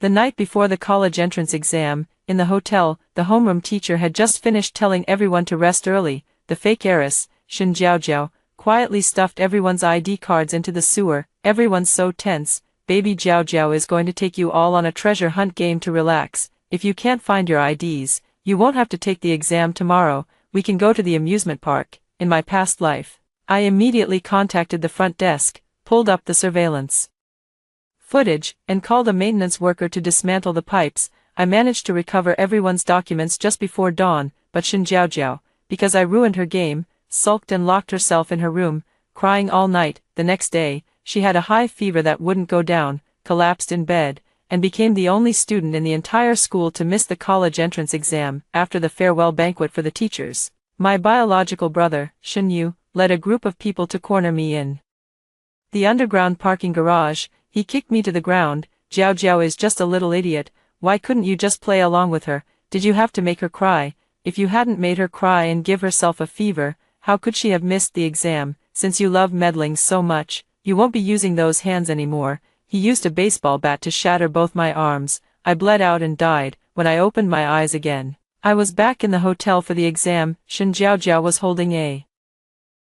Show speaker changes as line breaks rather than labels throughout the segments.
The night before the college entrance exam, in the hotel, the homeroom teacher had just finished telling everyone to rest early. The fake heiress, Shen Jiaojiao, quietly stuffed everyone's ID cards into the sewer. Everyone's so tense. Baby Jiaojiao is going to take you all on a treasure hunt game to relax. If you can't find your IDs, you won't have to take the exam tomorrow. We can go to the amusement park. In my past life, I immediately contacted the front desk, pulled up the surveillance footage, and called a maintenance worker to dismantle the pipes. I managed to recover everyone's documents just before dawn, but Shen Jiaojiao, because I ruined her game, sulked and locked herself in her room, crying all night. The next day, she had a high fever that wouldn't go down, collapsed in bed, and became the only student in the entire school to miss the college entrance exam. After the farewell banquet for the teachers, my biological brother, Shen Yu, led a group of people to corner me in the underground parking garage. He kicked me to the ground. Jiao Jiao is just a little idiot. Why couldn't you just play along with her? Did you have to make her cry? If you hadn't made her cry and give herself a fever, how could she have missed the exam? Since you love meddling so much, you won't be using those hands anymore. He used a baseball bat to shatter both my arms. I bled out and died. When I opened my eyes again, I was back in the hotel for the exam. Shen Jiaojiao was holding a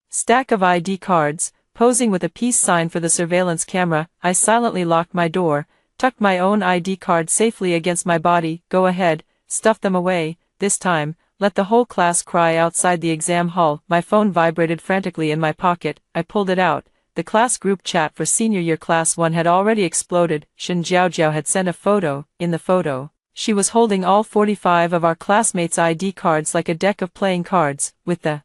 stack of ID cards, posing with a peace sign for the surveillance camera. I silently locked my door, tucked my own ID card safely against my body. Go ahead, stuff them away. This time, let the whole class cry outside the exam hall. My phone vibrated frantically in my pocket. I pulled it out. The class group chat for senior year class 1 had already exploded. Shen Jiaojiao had sent a photo. In the photo, she was holding all 45 of our classmates' ID cards like a deck of playing cards, with the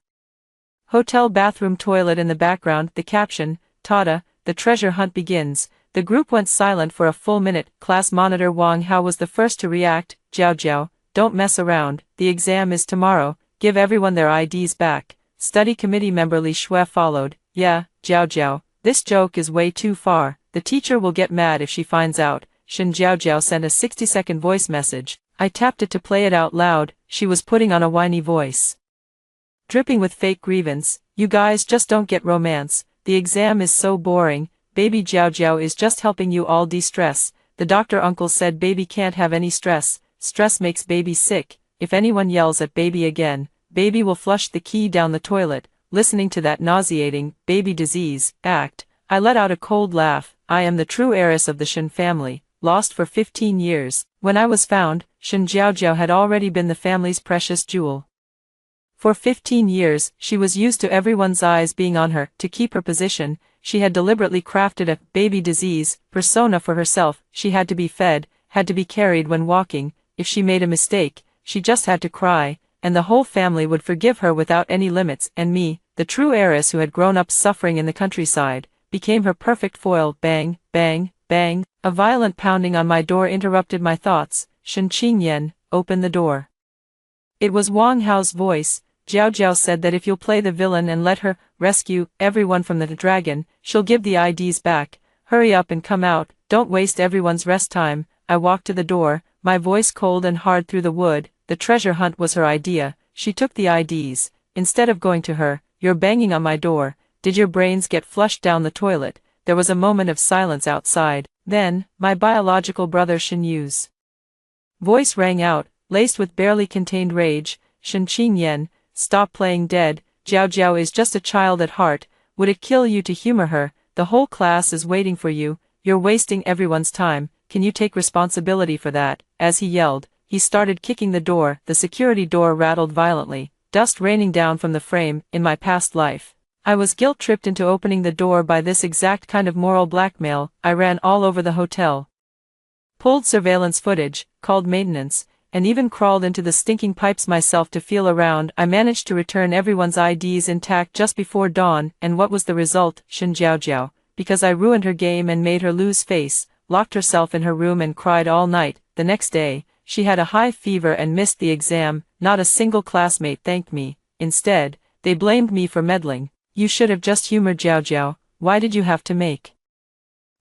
hotel bathroom toilet in the background. The caption, Tada, the treasure hunt begins. The group went silent for a full minute. Class monitor Wang Hao was the first to react. Jiao Jiao, don't mess around. The exam is tomorrow. Give everyone their IDs back. Study committee member Li Shui followed. Yeah, Jiao Jiao, this joke is way too far. The teacher will get mad if she finds out. Shen Jiaojiao sent a 60-second voice message. I tapped it to play it out loud. She was putting on a whiny voice, dripping with fake grievance. You guys just don't get romance. The exam is so boring. Baby Jiao Jiao is just helping you all de-stress. The doctor uncle said baby can't have any stress. Stress makes baby sick. If anyone yells at baby again, baby will flush the key down the toilet. Listening to that nauseating baby disease act, I let out a cold laugh. I am the true heiress of the Shen family, lost for 15 years. When I was found, Shen Jiaojiao had already been the family's precious jewel. For 15 years, she was used to everyone's eyes being on her. To keep her position, she had deliberately crafted a baby disease persona for herself. She had to be fed, had to be carried when walking. If she made a mistake, she just had to cry, and the whole family would forgive her without any limits. And me, the true heiress who had grown up suffering in the countryside, became her perfect foil. Bang, bang, bang. A violent pounding on my door interrupted my thoughts. Shen Qingyan, open the door. It was Wang Hao's voice. Jiao Jiao said that if you'll play the villain and let her rescue everyone from the dragon, she'll give the IDs back. Hurry up and come out. Don't waste everyone's rest time. I walked to the door, my voice cold and hard through the wood. The treasure hunt was her idea. She took the IDs. Instead of going to her, you're banging on my door. Did your brains get flushed down the toilet? There was a moment of silence outside. Then, my biological brother Shen Yu's voice rang out, laced with barely contained rage. Shen Qingyan, stop playing dead. Jiao Jiao is just a child at heart. Would it kill you to humor her? The whole class is waiting for you. You're wasting everyone's time. Can you take responsibility for that? As he yelled, he started kicking the door. The security door rattled violently, dust raining down from the frame. In my past life, I was guilt-tripped into opening the door by this exact kind of moral blackmail. I ran all over the hotel, pulled surveillance footage, called maintenance, and even crawled into the stinking pipes myself to feel around. I managed to return everyone's IDs intact just before dawn. And what was the result? Shen Jiaojiao, because I ruined her game and made her lose face, locked herself in her room and cried all night. The next day, she had a high fever and missed the exam. Not a single classmate thanked me. Instead, they blamed me for meddling. You should have just humored Jiao Jiao. Why did you have to make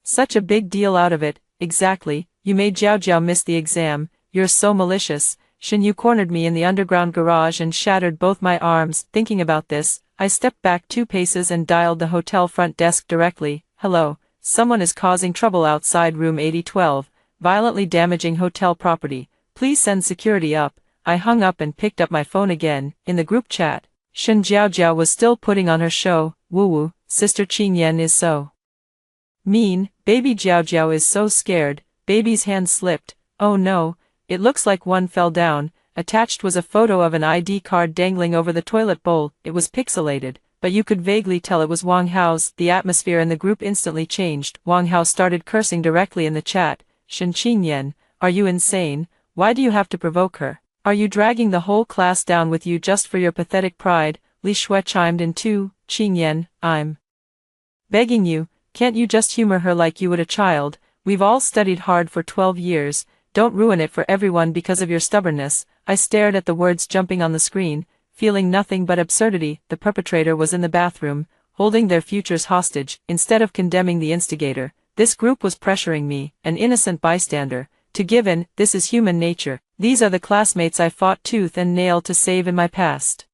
such a big deal out of it? Exactly, you made Jiao Jiao miss the exam. You're so malicious. Shen Yu cornered me in the underground garage and shattered both my arms. Thinking about this, I stepped back 2 paces and dialed the hotel front desk directly. Hello, someone is causing trouble outside room 8012. violently damaging hotel property. Please send security up. I hung up and picked up my phone again. In the group chat, Shen Jiaojiao was still putting on her show. Woo, Sister Qingyan is so mean. Baby Jiaojiao is so scared. Baby's hand slipped. Oh no, it looks like one fell down. Attached was a photo of an ID card dangling over the toilet bowl. It was pixelated, but you could vaguely tell it was Wang Hao's. The atmosphere in the group instantly changed. Wang Hao started cursing directly in the chat. Shen Qingyan, are you insane? Why do you have to provoke her? Are you dragging the whole class down with you just for your pathetic pride? Li Shui chimed in too. Qingyan, I'm begging you, can't you just humor her like you would a child? We've all studied hard for 12 years, don't ruin it for everyone because of your stubbornness. I stared at the words jumping on the screen, feeling nothing but absurdity. The perpetrator was in the bathroom, holding their futures hostage. Instead of condemning the instigator, this group was pressuring me, an innocent bystander, to give in. This is human nature. These are the classmates I fought tooth and nail to save in my past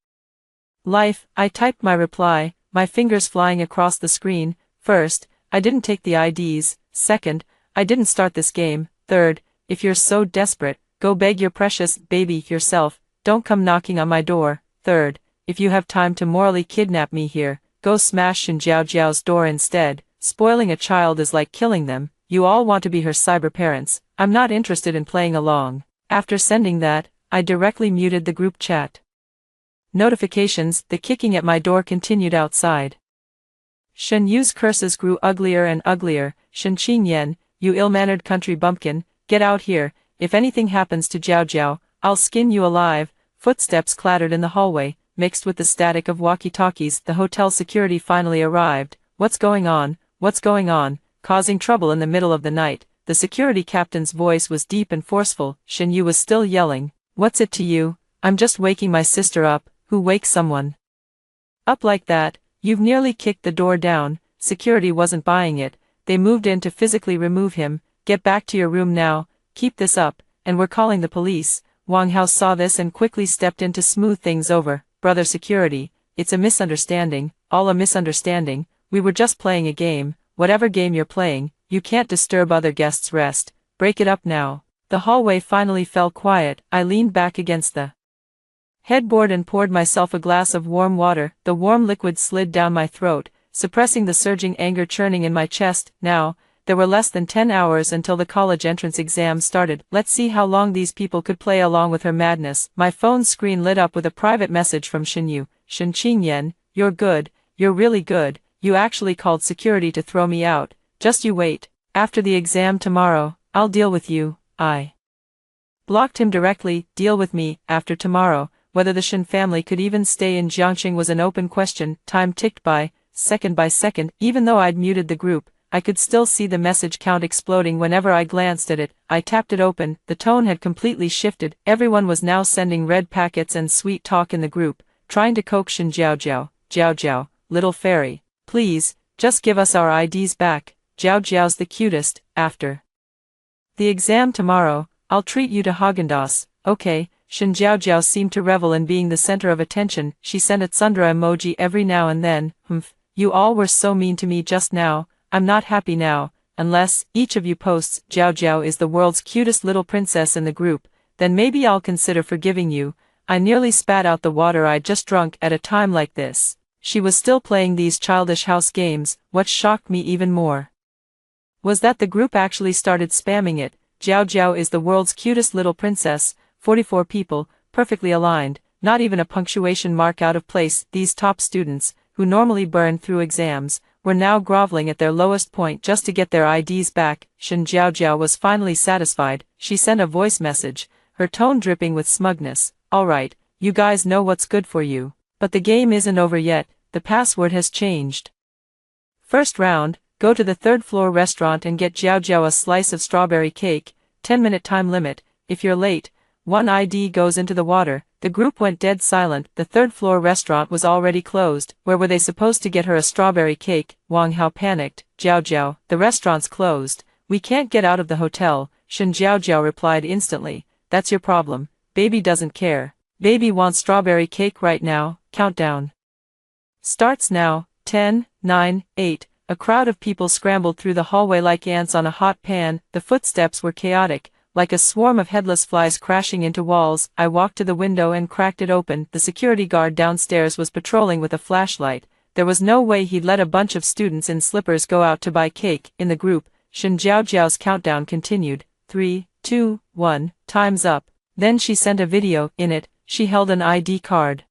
life. I typed my reply, my fingers flying across the screen. First, I didn't take the IDs. Second, I didn't start this game. Third, if you're so desperate, go beg your precious baby yourself. Don't come knocking on my door. Third, if you have time to morally kidnap me here, go smash Shen Jiaojiao's door instead. Spoiling a child is like killing them. You all want to be her cyber parents. I'm not interested in playing along. After sending that, I directly muted the group chat notifications. The kicking at my door continued outside. Shen Yu's curses grew uglier and uglier. Shen Qingyan, you ill-mannered country bumpkin, get out here. If anything happens to Jiaojiao, I'll skin you alive. Footsteps clattered in the hallway, mixed with the static of walkie-talkies. The hotel security finally arrived. What's going on? What's going on? Causing trouble in the middle of the night. The security captain's voice was deep and forceful. Shen Yu was still yelling. What's it to you? I'm just waking my sister up. Who wakes someone up like that? You've nearly kicked the door down. Security wasn't buying it. They moved in to physically remove him. Get back to your room now. Keep this up, and we're calling the police. Wang Hao saw this and quickly stepped in to smooth things over. Brother security, it's a misunderstanding, all a misunderstanding. We were just playing a game. Whatever game you're playing, you can't disturb other guests' rest. Break it up now. The hallway finally fell quiet. I leaned back against the headboard and poured myself a glass of warm water. The warm liquid slid down my throat, suppressing the surging anger churning in my chest. Now, there were less than 10 hours until the college entrance exam started. Let's see how long these people could play along with her madness. My phone's screen lit up with a private message from Shen Yu. Shen Qingyan, you're good, you're really good. You actually called security to throw me out. Just you wait. After the exam tomorrow, I'll deal with you. I blocked him directly. Deal with me, after tomorrow. Whether the Shen family could even stay in Jiangxing was an open question. Time ticked by second. Even though I'd muted the group, I could still see the message count exploding whenever I glanced at it. I tapped it open. The tone had completely shifted. Everyone was now sending red packets and sweet talk in the group, trying to coax Shen Jiaojiao. Jiaojiao, little fairy, please, just give us our IDs back. Jiaojiao's the cutest. After the exam tomorrow, I'll treat you to Haagen-Dazs. Okay. Shen Jiaojiao seemed to revel in being the center of attention. She sent a tsundere emoji every now and then. You all were so mean to me just now. I'm not happy now. Unless each of you posts Jiaojiao is the world's cutest little princess in the group, then maybe I'll consider forgiving you. I nearly spat out the water I'd just drunk. At a time like this, she was still playing these childish house games. What shocked me even more was that the group actually started spamming it. Jiaojiao is the world's cutest little princess. 44 people, perfectly aligned, not even a punctuation mark out of place. These top students, who normally burn through exams, were now groveling at their lowest point just to get their IDs back. Shen Jiaojiao was finally satisfied. She sent a voice message, her tone dripping with smugness. Alright, you guys know what's good for you. But the game isn't over yet. The password has changed. First round, go to the 3rd floor restaurant and get Jiaojiao a slice of strawberry cake. 10-minute time limit. If you're late, 1 ID goes into the water. The group went dead silent. The 3rd floor restaurant was already closed. Where were they supposed to get her a strawberry cake? Wang Hao panicked. Jiaojiao, the restaurant's closed. We can't get out of the hotel. Shen Jiaojiao replied instantly. That's your problem. Baby doesn't care. Baby wants strawberry cake right now. Countdown starts now. 10, 9, 8, A crowd of people scrambled through the hallway like ants on a hot pan. The footsteps were chaotic, like a swarm of headless flies crashing into walls. I walked to the window and cracked it open. The security guard downstairs was patrolling with a flashlight. There was no way he'd let a bunch of students in slippers go out to buy cake. In the group, Shen Jiaojiao's countdown continued. 3, 2, 1, time's up. Then she sent a video. In it, she held an ID card.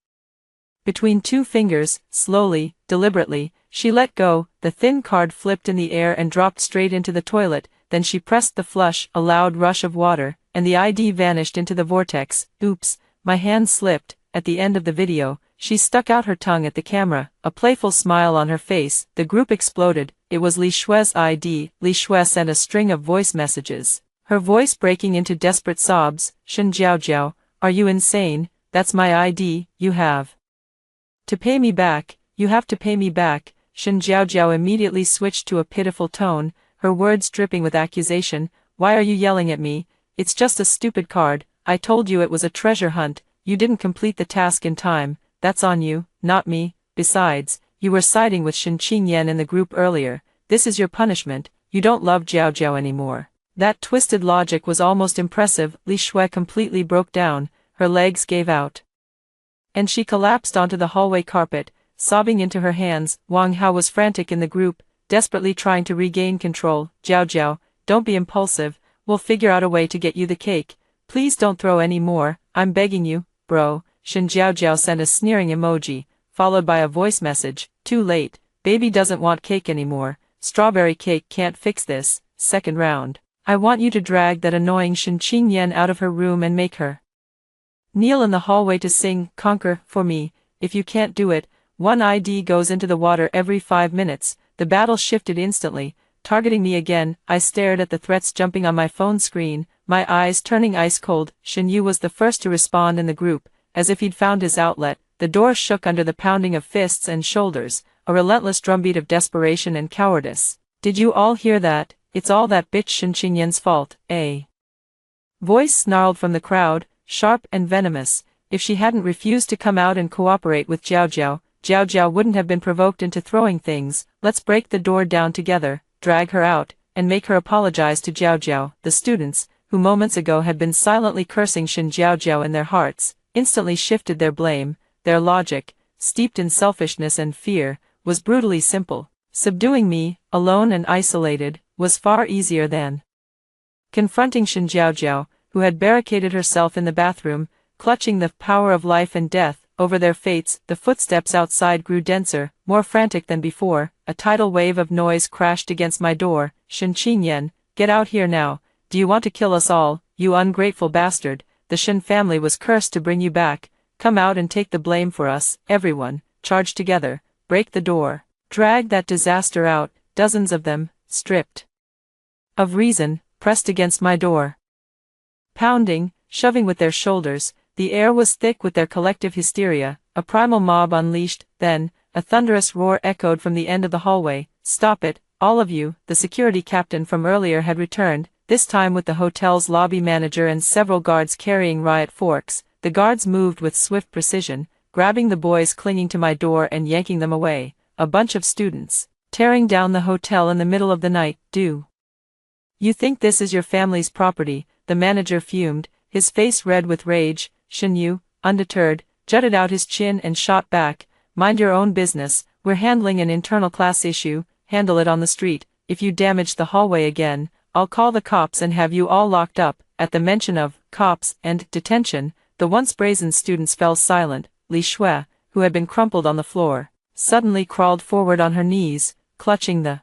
Between two fingers, slowly, deliberately, she let go. The thin card flipped in the air and dropped straight into the toilet. Then she pressed the flush, a loud rush of water, and the ID vanished into the vortex. Oops, my hand slipped. At the end of the video, she stuck out her tongue at the camera, a playful smile on her face. The group exploded. It was Li Shue's ID. Li Shue sent a string of voice messages, her voice breaking into desperate sobs. Shen Jiaojiao, are you insane? That's my ID. You have to pay me back. You have to pay me back. Shen Jiaojiao immediately switched to a pitiful tone, her words dripping with accusation. Why are you yelling at me? It's just a stupid card. I told you it was a treasure hunt. You didn't complete the task in time. That's on you, not me. Besides, you were siding with Shen Qingyan in the group earlier. This is your punishment. You don't love Jiaojiao anymore. That twisted logic was almost impressive. Li Shui completely broke down. Her legs gave out, and she collapsed onto the hallway carpet, sobbing into her hands. Wang Hao was frantic in the group, desperately trying to regain control. Jiaojiao, don't be impulsive. We'll figure out a way to get you the cake. Please don't throw any more. I'm begging you, bro. Shen Jiaojiao sent a sneering emoji, followed by a voice message. Too late. Baby doesn't want cake anymore. Strawberry cake can't fix this. Second round. I want you to drag that annoying Shen Qingyan out of her room and make her kneel in the hallway to sing "Conquer" for me. If you can't do it, one ID goes into the water every 5 minutes. The battle shifted instantly, targeting me again. I stared at the threats jumping on my phone screen, my eyes turning ice cold. Shen Yu was the first to respond in the group, as if he'd found his outlet. The door shook under the pounding of fists and shoulders, a relentless drumbeat of desperation and cowardice. Did you all hear that? It's all that bitch Shen Qingyan's fault, A voice snarled from the crowd, sharp and venomous. If she hadn't refused to come out and cooperate with Jiaojiao, Jiaojiao wouldn't have been provoked into throwing things. Let's break the door down together, drag her out, and make her apologize to Jiaojiao. The students, who moments ago had been silently cursing Shen Jiaojiao in their hearts, instantly shifted their blame. Their logic, steeped in selfishness and fear, was brutally simple. Subduing me, alone and isolated, was far easier than confronting Shen Jiaojiao, who had barricaded herself in the bathroom, clutching the power of life and death over their fates. The footsteps outside grew denser, more frantic than before. A tidal wave of noise crashed against my door. Shen Qingyan, get out here now. Do you want to kill us all, you ungrateful bastard? The Shen family was cursed to bring you back. Come out and take the blame for us. Everyone, charge together, break the door. Drag that disaster out. Dozens of them, stripped of reason, pressed against my door, pounding, shoving with their shoulders. The air was thick with their collective hysteria, a primal mob unleashed. Then, a thunderous roar echoed from the end of the hallway. Stop it, all of you. The security captain from earlier had returned, this time with the hotel's lobby manager and several guards carrying riot forks. The guards moved with swift precision, grabbing the boys clinging to my door and yanking them away. A bunch of students, tearing down the hotel in the middle of the night. Do you think this is your family's property? The manager fumed, his face red with rage. Shen Yu, undeterred, jutted out his chin and shot back. Mind your own business. We're handling an internal class issue. Handle it on the street. If you damage the hallway again, I'll call the cops and have you all locked up. At the mention of cops and detention, the once brazen students fell silent. Li Shui, who had been crumpled on the floor, suddenly crawled forward on her knees, clutching the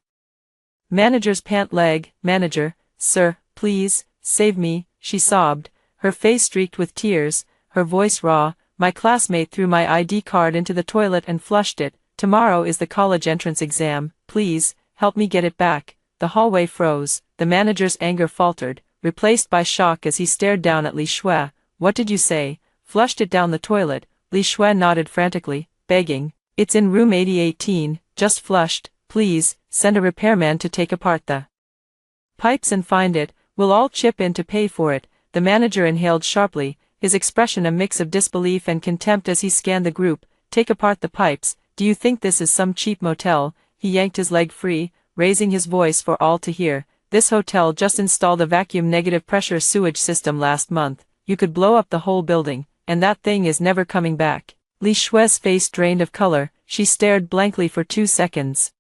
manager's pant leg. Manager, sir, please, save me, she sobbed, her face streaked with tears, her voice raw. My classmate threw my ID card into the toilet and flushed it. Tomorrow is the college entrance exam. Please, help me get it back. The hallway froze. The manager's anger faltered, replaced by shock as he stared down at Li Shui. What did you say? Flushed it down the toilet. Li Shui nodded frantically, begging. It's in room 8018, just flushed. Please, send a repairman to take apart the pipes and find it. We'll all chip in to pay for it. The manager inhaled sharply, his expression a mix of disbelief and contempt as he scanned the group. Take apart the pipes. Do you think this is some cheap motel? he yanked his leg free, raising his voice for all to hear. This hotel just installed a vacuum negative pressure sewage system last month. You could blow up the whole building, and that thing is never coming back. Li Shue's face drained of color, she stared blankly for 2 seconds.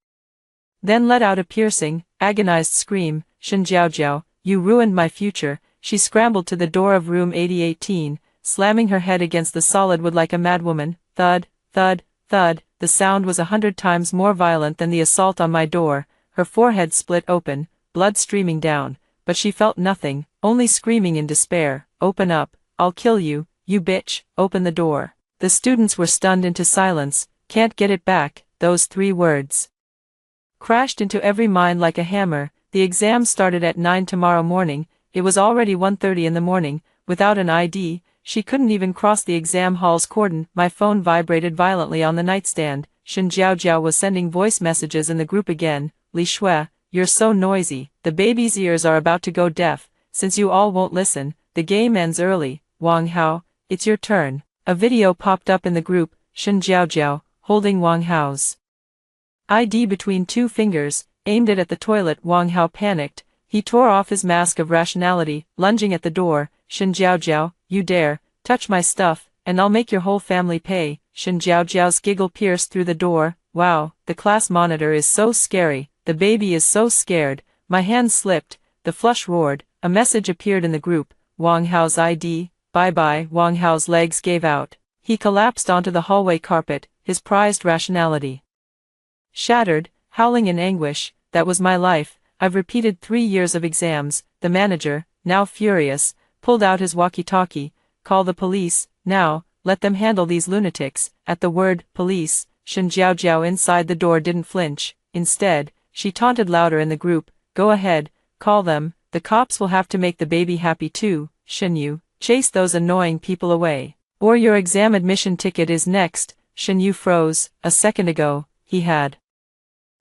Then let out a piercing, agonized scream. Shen Jiaojiao, you ruined my future. She scrambled to the door of room 8018, slamming her head against the solid wood like a madwoman. Thud, thud, thud, the sound was 100 times more violent than the assault on my door. Her forehead split open, blood streaming down, but she felt nothing, only screaming in despair. Open up, I'll kill you, you bitch, open the door. The students were stunned into silence. Can't get it back, those 3 words crashed into every mind like a hammer. The exam started at 9 tomorrow morning. It was already 1:30 in the morning. Without an ID, she couldn't even cross the exam hall's cordon. My phone vibrated violently on the nightstand. Shen Jiaojiao was sending voice messages in the group again. Li Shue, you're so noisy. The baby's ears are about to go deaf. Since you all won't listen, the game ends early. Wang Hao, it's your turn. A video popped up in the group. Shen Jiaojiao, holding Wang Hao's ID between 2 fingers, aimed it at the toilet. Wang Hao panicked. He tore off his mask of rationality, lunging at the door. Shen Jiaojiao, you dare touch my stuff, and I'll make your whole family pay. Shen Jiaojiao's giggle pierced through the door. Wow, the class monitor is so scary. The baby is so scared. My hand slipped. The flush roared. A message appeared in the group. Wang Hao's ID. Bye-bye. Wang Hao's legs gave out. He collapsed onto the hallway carpet, his prized rationality shattered, howling in anguish. That was my life. I've repeated 3 years of exams. The manager, now furious, pulled out his walkie-talkie. Call the police, now, let them handle these lunatics. At the word, police, Shen Jiaojiao inside the door didn't flinch. Instead, she taunted louder in the group. Go ahead, call them. The cops will have to make the baby happy too. Shen Yu, chase those annoying people away. Or your exam admission ticket is next. Shen Yu froze. A second ago, he had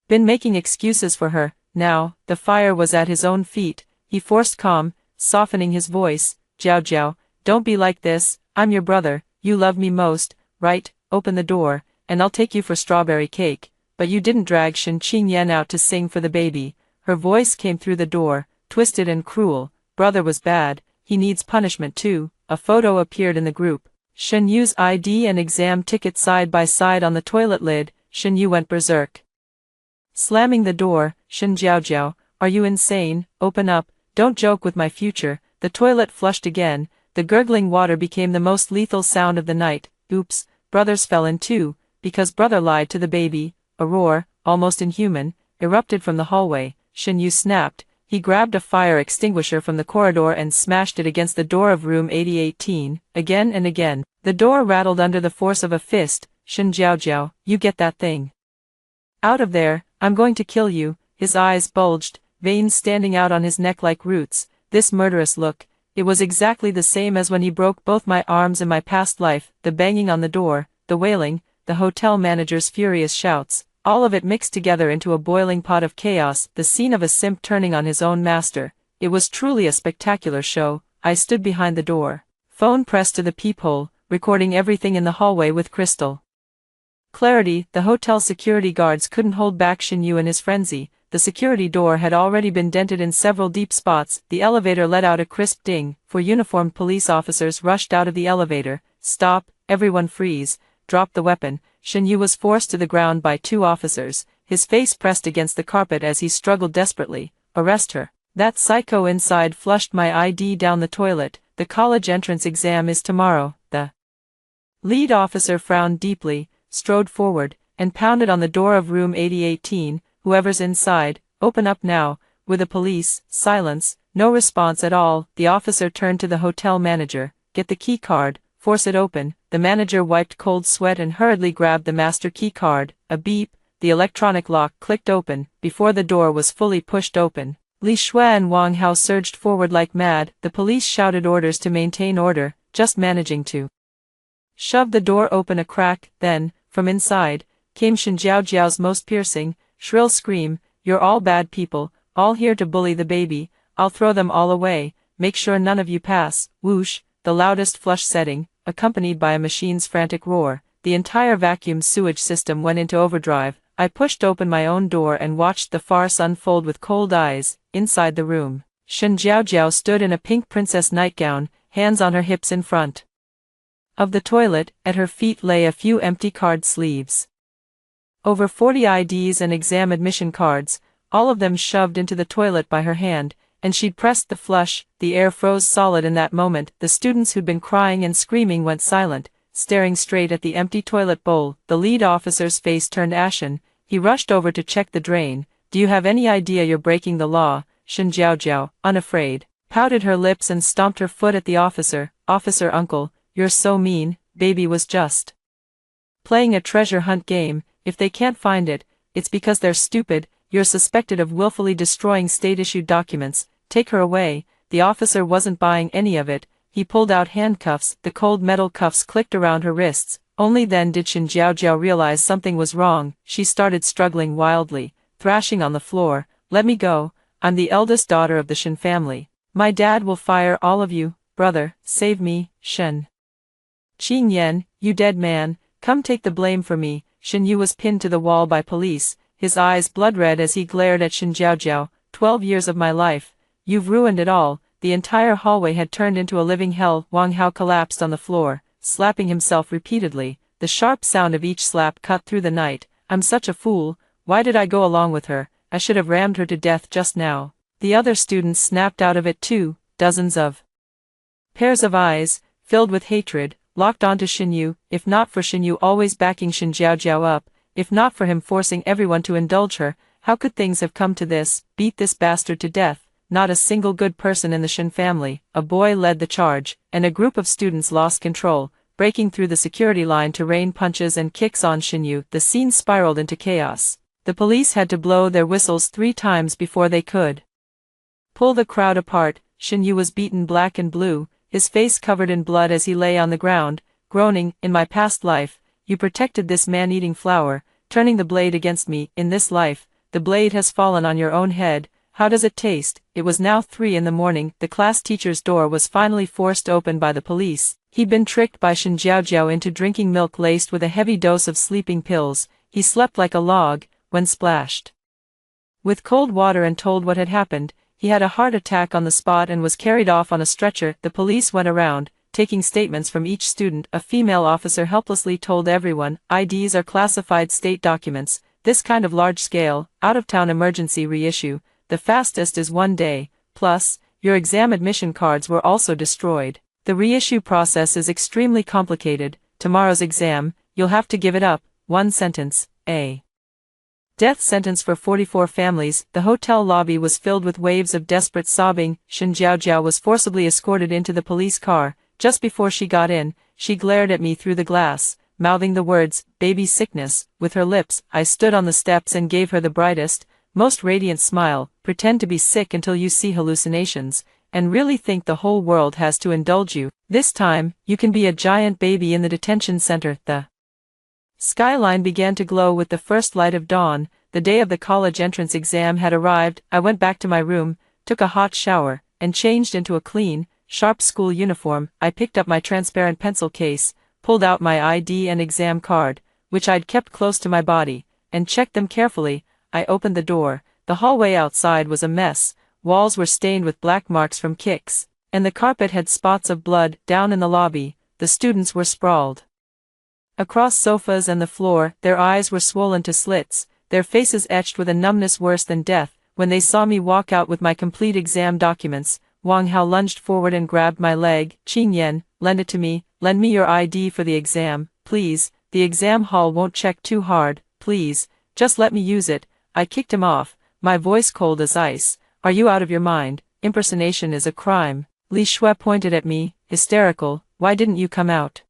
been making excuses for her. Now, the fire was at his own feet. He forced calm, softening his voice. Jiaojiao, don't be like this. I'm your brother. You love me most, right? Open the door, and I'll take you for strawberry cake. But you didn't drag Shen Qingyan out to sing for the baby. Her voice came through the door, twisted and cruel. Brother was bad. He needs punishment too. A photo appeared in the group. Shen Yu's ID and exam ticket side by side on the toilet lid. Shen Yu went berserk. Slamming the door. Shen Jiaojiao, are you insane? Open up. Don't joke with my future. The toilet flushed again. The gurgling water became the most lethal sound of the night. Oops, brothers fell in too, because brother lied to the baby. A roar, almost inhuman, erupted from the hallway. Shen Yu snapped. He grabbed a fire extinguisher from the corridor and smashed it against the door of room 8018, again and again. The door rattled under the force of a fist. Shen Jiaojiao, you get that thing out of there. I'm going to kill you. His eyes bulged, veins standing out on his neck like roots. This murderous look, it was exactly the same as when he broke both my arms in my past life. The banging on the door, the wailing, the hotel manager's furious shouts, all of it mixed together into a boiling pot of chaos. The scene of a simp turning on his own master. It was truly a spectacular show. I stood behind the door, phone pressed to the peephole, recording everything in the hallway with crystal clarity. The hotel security guards couldn't hold back Shen Yu in his frenzy. The security door had already been dented in several deep spots. The elevator let out a crisp ding. 4 uniformed police officers rushed out of the elevator. Stop, everyone freeze, drop the weapon. Shen Yu was forced to the ground by 2 officers, his face pressed against the carpet as he struggled desperately. Arrest her. That psycho inside flushed my ID down the toilet. The college entrance exam is tomorrow. The lead officer frowned deeply, strode forward, and pounded on the door of room 8018. Whoever's inside, open up now. With the police, silence, no response at all. The officer turned to the hotel manager. Get the key card, force it open. The manager wiped cold sweat and hurriedly grabbed the master key card. A beep, the electronic lock clicked open, before the door was fully pushed open. Li Shue and Wang Hao surged forward like mad. The police shouted orders to maintain order, just managing to shove the door open a crack. Then, from inside, came Shen Jiaojiao's most piercing, shrill scream. You're all bad people, all here to bully the baby. I'll throw them all away. Make sure none of you pass. Whoosh, the loudest flush setting, accompanied by a machine's frantic roar. The entire vacuum sewage system went into overdrive. I pushed open my own door and watched the farce unfold with cold eyes. Inside the room, Shen Jiaojiao stood in a pink princess nightgown, hands on her hips in front of the toilet. At her feet lay a few empty card sleeves. Over 40 IDs and exam admission cards, all of them shoved into the toilet by her hand, and she'd pressed the flush. The air froze solid in that moment. The students who'd been crying and screaming went silent, staring straight at the empty toilet bowl. The lead officer's face turned ashen. He rushed over to check the drain. Do you have any idea you're breaking the law? Shen Jiaojiao, unafraid, pouted her lips and stomped her foot at the officer. Officer uncle, you're so mean. Baby was just playing a treasure hunt game. If they can't find it, it's because they're stupid. You're suspected of willfully destroying state-issued documents. Take her away. The officer wasn't buying any of it. He pulled out handcuffs. The cold metal cuffs clicked around her wrists. Only then did Shen Jiaojiao realize something was wrong. She started struggling wildly, thrashing on the floor. Let me go. I'm the eldest daughter of the Shen family. My dad will fire all of you. Brother, save me. Shen Qingyan, you dead man, come take the blame for me. Shen Yu was pinned to the wall by police, his eyes blood-red as he glared at Shen Jiaojiao. 12 years of my life. You've ruined it all. The entire hallway had turned into a living hell. Wang Hao collapsed on the floor, slapping himself repeatedly. The sharp sound of each slap cut through the night. I'm such a fool. Why did I go along with her? I should have rammed her to death just now. The other students snapped out of it too. Dozens of pairs of eyes, filled with hatred, locked onto Shen Yu. If not for Shen Yu always backing Shen Jiaojiao up, if not for him forcing everyone to indulge her, how could things have come to this? Beat this bastard to death. Not a single good person in the Shen family. A boy led the charge, and a group of students lost control, breaking through the security line to rain punches and kicks on Shen Yu. The scene spiraled into chaos. The police had to blow their whistles 3 times before they could pull the crowd apart. Shen Yu was beaten black and blue, his face covered in blood as he lay on the ground, groaning. In my past life, you protected this man-eating flower, turning the blade against me. In this life, the blade has fallen on your own head. How does it taste? It was now 3 in the morning. The class teacher's door was finally forced open by the police. He'd been tricked by Shen Jiaojiao into drinking milk laced with a heavy dose of sleeping pills. He slept like a log. When splashed with cold water and told what had happened, he had a heart attack on the spot and was carried off on a stretcher. The police went around, taking statements from each student. A female officer helplessly told everyone, IDs are classified state documents. This kind of large-scale, out-of-town emergency reissue, the fastest is 1 day, plus, your exam admission cards were also destroyed. The reissue process is extremely complicated. Tomorrow's exam, you'll have to give it up. 1 sentence, a death sentence for 44 families. The hotel lobby was filled with waves of desperate sobbing. Shen Jiaojiao was forcibly escorted into the police car. Just before she got in, she glared at me through the glass, mouthing the words, baby sickness, with her lips. I stood on the steps and gave her the brightest, most radiant smile. Pretend to be sick until you see hallucinations, and really think the whole world has to indulge you. This time, you can be a giant baby in the detention center. The skyline began to glow with the first light of dawn. The day of the college entrance exam had arrived. I went back to my room, took a hot shower, and changed into a clean, sharp school uniform. I picked up my transparent pencil case, pulled out my ID and exam card, which I'd kept close to my body, and checked them carefully. I opened the door. The hallway outside was a mess. Walls were stained with black marks from kicks, and the carpet had spots of blood. Down in the lobby, the students were sprawled across sofas and the floor. Their eyes were swollen to slits, their faces etched with a numbness worse than death. When they saw me walk out with my complete exam documents, Wang Hao lunged forward and grabbed my leg. Qingyan, lend it to me. Lend me your ID for the exam, please. The exam hall won't check too hard, please. Just let me use it. I kicked him off, my voice cold as ice. Are you out of your mind? Impersonation is a crime. Li Shui pointed at me, hysterical. Why didn't you come out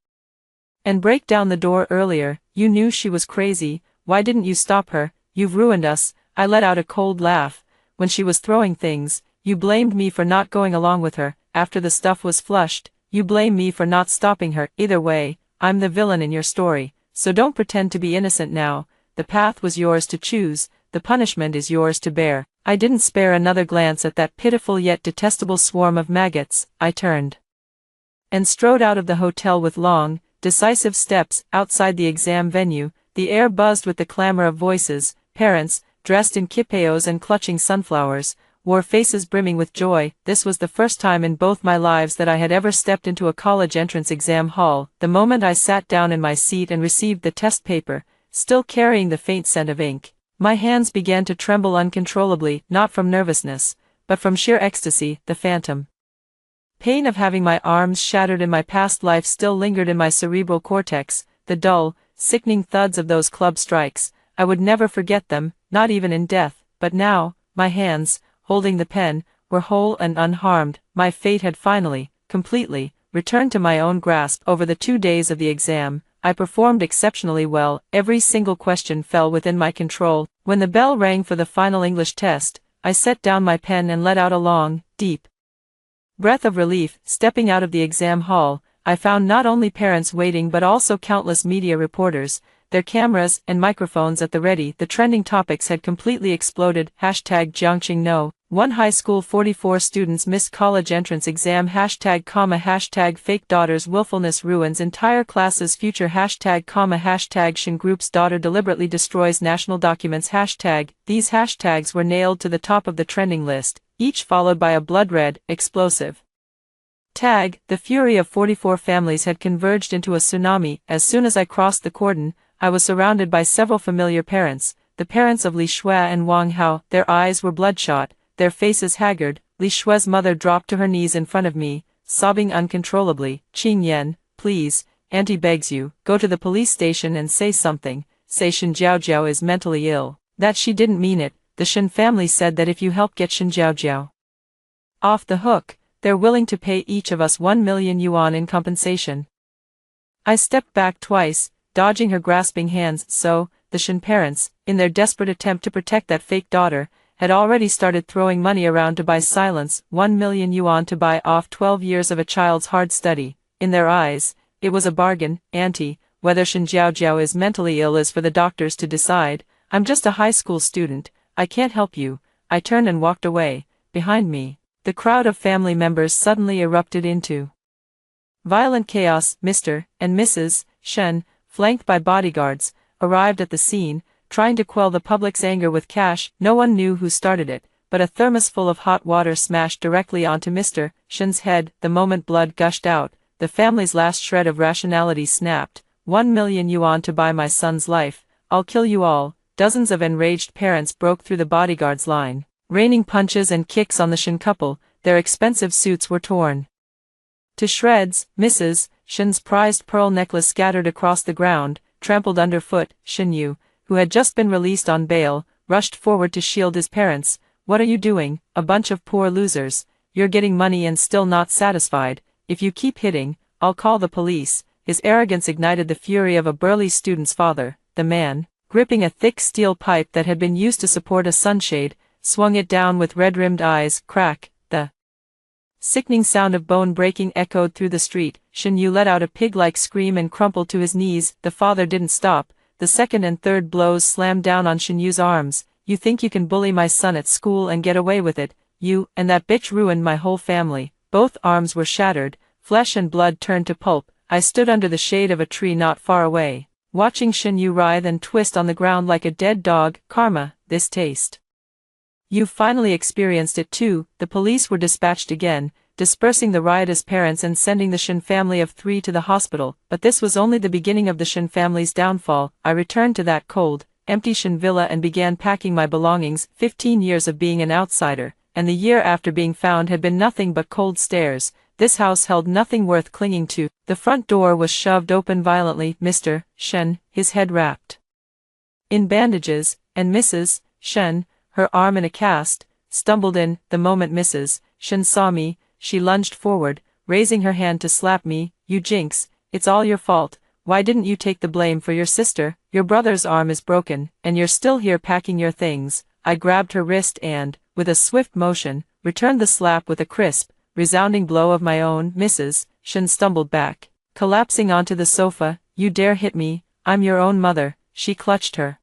and break down the door earlier? You knew she was crazy. Why didn't you stop her? You've ruined us. I let out a cold laugh. When she was throwing things, you blamed me for not going along with her. After the stuff was flushed, you blame me for not stopping her. Either way, I'm the villain in your story, so don't pretend to be innocent now. The path was yours to choose, the punishment is yours to bear. I didn't spare another glance at that pitiful yet detestable swarm of maggots. I turned and strode out of the hotel with long, decisive steps. Outside the exam venue, The air buzzed with the clamor of voices. Parents, dressed in kipeos and clutching sunflowers, wore faces brimming with joy. This was the first time in both my lives that I had ever stepped into a college entrance exam hall. The moment I sat down in my seat and received the test paper, still carrying the faint scent of ink, my hands began to tremble uncontrollably, not from nervousness, but from sheer ecstasy. The phantom pain of having my arms shattered in my past life still lingered in my cerebral cortex. The dull, sickening thuds of those club strikes, I would never forget them, not even in death. But now, my hands, holding the pen, were whole and unharmed. My fate had finally, completely, returned to my own grasp. Over the 2 days of the exam, I performed exceptionally well. Every single question fell within my control. When the bell rang for the final English test, I set down my pen and let out a long, deep breath of relief. Stepping out of the exam hall, I found not only parents waiting but also countless media reporters, their cameras and microphones at the ready. The trending topics had completely exploded. Jiangqing no. 1 high school 44 students missed college entrance exam. Hashtag fake daughter's willfulness ruins entire class's future. Hashtag Shin group's daughter deliberately destroys national documents. These hashtags were nailed to the top of the trending list, each followed by a blood-red, explosive tag. The fury of 44 families had converged into a tsunami. As soon as I crossed the cordon, I was surrounded by several familiar parents, the parents of Li Shui and Wang Hao. Their eyes were bloodshot, their faces haggard. Li Shui's mother dropped to her knees in front of me, sobbing uncontrollably. Qing Yan, please, Auntie begs you, go to the police station and say something. Say Shin Jiaojiao is mentally ill. That she didn't mean it. The Shin family said that if you help get Shin Jiaojiao off the hook, they're willing to pay each of us 1 million yuan in compensation. I stepped back twice, dodging her grasping hands. So, the Shin parents, in their desperate attempt to protect that fake daughter, had already started throwing money around to buy silence. 1 million yuan to buy off 12 years of a child's hard study. In their eyes, it was a bargain. Auntie, whether Shin Jiaojiao is mentally ill is for the doctors to decide. I'm just a high school student, I can't help you. I turned and walked away. Behind me, the crowd of family members suddenly erupted into violent chaos. Mr. and Mrs. Shen, flanked by bodyguards, arrived at the scene, trying to quell the public's anger with cash. No one knew who started it, but a thermos full of hot water smashed directly onto Mr. Shen's head. The moment blood gushed out, the family's last shred of rationality snapped. 1 million yuan to buy my son's life. I'll kill you all. Dozens of enraged parents broke through the bodyguards' line, raining punches and kicks on the Shen couple. Their expensive suits were torn to shreds. Mrs. Shen's prized pearl necklace scattered across the ground, trampled underfoot. Shen Yu, who had just been released on bail, rushed forward to shield his parents. What are you doing, a bunch of poor losers? You're getting money and still not satisfied. If you keep hitting, I'll call the police. His arrogance ignited the fury of a burly student's father. The man, gripping a thick steel pipe that had been used to support a sunshade, swung it down with red-rimmed eyes. Crack, the sickening sound of bone breaking echoed through the street. Shen Yu let out a pig-like scream and crumpled to his knees. The father didn't stop. The second and third blows slammed down on Shen Yu's arms. You think you can bully my son at school and get away with it? You and that bitch ruined my whole family. Both arms were shattered, flesh and blood turned to pulp. I stood under the shade of a tree not far away, watching Shen Yu writhe and twist on the ground like a dead dog. Karma, this taste. You finally experienced it too. The police were dispatched again, dispersing the riotous parents and sending the Shen family of 3 to the hospital. But this was only the beginning of the Shen family's downfall. I returned to that cold, empty Shen villa and began packing my belongings. 15 years of being an outsider, and the year after being found had been nothing but cold stares. This house held nothing worth clinging to. The front door was shoved open violently. Mr. Shen, his head wrapped in bandages, and Mrs. Shen, her arm in a cast, stumbled in. The moment Mrs. Shen saw me, she lunged forward, raising her hand to slap me. You jinx, it's all your fault. Why didn't you take the blame for your sister? Your brother's arm is broken, and you're still here packing your things. I grabbed her wrist and, with a swift motion, returned the slap with a crisp, resounding blow of my own. Mrs. Shen stumbled back, collapsing onto the sofa. You dare hit me? I'm your own mother. She clutched her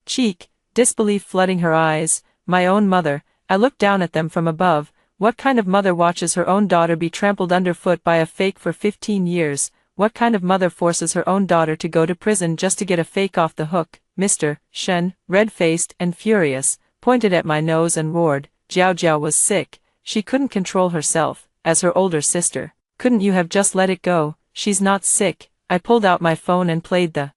cheek, disbelief flooding her eyes. My own mother. I looked down at them from above. What kind of mother watches her own daughter be trampled underfoot by a fake for 15 years? What kind of mother forces her own daughter to go to prison just to get a fake off the hook? Mr. Shen, red-faced and furious, pointed at my nose and roared. Jiao Jiao was sick. She couldn't control herself, as her older sister. Couldn't you have just let it go? She's not sick. I pulled out my phone and played the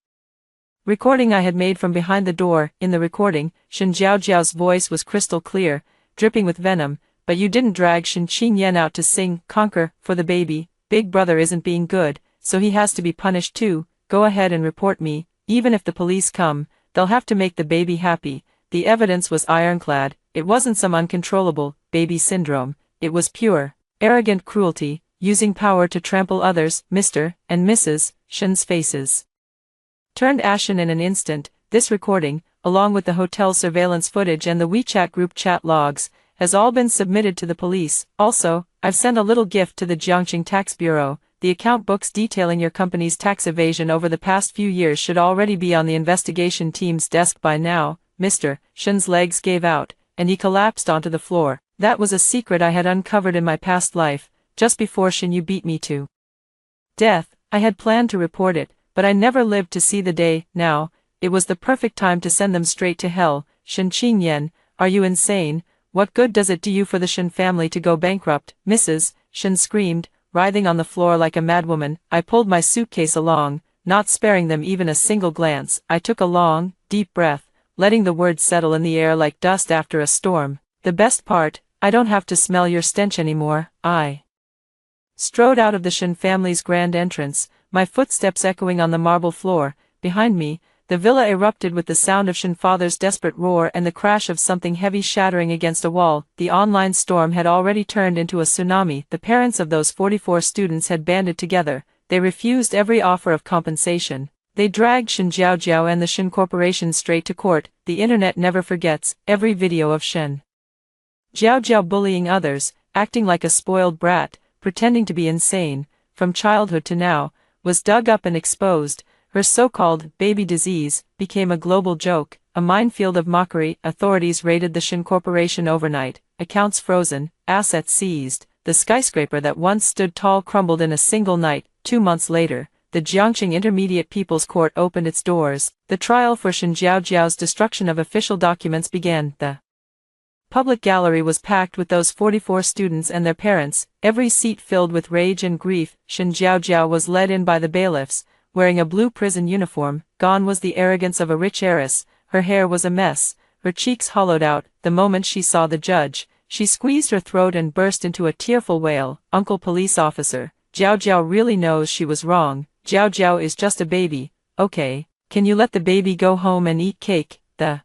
recording I had made from behind the door. In the recording, Shen Jiaojiao's voice was crystal clear, dripping with venom. But you didn't drag Shen Qingyan out to sing "Conquer" for the baby. Big brother isn't being good, so he has to be punished too. Go ahead and report me. Even if the police come, they'll have to make the baby happy. The evidence was ironclad. It wasn't some uncontrollable baby syndrome. It was pure, arrogant cruelty, using power to trample others. Mr. and Mrs. Shen's faces turned ashen in an instant. This recording, along with the hotel surveillance footage and the WeChat group chat logs, has all been submitted to the police. Also, I've sent a little gift to the Jiangxing Tax Bureau. The account books detailing your company's tax evasion over the past few years should already be on the investigation team's desk by now. Mr. Shen's legs gave out, and he collapsed onto the floor. That was a secret I had uncovered in my past life, just before Shen Yu beat me to death. I had planned to report it, but I never lived to see the day. Now, it was the perfect time to send them straight to hell. Shen Qingyan, are you insane? What good does it do you for the Shen family to go bankrupt? Mrs. Shen screamed, writhing on the floor like a madwoman. I pulled my suitcase along, not sparing them even a single glance. I took a long, deep breath, letting the words settle in the air like dust after a storm. The best part, I don't have to smell your stench anymore. I strode out of the Shen family's grand entrance, my footsteps echoing on the marble floor. Behind me, the villa erupted with the sound of Shen father's desperate roar and the crash of something heavy shattering against a wall. The online storm had already turned into a tsunami. The parents of those 44 students had banded together. They refused every offer of compensation. They dragged Shen Jiaojiao and the Shen Corporation straight to court. The internet never forgets. Every video of Shen Jiaojiao bullying others, acting like a spoiled brat, pretending to be insane, from childhood to now, was dug up and exposed. Her so-called baby disease became a global joke, a minefield of mockery. Authorities raided the Shen Corporation overnight, accounts frozen, assets seized. The skyscraper that once stood tall crumbled in a single night. 2 months later, the Jiangxing Intermediate People's Court opened its doors. The trial for Shen Jiaojiao's destruction of official documents began. The public gallery was packed with those 44 students and their parents, every seat filled with rage and grief. Shen Jiaojiao was led in by the bailiffs, wearing a blue prison uniform. Gone was the arrogance of a rich heiress. Her hair was a mess, her cheeks hollowed out. The moment she saw the judge, she squeezed her throat and burst into a tearful wail. Uncle police officer, Jiao Jiao really knows she was wrong. Jiao Jiao is just a baby. Okay, can you let the baby go home and eat cake? The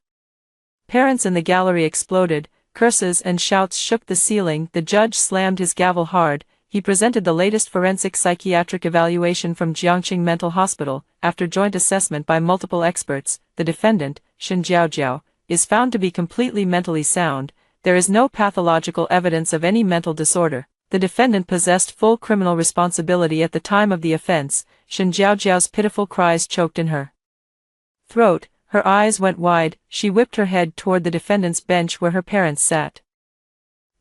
parents in the gallery exploded. Curses and shouts shook the ceiling. The judge slammed his gavel hard. He presented the latest forensic psychiatric evaluation from Jiangxing Mental Hospital. After joint assessment by multiple experts, the defendant, Shen Jiaojiao, is found to be completely mentally sound. There is no pathological evidence of any mental disorder. The defendant possessed full criminal responsibility at the time of the offense. Shen Jiaojiao's pitiful cries choked in her throat. Her eyes went wide. She whipped her head toward the defendant's bench where her parents sat.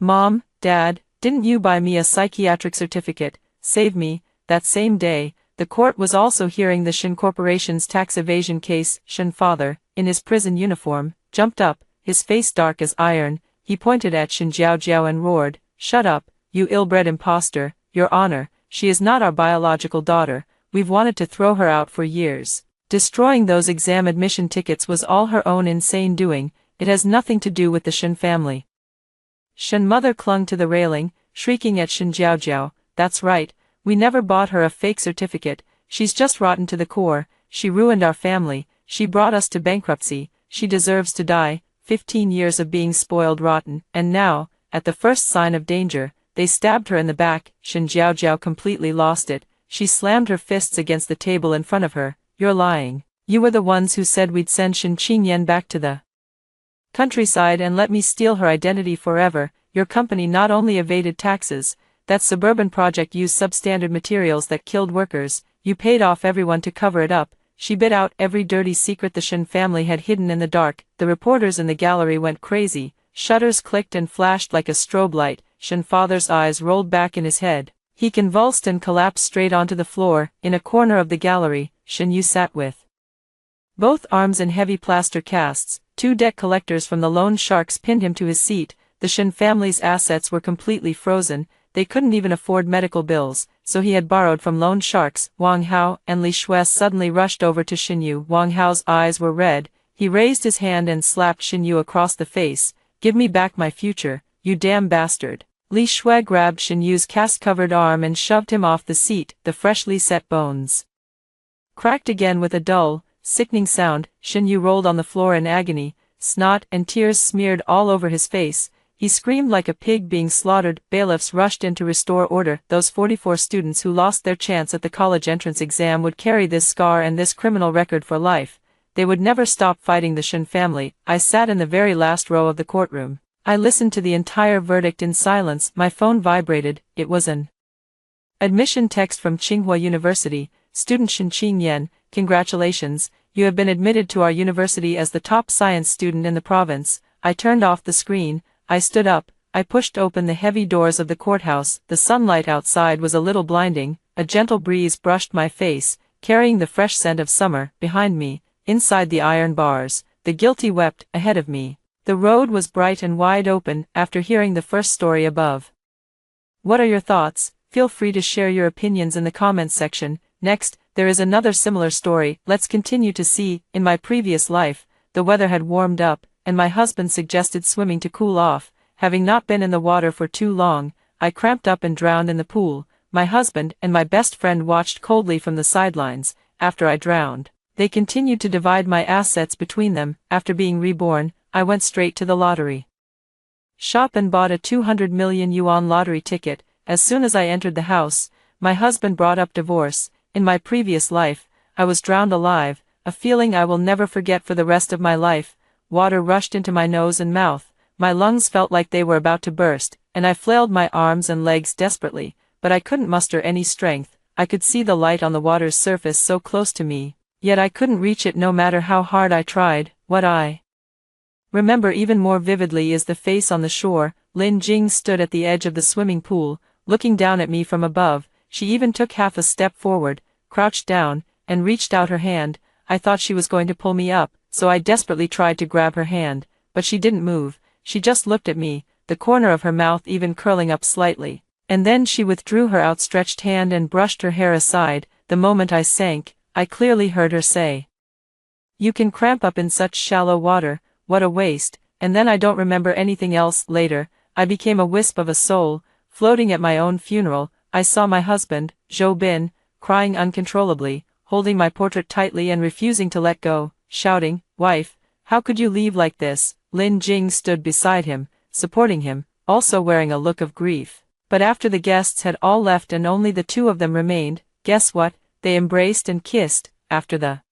Mom, Dad, didn't you buy me a psychiatric certificate? Save me. That same day, the court was also hearing the Shen Corporation's tax evasion case. Shen father, in his prison uniform, jumped up, his face dark as iron. He pointed at Shen Jiaojiao and roared, "Shut up, you ill-bred impostor. Your Honor, she is not our biological daughter. We've wanted to throw her out for years. Destroying those exam admission tickets was all her own insane doing. It has nothing to do with the Shen family." Shen mother clung to the railing, shrieking at Shen Jiaojiao, "That's right, we never bought her a fake certificate. She's just rotten to the core. She ruined our family. She brought us to bankruptcy. She deserves to die. 15 years of being spoiled rotten. And now, at the first sign of danger, they stabbed her in the back." Shen Jiaojiao completely lost it. She slammed her fists against the table in front of her. "You're lying. You were the ones who said we'd send Shen Qingyan back to the countryside and let me steal her identity forever. Your company not only evaded taxes, that suburban project used substandard materials that killed workers, you paid off everyone to cover it up." She bit out every dirty secret the Shen family had hidden in the dark. The reporters in the gallery went crazy. Shutters clicked and flashed like a strobe light. Shen father's eyes rolled back in his head. He convulsed and collapsed straight onto the floor. In a corner of the gallery, Shinyu sat with both arms in heavy plaster casts. Two debt collectors from the loan sharks pinned him to his seat. The Shin family's assets were completely frozen. They couldn't even afford medical bills, so he had borrowed from loan sharks. Wang Hao and Li Shui suddenly rushed over to Shinyu. Wang Hao's eyes were red. He raised his hand and slapped Shinyu across the face. "Give me back my future, you damn bastard." Li Shui grabbed Shinyu's cast-covered arm and shoved him off the seat. The freshly set bones cracked again with a dull, sickening sound. Shinyu rolled on the floor in agony. Snot and tears smeared all over his face. He screamed like a pig being slaughtered. Bailiffs rushed in to restore order. Those 44 students who lost their chance at the college entrance exam would carry this scar and this criminal record for life. They would never stop fighting the Shin family. I sat in the very last row of the courtroom. I listened to the entire verdict in silence. My phone vibrated. It was an admission text from Tsinghua University. Student Shin Qingyan, congratulations, you have been admitted to our university as the top science student in the province. I turned off the screen. I stood up. I pushed open the heavy doors of the courthouse. The sunlight outside was a little blinding. A gentle breeze brushed my face, carrying the fresh scent of summer. Behind me, inside the iron bars, the guilty wept. Ahead of me, the road was bright and wide open. After hearing the first story above, what are your thoughts? Feel free to share your opinions in the comments section. Next, there is another similar story. Let's continue to see. In my previous life, the weather had warmed up, and my husband suggested swimming to cool off. Having not been in the water for too long, I cramped up and drowned in the pool. My husband and my best friend watched coldly from the sidelines. After I drowned, they continued to divide my assets between them. After being reborn, I went straight to the lottery shop and bought a 200 million yuan lottery ticket. As soon as I entered the house, my husband brought up divorce. In my previous life, I was drowned alive, a feeling I will never forget for the rest of my life. Water rushed into my nose and mouth. My lungs felt like they were about to burst, and I flailed my arms and legs desperately, but I couldn't muster any strength. I could see the light on the water's surface so close to me, yet I couldn't reach it no matter how hard I tried. What I remember even more vividly is the face on the shore. Lin Jing stood at the edge of the swimming pool, looking down at me from above. She even took half a step forward, crouched down, and reached out her hand. I thought she was going to pull me up, so I desperately tried to grab her hand, but she didn't move. She just looked at me, the corner of her mouth even curling up slightly. And then she withdrew her outstretched hand and brushed her hair aside. The moment I sank, I clearly heard her say, "You can cramp up in such shallow water, what a waste." And then I don't remember anything else. Later, I became a wisp of a soul, floating at my own funeral. I saw my husband, Zhou Bin, crying uncontrollably, holding my portrait tightly and refusing to let go, shouting, "Wife, how could you leave like this?" Lin Jing stood beside him, supporting him, also wearing a look of grief. But after the guests had all left and only the two of them remained, guess what? They embraced and kissed. After the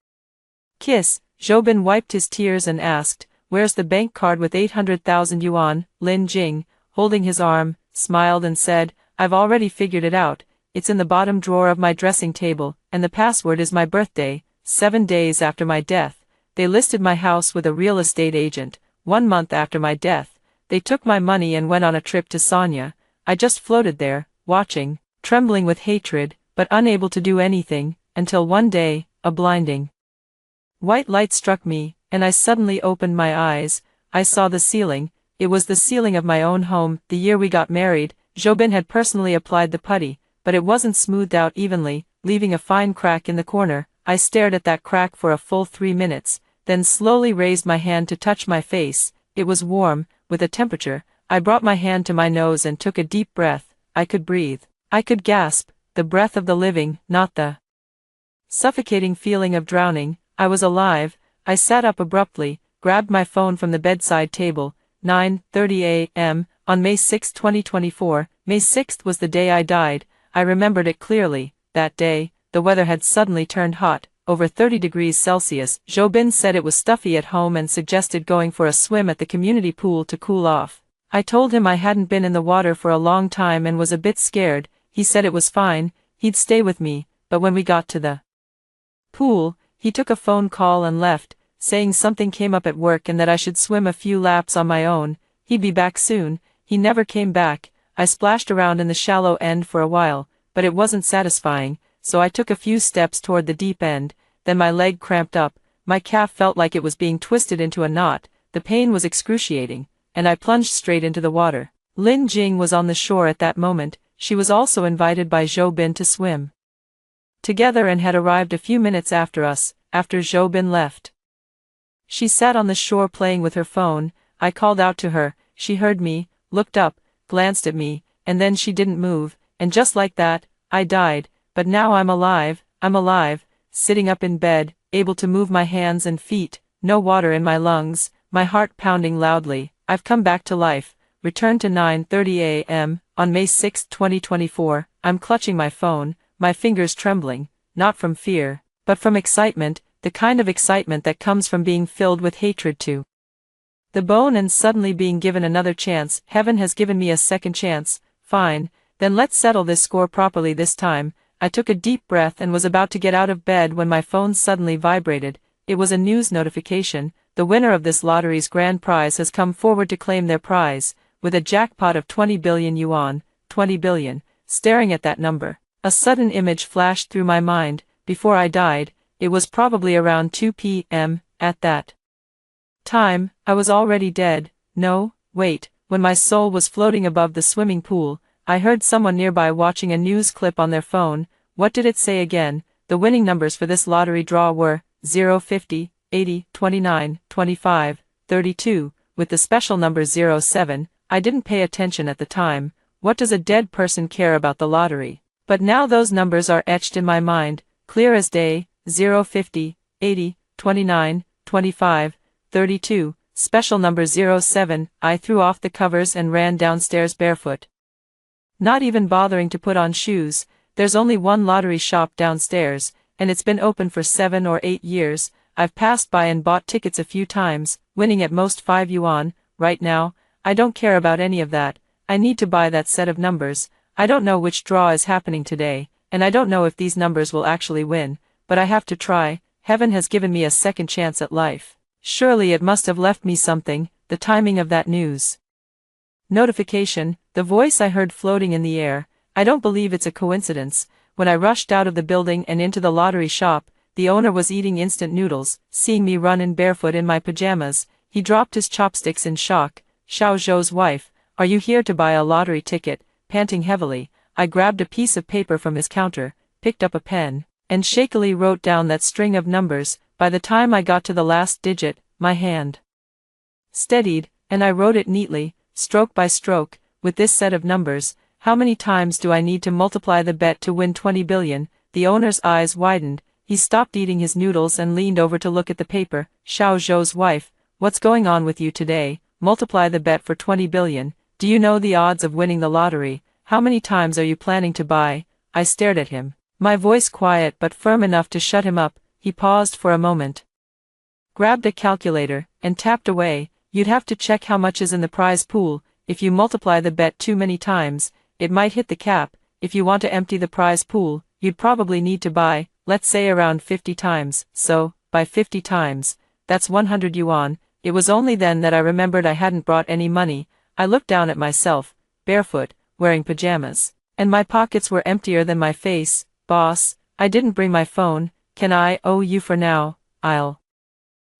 kiss, Zhou Bin wiped his tears and asked, "Where's the bank card with 800,000 yuan?" Lin Jing, holding his arm, smiled and said, "I've already figured it out. It's in the bottom drawer of my dressing table, and the password is my birthday. 7 days after my death, they listed my house with a real estate agent. 1 month after my death, they took my money and went on a trip to Sanya. I just floated there, watching, trembling with hatred, but unable to do anything, until one day, a blinding white light struck me, and I suddenly opened my eyes. I saw the ceiling. It was the ceiling of my own home. The year we got married, Zhou Bin had personally applied the putty, but it wasn't smoothed out evenly, leaving a fine crack in the corner. I stared at that crack for a full 3 minutes, then slowly raised my hand to touch my face. It was warm, with a temperature. I brought my hand to my nose and took a deep breath. I could breathe. I could gasp, the breath of the living, not the suffocating feeling of drowning. I was alive. I sat up abruptly, grabbed my phone from the bedside table. 9:30 a.m. on May 6, 2024. May 6th was the day I died. I remembered it clearly. That day, the weather had suddenly turned hot, over 30 degrees Celsius. Zhou Bin said it was stuffy at home and suggested going for a swim at the community pool to cool off. I told him I hadn't been in the water for a long time and was a bit scared. He said it was fine, he'd stay with me, but when we got to the pool, he took a phone call and left, saying something came up at work and that I should swim a few laps on my own. He'd be back soon. He never came back. I splashed around in the shallow end for a while, but it wasn't satisfying, so I took a few steps toward the deep end, then my leg cramped up, my calf felt like it was being twisted into a knot, the pain was excruciating, and I plunged straight into the water. Lin Jing was on the shore at that moment. She was also invited by Zhou Bin to swim together and had arrived a few minutes after us, after Zhou Bin left. She sat on the shore playing with her phone. I called out to her, she heard me, looked up, glanced at me, and then she didn't move, and just like that, I died, but now I'm alive, sitting up in bed, able to move my hands and feet, no water in my lungs, my heart pounding loudly. I've come back to life, returned to 9:30 a.m., on May 6, 2024, I'm clutching my phone, my fingers trembling, not from fear, but from excitement, the kind of excitement that comes from being filled with hatred to the bone and suddenly being given another chance. Heaven has given me a second chance, fine, then let's settle this score properly this time. I took a deep breath and was about to get out of bed when my phone suddenly vibrated. It was a news notification. The winner of this lottery's grand prize has come forward to claim their prize, with a jackpot of 20 billion yuan, 20 billion, staring at that number. A sudden image flashed through my mind. Before I died, it was probably around 2 p.m., at that time, I was already dead. No, wait, when my soul was floating above the swimming pool, I heard someone nearby watching a news clip on their phone. What did it say again? The winning numbers for this lottery draw were 0, 50, 80, 29, 25, 32, with the special number 07. I didn't pay attention at the time. What does a dead person care about the lottery? But now those numbers are etched in my mind, clear as day, 0, 50, 80, 29, 25, 32, special number 07. I threw off the covers and ran downstairs barefoot, not even bothering to put on shoes. There's only one lottery shop downstairs, and it's been open for 7 or 8 years. I've passed by and bought tickets a few times, winning at most 5 yuan. Right now, I don't care about any of that. I need to buy that set of numbers. I don't know which draw is happening today, and I don't know if these numbers will actually win, but I have to try. Heaven has given me a second chance at life. Surely it must have left me something, the timing of that news notification, the voice I heard floating in the air. I don't believe it's a coincidence. When I rushed out of the building and into the lottery shop, the owner was eating instant noodles. Seeing me run in barefoot in my pajamas, he dropped his chopsticks in shock. Xiao Zhou's wife, are you here to buy a lottery ticket? Panting heavily, I grabbed a piece of paper from his counter, picked up a pen, and shakily wrote down that string of numbers. By the time I got to the last digit, my hand steadied, and I wrote it neatly, stroke by stroke. With this set of numbers, how many times do I need to multiply the bet to win 20 billion? The owner's eyes widened. He stopped eating his noodles and leaned over to look at the paper. Xiao Zhou's wife, what's going on with you today? Multiply the bet for 20 billion. Do you know the odds of winning the lottery? How many times are you planning to buy? I stared at him, my voice quiet but firm enough to shut him up. He paused for a moment, grabbed a calculator, and tapped away. You'd have to check how much is in the prize pool. If you multiply the bet too many times, it might hit the cap. If you want to empty the prize pool, you'd probably need to buy, let's say around 50 times. So, by 50 times, that's 100 yuan. It was only then that I remembered I hadn't brought any money. I looked down at myself, barefoot, wearing pajamas, and my pockets were emptier than my face. Boss, I didn't bring my phone. Can I owe you for now? I'll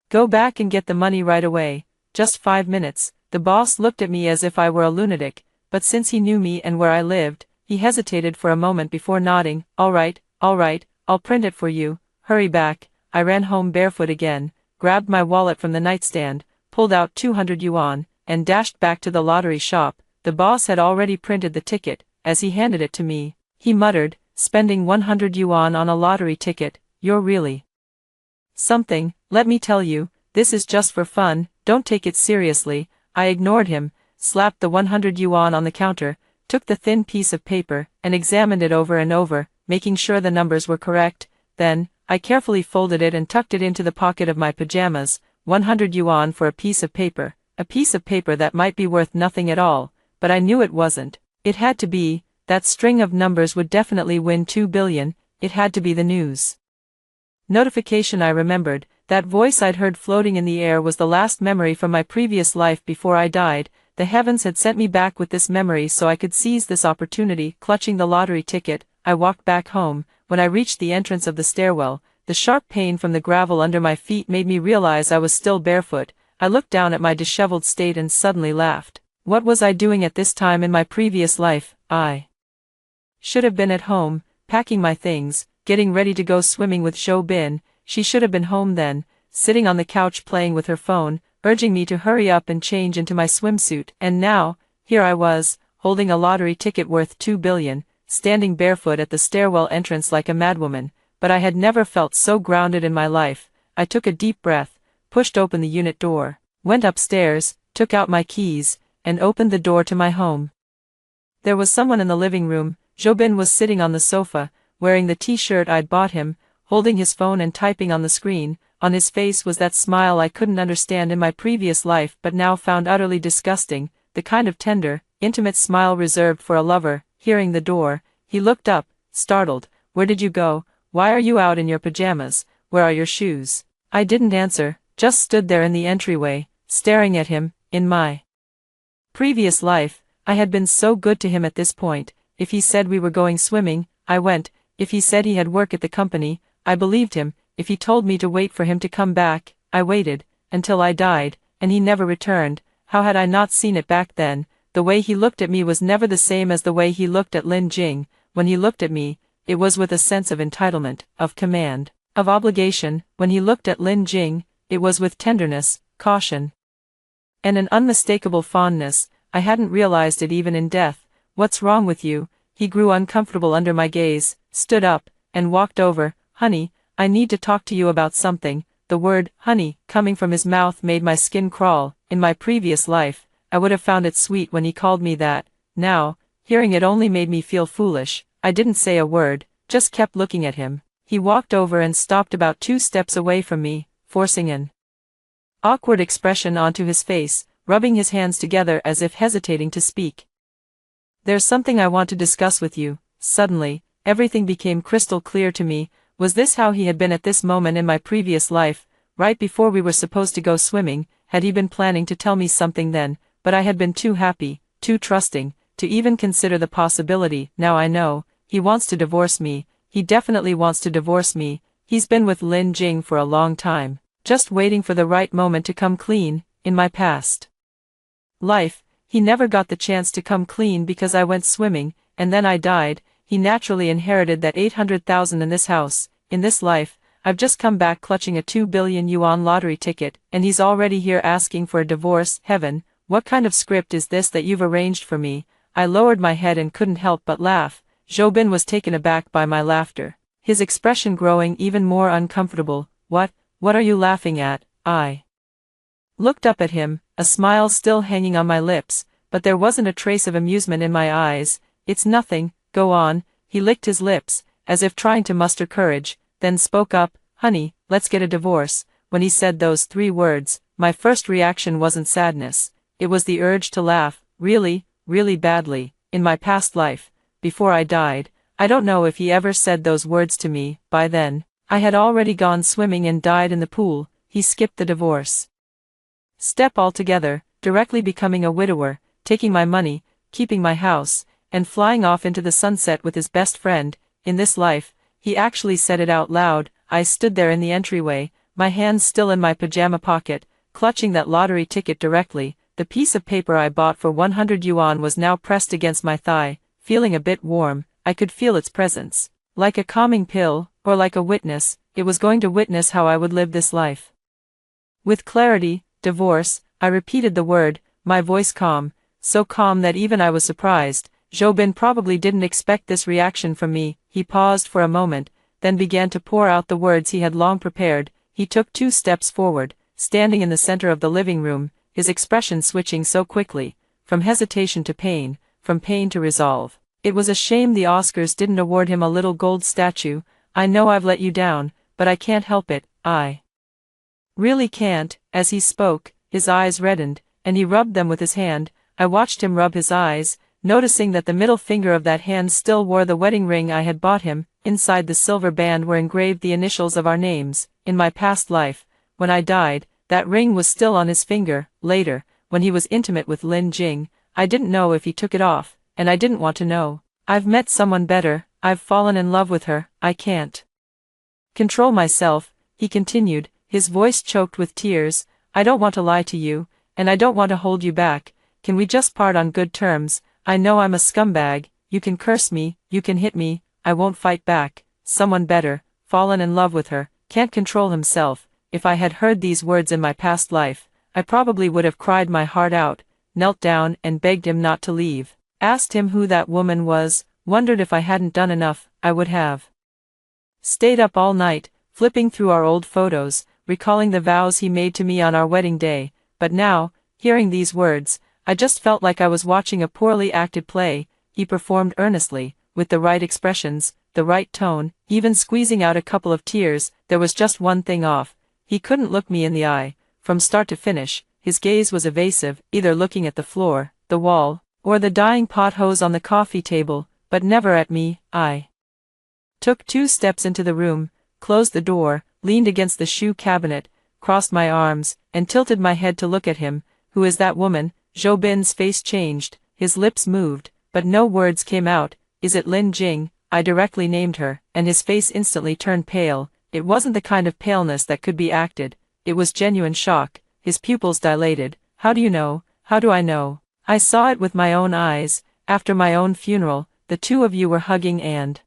go back and get the money right away. Just 5 minutes. The boss looked at me as if I were a lunatic, but since he knew me and where I lived, he hesitated for a moment before nodding. All right, I'll print it for you. Hurry back. I ran home barefoot again, grabbed my wallet from the nightstand, pulled out 200 yuan, and dashed back to the lottery shop. The boss had already printed the ticket. As he handed it to me, he muttered, spending 100 yuan on a lottery ticket, you're really something. Let me tell you, this is just for fun, don't take it seriously. I ignored him, slapped the 100 yuan on the counter, took the thin piece of paper, and examined it over and over, making sure the numbers were correct. Then, I carefully folded it and tucked it into the pocket of my pajamas. 100 yuan for a piece of paper that might be worth nothing at all, but I knew it wasn't. It had to be. That string of numbers would definitely win 2 billion, it had to be the news notification I remembered. That voice I'd heard floating in the air was the last memory from my previous life before I died. the heavens had sent me back with this memory so I could seize this opportunity. Clutching the lottery ticket, I walked back home. When I reached the entrance of the stairwell, the sharp pain from the gravel under my feet made me realize I was still barefoot. I looked down at my disheveled state and suddenly laughed. What was I doing at this time in my previous life? I should have been at home, packing my things, getting ready to go swimming with Zhou Bin. She should have been home then, sitting on the couch playing with her phone, urging me to hurry up and change into my swimsuit. And now, here I was, holding a lottery ticket worth 2 billion, standing barefoot at the stairwell entrance like a madwoman. But I had never felt so grounded in my life. I took a deep breath, pushed open the unit door, went upstairs, took out my keys, and opened the door to my home. There was someone in the living room. Zhou Bin was sitting on the sofa, wearing the t-shirt I'd bought him, holding his phone and typing on the screen. On his face was that smile I couldn't understand in my previous life but now found utterly disgusting, the kind of tender, intimate smile reserved for a lover. Hearing the door, he looked up, startled. "Where did you go? Why are you out in your pajamas? Where are your shoes?" I didn't answer, just stood there in the entryway, staring at him. In my previous life, I had been so good to him at this point. If he said we were going swimming, I went. If he said he had work at the company, I believed him. If he told me to wait for him to come back, I waited, until I died, and he never returned. How had I not seen it back then? The way he looked at me was never the same as the way he looked at Lin Jing. When he looked at me, it was with a sense of entitlement, of command, of obligation. When he looked at Lin Jing, it was with tenderness, caution, and an unmistakable fondness. I hadn't realized it even in death. "What's wrong with you?" He grew uncomfortable under my gaze, stood up, and walked over. "Honey, I need to talk to you about something." The word, honey, coming from his mouth made my skin crawl. In my previous life, I would have found it sweet when he called me that. Now, hearing it only made me feel foolish. I didn't say a word, just kept looking at him. He walked over and stopped about 2 steps away from me, forcing an awkward expression onto his face, rubbing his hands together as if hesitating to speak. "There's something I want to discuss with you." Suddenly, everything became crystal clear to me. Was this how he had been at this moment in my previous life? Right before we were supposed to go swimming, had he been planning to tell me something then? But I had been too happy, too trusting, to even consider the possibility. Now I know, he wants to divorce me. He definitely wants to divorce me. He's been with Lin Jing for a long time, just waiting for the right moment to come clean. In my past life, he never got the chance to come clean because I went swimming, and then I died. He naturally inherited that 800,000 in this house. In this life, I've just come back clutching a 2 billion yuan lottery ticket, and he's already here asking for a divorce. Heaven, what kind of script is this that you've arranged for me? I lowered my head and couldn't help but laugh. Zhou Bin was taken aback by my laughter, his expression growing even more uncomfortable. What are you laughing at?" I looked up at him, a smile still hanging on my lips, but there wasn't a trace of amusement in my eyes. "It's nothing, go on." He licked his lips, as if trying to muster courage, then spoke up. "Honey, let's get a divorce." When he said those 3 words, my first reaction wasn't sadness, it was the urge to laugh, really, really badly. In my past life, before I died, I don't know if he ever said those words to me. By then, I had already gone swimming and died in the pool. He skipped the divorce step altogether, directly becoming a widower, taking my money, keeping my house, and flying off into the sunset with his best friend. In this life, he actually said it out loud. I stood there in the entryway, my hands still in my pajama pocket, clutching that lottery ticket directly. The piece of paper I bought for 100 yuan was now pressed against my thigh, feeling a bit warm. I could feel its presence, like a calming pill, or like a witness. It was going to witness how I would live this life. With clarity, divorce, I repeated the word, my voice calm, so calm that even I was surprised. Zhou Bin probably didn't expect this reaction from me. He paused for a moment, then began to pour out the words he had long prepared. He took 2 steps forward, standing in the center of the living room, his expression switching so quickly, from hesitation to pain, from pain to resolve. It was a shame the Oscars didn't award him a little gold statue. "I know I've let you down, but I can't help it, I really can't." As he spoke, his eyes reddened, and he rubbed them with his hand. I watched him rub his eyes, noticing that the middle finger of that hand still wore the wedding ring I had bought him. Inside the silver band were engraved the initials of our names. In my past life, when I died, that ring was still on his finger. Later, when he was intimate with Lin Jing. I didn't know if he took it off, and I didn't want to know. I've met someone better, I've fallen in love with her, I can't control myself, he continued, his voice choked with tears. I don't want to lie to you, and I don't want to hold you back. Can we just part on good terms? I know I'm a scumbag, you can curse me, you can hit me, I won't fight back. Someone better, fallen in love with her, can't control himself. If I had heard these words in my past life, I probably would have cried my heart out, knelt down and begged him not to leave, asked him who that woman was, wondered if I hadn't done enough. I would have stayed up all night, flipping through our old photos, recalling the vows he made to me on our wedding day. But now, hearing these words, I just felt like I was watching a poorly acted play. He performed earnestly, with the right expressions, the right tone, even squeezing out a couple of tears. There was just one thing off. He couldn't look me in the eye. From start to finish, his gaze was evasive, either looking at the floor, the wall, or the dying pot hose on the coffee table, but never at me. I took 2 steps into the room, closed the door, leaned against the shoe cabinet, crossed my arms, and tilted my head to look at him. Who is that woman? Zhou Bin's face changed, his lips moved, but no words came out. Is it Lin Jing? I directly named her, and his face instantly turned pale. It wasn't the kind of paleness that could be acted. It was genuine shock. His pupils dilated. How do you know? How do I know? I saw it with my own eyes. After my own funeral, the 2 of you were hugging and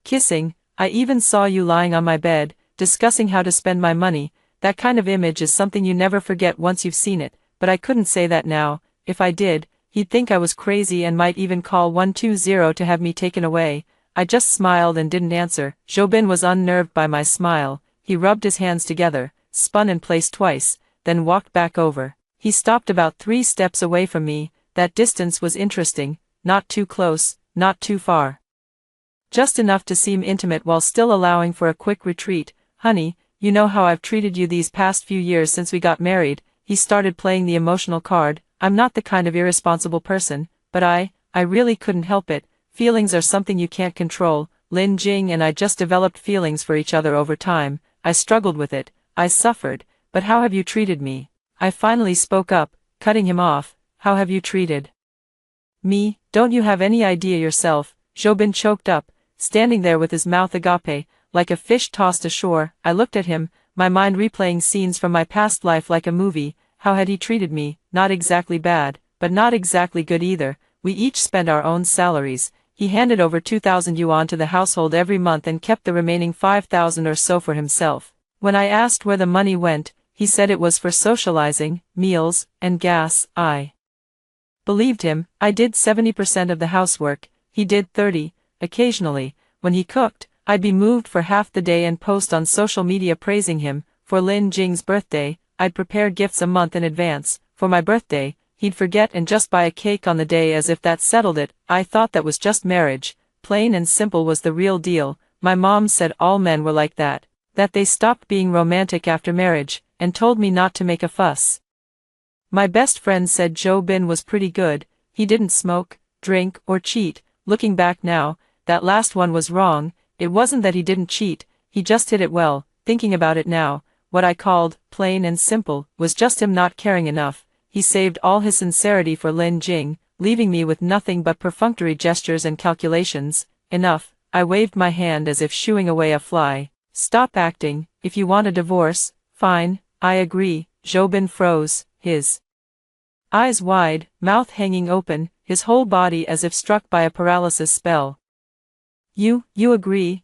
kissing. I even saw you lying on my bed, discussing how to spend my money. That kind of image is something you never forget once you've seen it. But I couldn't say that now. If I did, he'd think I was crazy and might even call 120 to have me taken away. I just smiled and didn't answer. Zhou Bin was unnerved by my smile. He rubbed his hands together, spun in place twice, then walked back over. He stopped about 3 steps away from me. That distance was interesting, not too close, not too far. Just enough to seem intimate while still allowing for a quick retreat. Honey, you know how I've treated you these past few years since we got married. He started playing the emotional card. I'm not the kind of irresponsible person, but I really couldn't help it. Feelings are something you can't control. Lin Jing and I just developed feelings for each other over time. I struggled with it, I suffered, but how have you treated me? I finally spoke up, cutting him off. How have you treated me? Don't you have any idea yourself? Zhou Bin choked up, standing there with his mouth agape, like a fish tossed ashore. I looked at him, my mind replaying scenes from my past life like a movie. How had he treated me? Not exactly bad, but not exactly good either. We each spent our own salaries. He handed over 2,000 yuan to the household every month and kept the remaining 5,000 or so for himself. When I asked where the money went, he said it was for socializing, meals, and gas. I believed him. I did 70% of the housework, he did 30%. Occasionally, when he cooked, I'd be moved for half the day and post on social media praising him. For Lin Jing's birthday, I'd prepare gifts a month in advance. For my birthday, he'd forget and just buy a cake on the day as if that settled it. I thought that was just marriage. Plain and simple was the real deal. My mom said all men were like that they stopped being romantic after marriage, and told me not to make a fuss. My best friend said Zhou Bin was pretty good. He didn't smoke, drink, or cheat. Looking back now, that last one was wrong. It wasn't that he didn't cheat, he just hid it well. Thinking about it now, what I called plain and simple was just him not caring enough. He saved all his sincerity for Lin Jing, leaving me with nothing but perfunctory gestures and calculations. Enough. I waved my hand as if shooing away a fly. Stop acting. If you want a divorce, fine, I agree. Zhou Bin froze, his eyes wide, mouth hanging open, his whole body as if struck by a paralysis spell. You agree.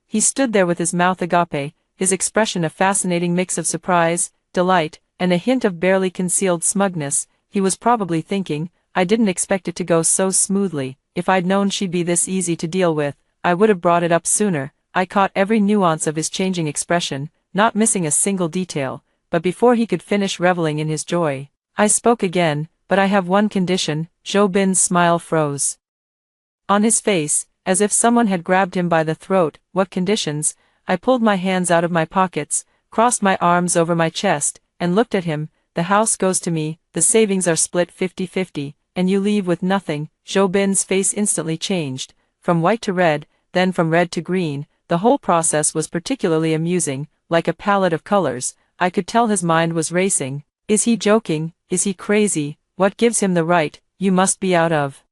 He stood there with his mouth agape, his expression a fascinating mix of surprise, delight, and a hint of barely concealed smugness. He was probably thinking, I didn't expect it to go so smoothly. If I'd known she'd be this easy to deal with, I would have brought it up sooner. I caught every nuance of his changing expression, not missing a single detail, but before he could finish reveling in his joy, I spoke again. But I have one condition. Zhou Bin's smile froze on his face, as if someone had grabbed him by the throat. What conditions? I pulled my hands out of my pockets, crossed my arms over my chest, and looked at him. The house goes to me, the savings are split 50-50, and you leave with nothing. Zhou Bin's face instantly changed, from white to red, then from red to green. The whole process was particularly amusing, like a palette of colors. I could tell his mind was racing. Is he joking? Is he crazy? What gives him the right? You must be out of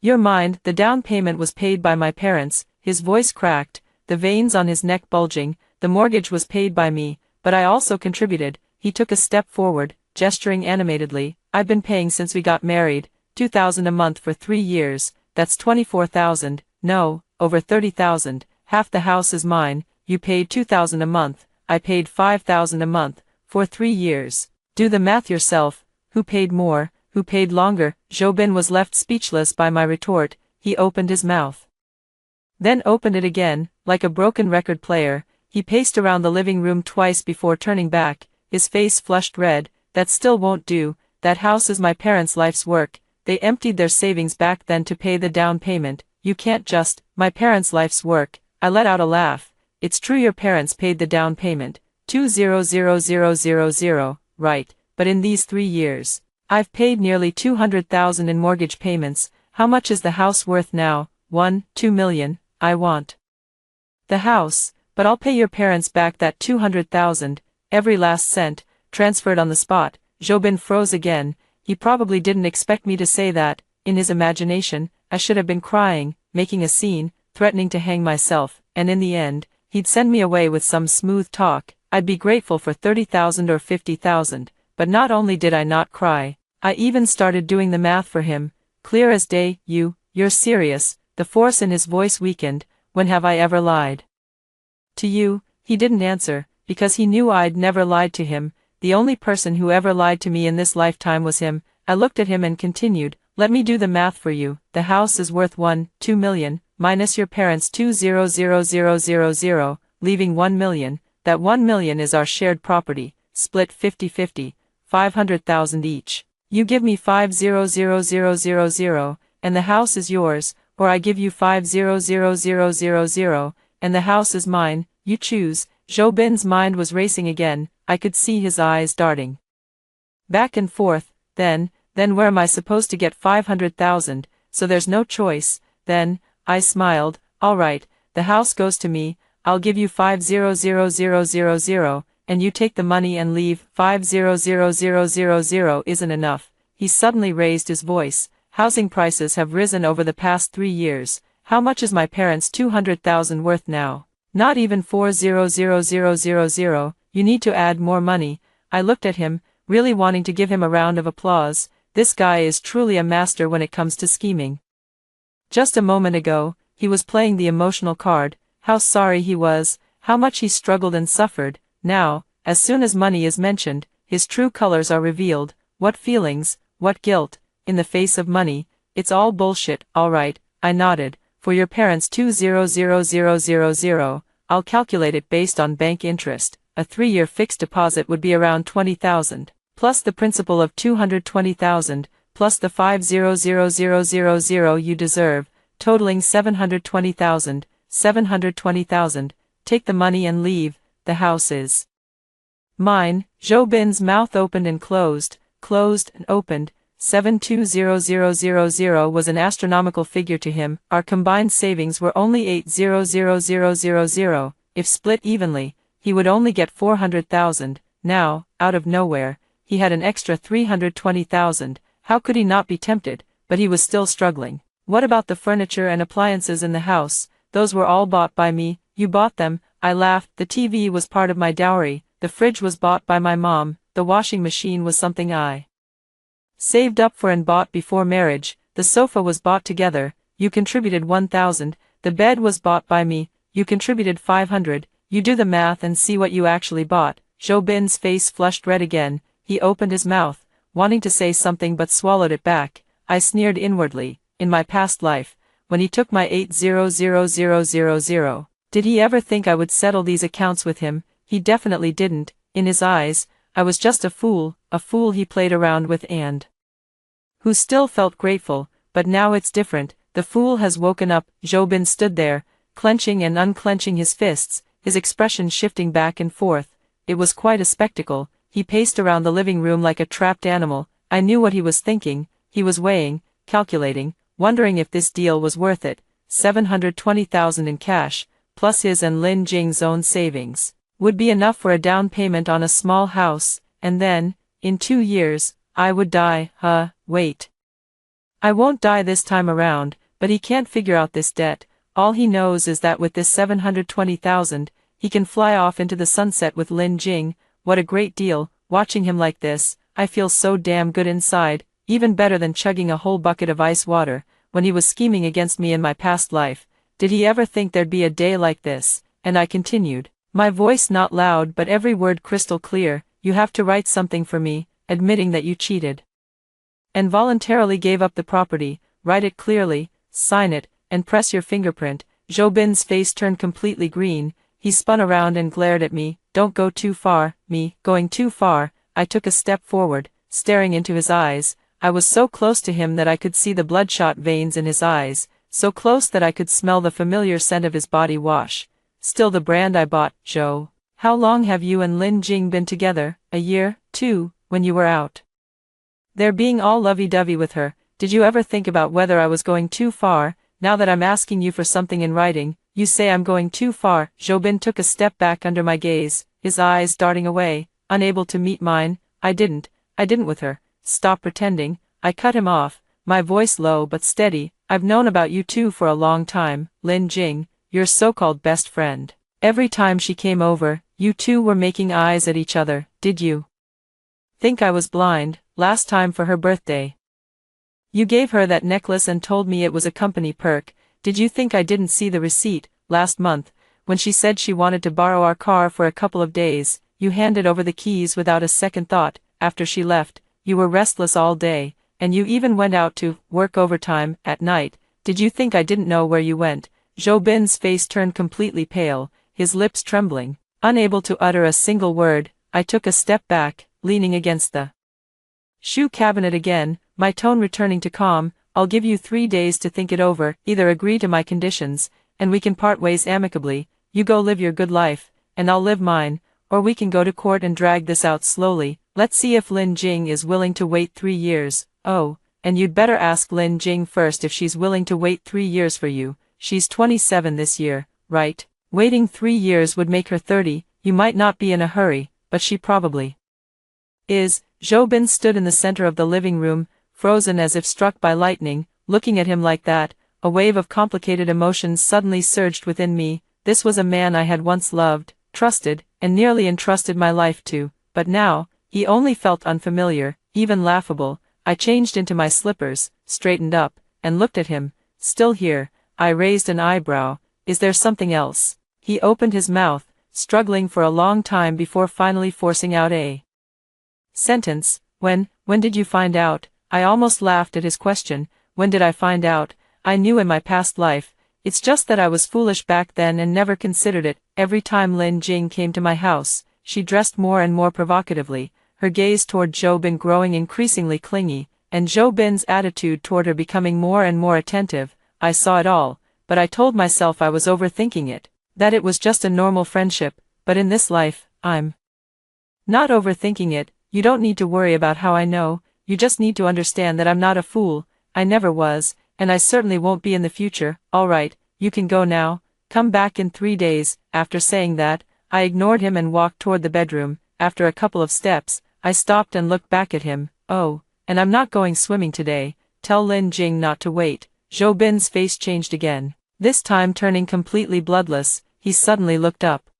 your mind. The down payment was paid by my parents. His voice cracked, the veins on his neck bulging. The mortgage was paid by me, but I also contributed. He took a step forward, gesturing animatedly. I've been paying since we got married, $2,000 a month for 3 years, that's $24,000, no, over $30,000, half the house is mine. You paid $2,000 a month, I paid $5,000 a month, for 3 years. Do the math yourself. Who paid more, who paid longer? Jobin was left speechless by my retort. He opened his mouth, then opened it again, like a broken record player. He paced around the living room twice before turning back, his face flushed red. That still won't do. That house is my parents' life's work. They emptied their savings back then to pay the down payment. You can't just, my parents' life's work. I let out a laugh. It's true your parents paid the down payment, $200,000, right, but in these 3 years, I've paid nearly $200,000 in mortgage payments. How much is the house worth now? 2 million. I want the house, but I'll pay your parents back that $200,000, every last cent, transferred on the spot. Jobin froze again. He probably didn't expect me to say that. In his imagination, I should have been crying, making a scene, threatening to hang myself, and in the end, he'd send me away with some smooth talk. I'd be grateful for $30,000 or $50,000, but not only did I not cry, I even started doing the math for him, clear as day. You're serious? The force in his voice weakened. When have I ever lied to you? He didn't answer, because he knew I'd never lied to him. The only person who ever lied to me in this lifetime was him. I looked at him and continued, let me do the math for you. The house is worth 2 million, minus your parents' 200,000, leaving 1 million. That 1 million is our shared property, split 50-50, 500,000 each. You give me 500,000, and the house is yours, or I give you 500,000, and the house is mine. You choose. Jobin's mind was racing again. I could see his eyes darting back and forth. Then where am I supposed to get 500,000? So there's no choice. Then, I smiled. All right, the house goes to me. I'll give you 500,000, and you take the money and leave. 500,000 isn't enough. He suddenly raised his voice. Housing prices have risen over the past 3 years. How much is my parents' 200,000 worth now? Not even 400,000. You need to add more money. I looked at him, really wanting to give him a round of applause. This guy is truly a master when it comes to scheming. Just a moment ago, he was playing the emotional card, how sorry he was, how much he struggled and suffered. Now, as soon as money is mentioned, his true colors are revealed. What feelings, what guilt, in the face of money. It's all bullshit. All right, I nodded. For your parents' 200,000, I'll calculate it based on bank interest. A 3-year fixed deposit would be around 20,000, plus the principal of 220,000, plus the 500,000 you deserve, totaling 720,000. 720,000. Take the money and leave. The house is mine. Jobin's mouth opened and closed and opened. 720,000 was an astronomical figure to him. Our combined savings were only 800,000. If split evenly, he would only get 400,000. Now, out of nowhere, he had an extra 320,000. How could he not be tempted? But he was still struggling. What about the furniture and appliances in the house? Those were all bought by me. You bought them. I laughed. The TV was part of my dowry. The fridge was bought by my mom. The washing machine was something I saved up for and bought before marriage. The sofa was bought together. You contributed 1,000. The bed was bought by me. You contributed 500. You do the math and see what you actually bought. Jobin's face flushed red again. He opened his mouth, wanting to say something but swallowed it back. I sneered inwardly. In my past life, when he took my 800,000, did he ever think I would settle these accounts with him? He definitely didn't. In his eyes, I was just a fool he played around with and who still felt grateful. But now it's different. The fool has woken up. Jobin stood there, clenching and unclenching his fists, his expression shifting back and forth. It was quite a spectacle. He paced around the living room like a trapped animal. I knew what he was thinking. He was weighing, calculating, wondering if this deal was worth it. 720,000 in cash, plus his and Lin Jing's own savings, would be enough for a down payment on a small house, and then, in 2 years, I would die, wait. I won't die this time around, but he can't figure out this debt. All he knows is that with this 720,000, he can fly off into the sunset with Lin Jing. What a great deal. Watching him like this, I feel so damn good inside, even better than chugging a whole bucket of ice water, when he was scheming against me in my past life. Did he ever think there'd be a day like this? And I continued, my voice not loud but every word crystal clear, you have to write something for me, admitting that you cheated and voluntarily gave up the property. Write it clearly, sign it, and press your fingerprint. Zhou Bin's face turned completely green. He spun around and glared at me. Don't go too far. Me, going too far. I took a step forward, staring into his eyes. I was so close to him that I could see the bloodshot veins in his eyes, so close that I could smell the familiar scent of his body wash. Still the brand I bought. Zhou, how long have you and Lin Jing been together? A year, 2, when you were out there being all lovey-dovey with her. Did you ever think about whether I was going too far? Now that I'm asking you for something in writing, you say I'm going too far. Zhou Bin took a step back under my gaze, his eyes darting away, unable to meet mine. I didn't with her. Stop pretending. I cut him off, my voice low but steady. I've known about you two for a long time, Lin Jing, your so-called best friend. Every time she came over, you two were making eyes at each other. Did you think I was blind? Last time for her birthday, you gave her that necklace and told me it was a company perk. Did you think I didn't see the receipt? Last month, when she said she wanted to borrow our car for a couple of days, you handed over the keys without a second thought. After she left, you were restless all day, and you even went out to work overtime at night. Did you think I didn't know where you went? Zhou Bin's face turned completely pale, his lips trembling. Unable to utter a single word, I took a step back, leaning against the shoe cabinet again, my tone returning to calm. I'll give you 3 days to think it over. Either agree to my conditions, and we can part ways amicably. You go live your good life, and I'll live mine, or we can go to court and drag this out slowly. Let's see if Lin Jing is willing to wait 3 years. Oh, and you'd better ask Lin Jing first if she's willing to wait 3 years for you. She's 27 this year, right? Waiting 3 years would make her 30. You might not be in a hurry, but she probably is. Zhou Bin stood in the center of the living room, frozen as if struck by lightning. Looking at him like that, a wave of complicated emotions suddenly surged within me. This was a man I had once loved, trusted, and nearly entrusted my life to, but now, he only felt unfamiliar, even laughable. I changed into my slippers, straightened up, and looked at him. Still here. I raised an eyebrow. Is there something else? He opened his mouth, struggling for a long time before finally forcing out a sentence. When did you find out? I almost laughed at his question. When did I find out? I knew in my past life. It's just that I was foolish back then and never considered it. Every time Lin Jing came to my house, she dressed more and more provocatively, her gaze toward Zhou Bin growing increasingly clingy, and Zhou Bin's attitude toward her becoming more and more attentive. I saw it all, but I told myself I was overthinking it, that it was just a normal friendship. But in this life, I'm not overthinking it. You don't need to worry about how I know. You just need to understand that I'm not a fool. I never was, and I certainly won't be in the future. All right, you can go now. Come back in 3 days. After saying that, I ignored him and walked toward the bedroom. After a couple of steps, I stopped and looked back at him. Oh, and I'm not going swimming today. Tell Lin Jing not to wait. Zhou Bin's face changed again, this time turning completely bloodless. He suddenly looked up,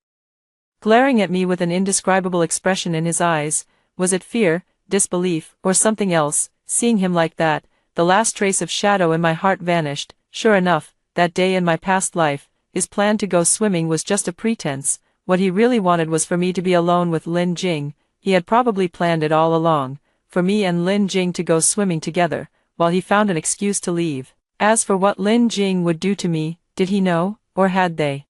glaring at me with an indescribable expression in his eyes. Was it fear, disbelief, or something else? Seeing him like that, the last trace of shadow in my heart vanished. Sure enough, that day in my past life, his plan to go swimming was just a pretense. What he really wanted was for me to be alone with Lin Jing. He had probably planned it all along, for me and Lin Jing to go swimming together, while he found an excuse to leave. As for what Lin Jing would do to me, did he know, or had they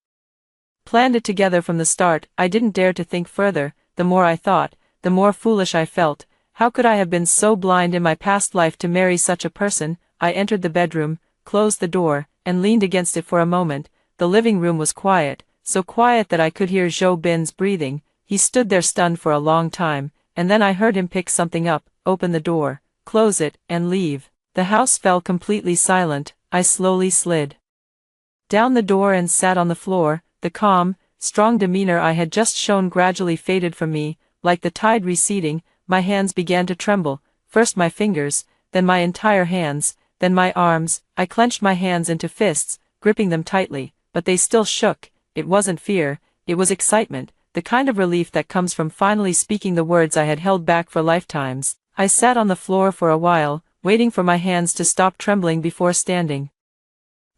planned it together from the start? I didn't dare to think further. The more I thought, the more foolish I felt. How could I have been so blind in my past life to marry such a person? I entered the bedroom, closed the door, and leaned against it for a moment. The living room was quiet, so quiet that I could hear Zhou Bin's breathing. He stood there stunned for a long time, and then I heard him pick something up, open the door, close it, and leave. The house fell completely silent. I slowly slid down the door and sat on the floor. The calm, strong demeanor I had just shown gradually faded from me. Like the tide receding, my hands began to tremble. first my fingers, then my entire hands, then my arms. I clenched my hands into fists, gripping them tightly, but they still shook. It wasn't fear, it was excitement, the kind of relief that comes from finally speaking the words I had held back for lifetimes. I sat on the floor for a while, waiting for my hands to stop trembling before standing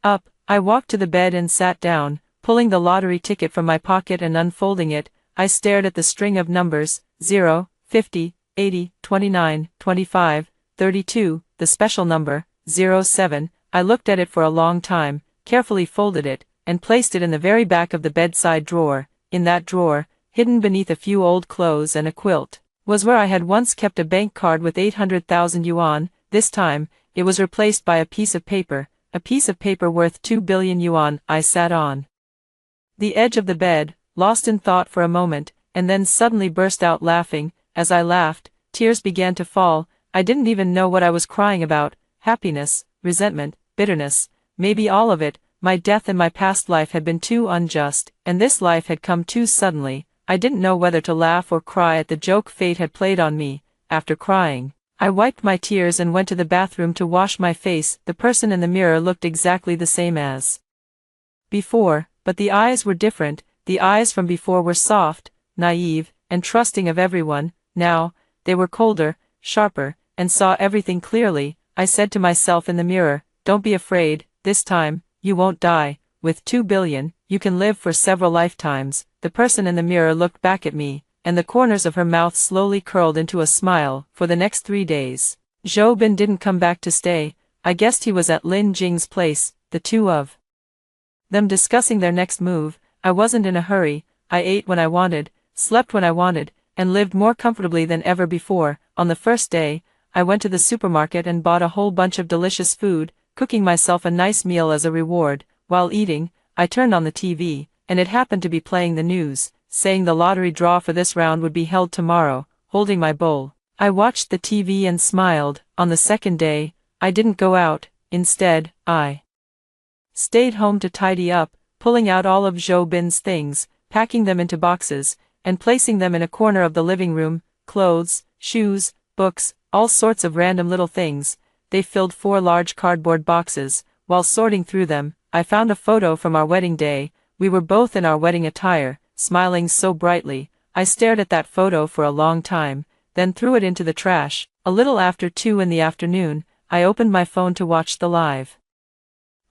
up. I walked to the bed and sat down, pulling the lottery ticket from my pocket and unfolding it. I stared at the string of numbers, 0, 50, 80, 29, 25, 32, the special number, 07. I looked at it for a long time, carefully folded it, and placed it in the very back of the bedside drawer. In that drawer, hidden beneath a few old clothes and a quilt, was where I had once kept a bank card with 800,000 yuan. This time, it was replaced by a piece of paper worth 2 billion yuan. I sat on the edge of the bed, lost in thought for a moment, and then suddenly burst out laughing. As I laughed, tears began to fall. I didn't even know what I was crying about. Happiness, resentment, bitterness, maybe all of it. My death and my past life had been too unjust, and this life had come too suddenly. I didn't know whether to laugh or cry at the joke fate had played on me. After crying, I wiped my tears and went to the bathroom to wash my face. The person in the mirror looked exactly the same as before, but the eyes were different. The eyes from before were soft, naive, and trusting of everyone. Now, they were colder, sharper, and saw everything clearly. I said to myself in the mirror, "Don't be afraid, this time, you won't die. With 2 billion, you can live for several lifetimes." The person in the mirror looked back at me, and the corners of her mouth slowly curled into a smile. For the next 3 days, Zhou Bin didn't come back to stay. I guessed he was at Lin Jing's place, the two of them discussing their next move. I wasn't in a hurry. I ate when I wanted, slept when I wanted, and lived more comfortably than ever before. On the first day, I went to the supermarket and bought a whole bunch of delicious food, cooking myself a nice meal as a reward. While eating, I turned on the TV, and it happened to be playing the news, saying the lottery draw for this round would be held tomorrow. Holding my bowl, I watched the TV and smiled. On the second day, I didn't go out. Instead, I stayed home to tidy up, pulling out all of Zhou Bin's things, packing them into boxes, and placing them in a corner of the living room. Clothes, shoes, books, all sorts of random little things. They filled 4 large cardboard boxes. While sorting through them, I found a photo from our wedding day. We were both in our wedding attire, smiling so brightly. I stared at that photo for a long time, then threw it into the trash. A little after 2 in the afternoon, I opened my phone to watch the live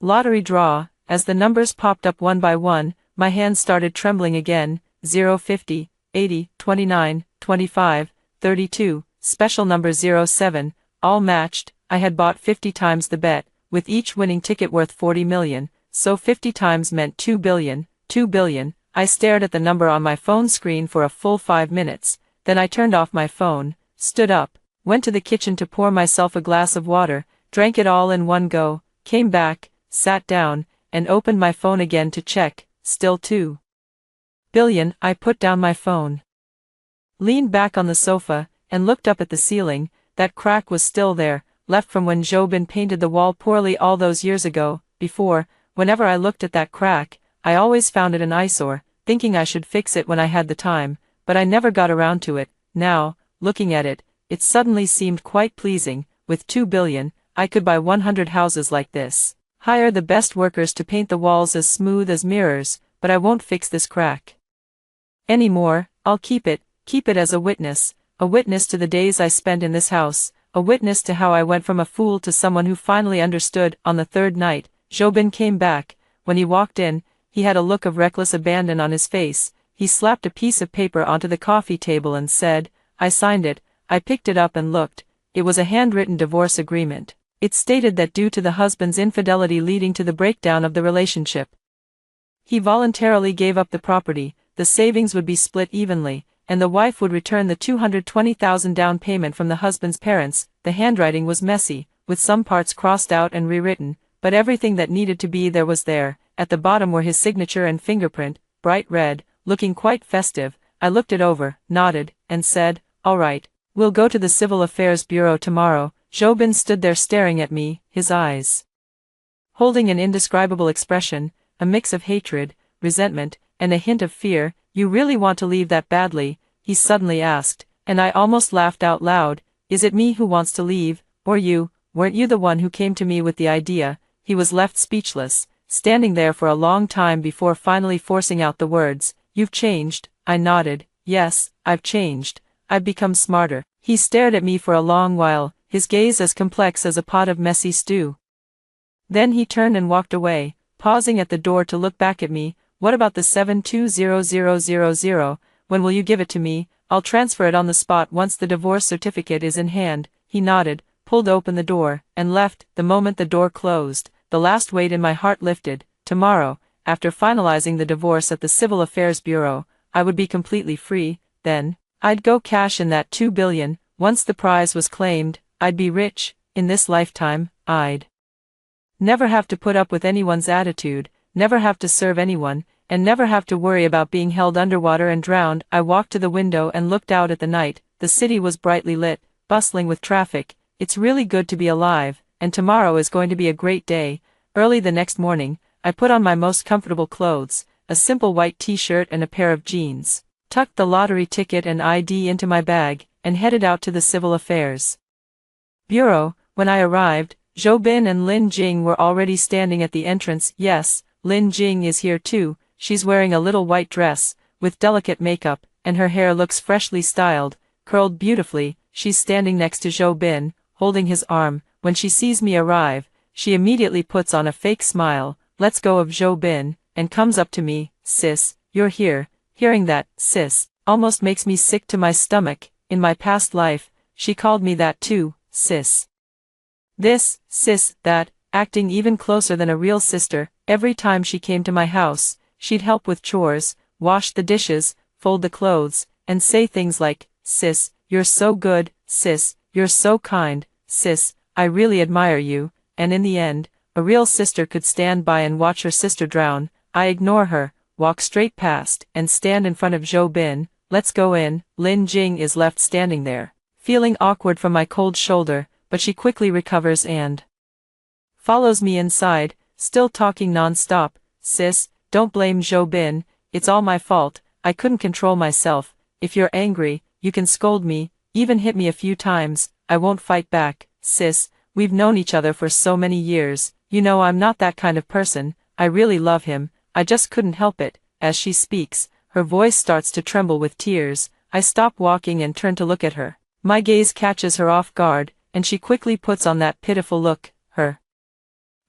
lottery draw. As the numbers popped up one by one, my hands started trembling again. 0, 50, 80, 29, 25, 32, special number 07, all matched. I had bought 50 times the bet, with each winning ticket worth 40 million, so 50 times meant 2 billion, 2 billion. I stared at the number on my phone screen for a full 5 minutes, then I turned off my phone, stood up, went to the kitchen to pour myself a glass of water, drank it all in one go, came back, sat down, and opened my phone again to check. Still 2 billion. I put down my phone, leaned back on the sofa, and looked up at the ceiling. That crack was still there, left from when Zhou Bin painted the wall poorly all those years ago. Before, whenever I looked at that crack, I always found it an eyesore, thinking I should fix it when I had the time, but I never got around to it. Now, looking at it, it suddenly seemed quite pleasing. With 2 billion, I could buy 100 houses like this, hire the best workers to paint the walls as smooth as mirrors, but I won't fix this crack anymore. I'll keep it as a witness to the days I spent in this house, a witness to how I went from a fool to someone who finally understood. On the third night, Zhou Bin came back. When he walked in, he had a look of reckless abandon on his face. He slapped a piece of paper onto the coffee table and said, "I signed it." I picked it up and looked. It was a handwritten divorce agreement. It stated that due to the husband's infidelity leading to the breakdown of the relationship, he voluntarily gave up the property. The savings would be split evenly, and the wife would return the 220,000 down payment from the husband's parents. The handwriting was messy, with some parts crossed out and rewritten, but everything that needed to be there was there. At the bottom were his signature and fingerprint, bright red, looking quite festive. I looked it over, nodded, and said, "All right, we'll go to the Civil Affairs Bureau tomorrow." Zhou Bin stood there staring at me, his eyes holding an indescribable expression, a mix of hatred, resentment, and a hint of fear. "You really want to leave that badly?" he suddenly asked, and I almost laughed out loud. Is it me who wants to leave, or you? Weren't you the one who came to me with the idea? He was left speechless, standing there for a long time before finally forcing out the words, "You've changed." I nodded. Yes, I've changed. I've become smarter. He stared at me for a long while, his gaze as complex as a pot of messy stew. Then he turned and walked away, pausing at the door to look back at me. What about the 720000? When will you give it to me? I'll transfer it on the spot once the divorce certificate is in hand. He nodded, pulled open the door, and left. The moment the door closed, the last weight in my heart lifted. Tomorrow, after finalizing the divorce at the Civil Affairs Bureau, I would be completely free. Then, I'd go cash in that $2 billion. Once the prize was claimed, I'd be rich. In this lifetime, I'd never have to put up with anyone's attitude, never have to serve anyone, and never have to worry about being held underwater and drowned. I walked to the window and looked out at the night. The city was brightly lit, bustling with traffic. It's really good to be alive, and tomorrow is going to be a great day. Early the next morning, I put on my most comfortable clothes, a simple white t-shirt and a pair of jeans, tucked the lottery ticket and ID into my bag, and headed out to the Civil Affairs Bureau. When I arrived, Zhou Bin and Lin Jing were already standing at the entrance. Yes, Lin Jing is here too. She's wearing a little white dress, with delicate makeup, and her hair looks freshly styled, curled beautifully. She's standing next to Zhou Bin, holding his arm. When she sees me arrive, she immediately puts on a fake smile, lets go of Zhou Bin, and comes up to me. "Sis, you're here." Hearing that, sis, almost makes me sick to my stomach. In my past life, she called me that too, sis. This, sis, that, acting even closer than a real sister. Every time she came to my house, she'd help with chores, wash the dishes, fold the clothes, and say things like, "Sis, you're so good, sis, you're so kind, sis, I really admire you." And in the end, a real sister could stand by and watch her sister drown. I ignore her, walk straight past, and stand in front of Zhou Bin. "Let's go in." Lin Jing is left standing there, feeling awkward from my cold shoulder, but she quickly recovers and follows me inside, still talking non-stop. "Sis, don't blame Zhou Bin, it's all my fault. I couldn't control myself. If you're angry, you can scold me, even hit me a few times. I won't fight back. Sis, we've known each other for so many years. You know I'm not that kind of person. I really love him. I just couldn't help it." As she speaks, her voice starts to tremble with tears. I stop walking and turn to look at her. My gaze catches her off guard, and she quickly puts on that pitiful look, her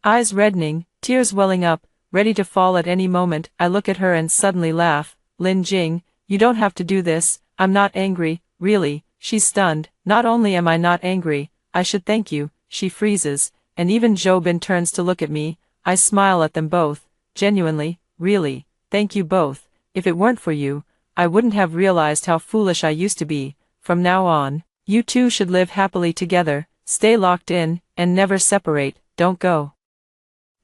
eyes reddening, tears welling up, ready to fall at any moment. I look at her and suddenly laugh. "Lin Jing, you don't have to do this. I'm not angry, really." She's stunned. "Not only am I not angry, I should thank you." She freezes, and even Zhou Bin turns to look at me. I smile at them both. "Genuinely, really, thank you both. If it weren't for you, I wouldn't have realized how foolish I used to be. From now on, you two should live happily together, stay locked in, and never separate. Don't go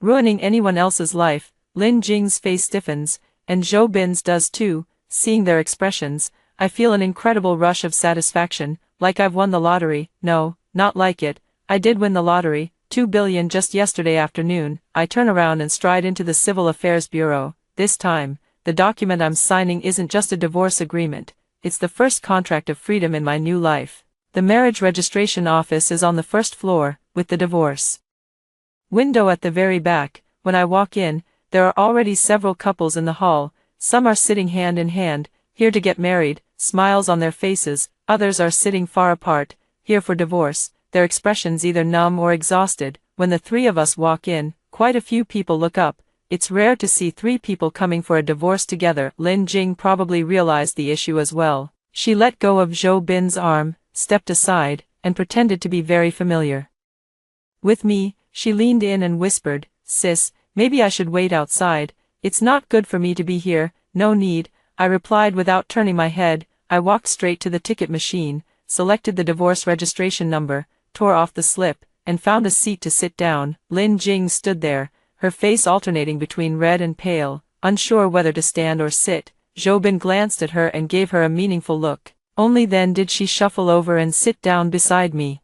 ruining anyone else's life." Lin Jing's face stiffens, and Zhou Bin's does too. Seeing their expressions, I feel an incredible rush of satisfaction, like I've won the lottery. No, not like it. I did win the lottery, $2 billion just yesterday afternoon. I turn around and stride into the Civil Affairs Bureau. This time, the document I'm signing isn't just a divorce agreement. It's the first contract of freedom in my new life. The marriage registration office is on the first floor, with the divorce window at the very back. When I walk in, there are already several couples in the hall. Some are sitting hand in hand, here to get married, smiles on their faces. Others are sitting far apart, here for divorce, their expressions either numb or exhausted. When the three of us walk in, quite a few people look up. It's rare to see three people coming for a divorce together. Lin Jing probably realized the issue as well. She let go of Zhou Bin's arm, stepped aside, and pretended to be very familiar with me. She leaned in and whispered, "Sis, maybe I should wait outside. It's not good for me to be here." "No need," I replied without turning my head. I walked straight to the ticket machine, selected the divorce registration number, tore off the slip, and found a seat to sit down. Lin Jing stood there, her face alternating between red and pale, unsure whether to stand or sit. Zhou Bin glanced at her and gave her a meaningful look. Only then did she shuffle over and sit down beside me,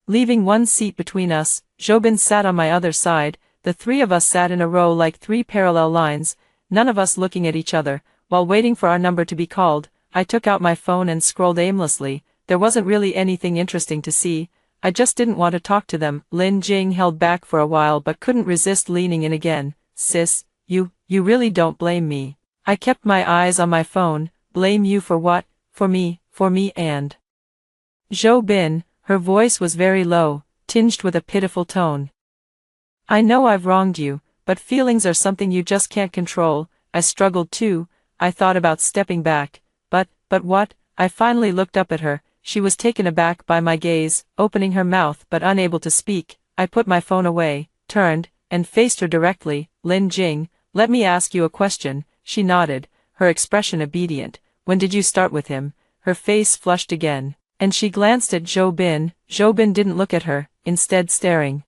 leaving one seat between us. Zhou Bin sat on my other side. The three of us sat in a row like three parallel lines, none of us looking at each other. While waiting for our number to be called, I took out my phone and scrolled aimlessly, there wasn't really anything interesting to see. I just didn't want to talk to them. Lin Jing held back for a while but couldn't resist leaning in again. Sis, you really don't blame me. I kept my eyes on my phone. Blame you for what? For me and Zhou Bin. Her voice was very low, tinged with a pitiful tone. I know I've wronged you, but feelings are something you just can't control. I struggled too. I thought about stepping back. But what? I finally looked up at her. She was taken aback by my gaze, opening her mouth but unable to speak. I put my phone away, turned, and faced her directly. Lin Jing, let me ask you a question. She nodded, her expression obedient. When did you start with him? Her face flushed again, and she glanced at Zhou Bin. Zhou Bin didn't look at her, instead staring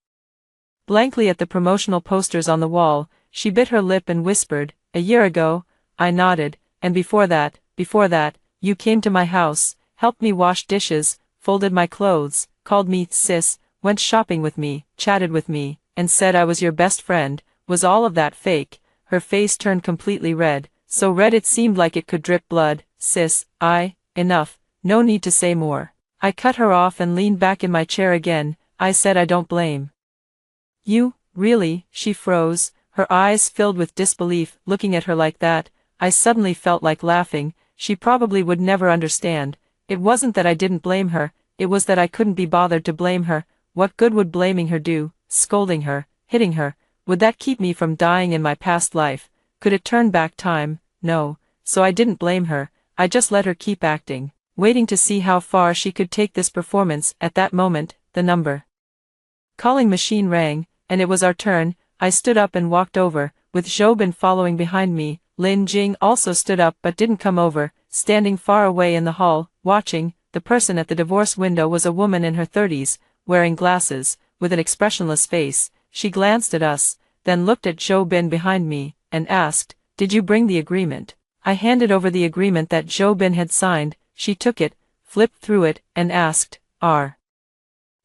blankly at the promotional posters on the wall. She bit her lip and whispered, "A year ago." I nodded. "And before that, you came to my house, helped me wash dishes, folded my clothes, called me sis, went shopping with me, chatted with me, and said I was your best friend. Was all of that fake?" Her face turned completely red, so red it seemed like it could drip blood. "Sis, enough, no need to say more." I cut her off and leaned back in my chair again. I said I don't blame you, really. She froze, her eyes filled with disbelief. Looking at her like that, I suddenly felt like laughing. She probably would never understand. It wasn't that I didn't blame her, it was that I couldn't be bothered to blame her. What good would blaming her do? Scolding her, hitting her, would that keep me from dying in my past life? Could it turn back time? No. So I didn't blame her, I just let her keep acting, waiting to see how far she could take this performance. At that moment, the number calling machine rang, and it was our turn. I stood up and walked over, with Zhou Bin following behind me. Lin Jing also stood up but didn't come over, standing far away in the hall, watching. The person at the divorce window was a woman in her 30s, wearing glasses, with an expressionless face. She glanced at us, then looked at Zhou Bin behind me, and asked, "Did you bring the agreement?" I handed over the agreement that Zhou Bin had signed. She took it, flipped through it, and asked, "Are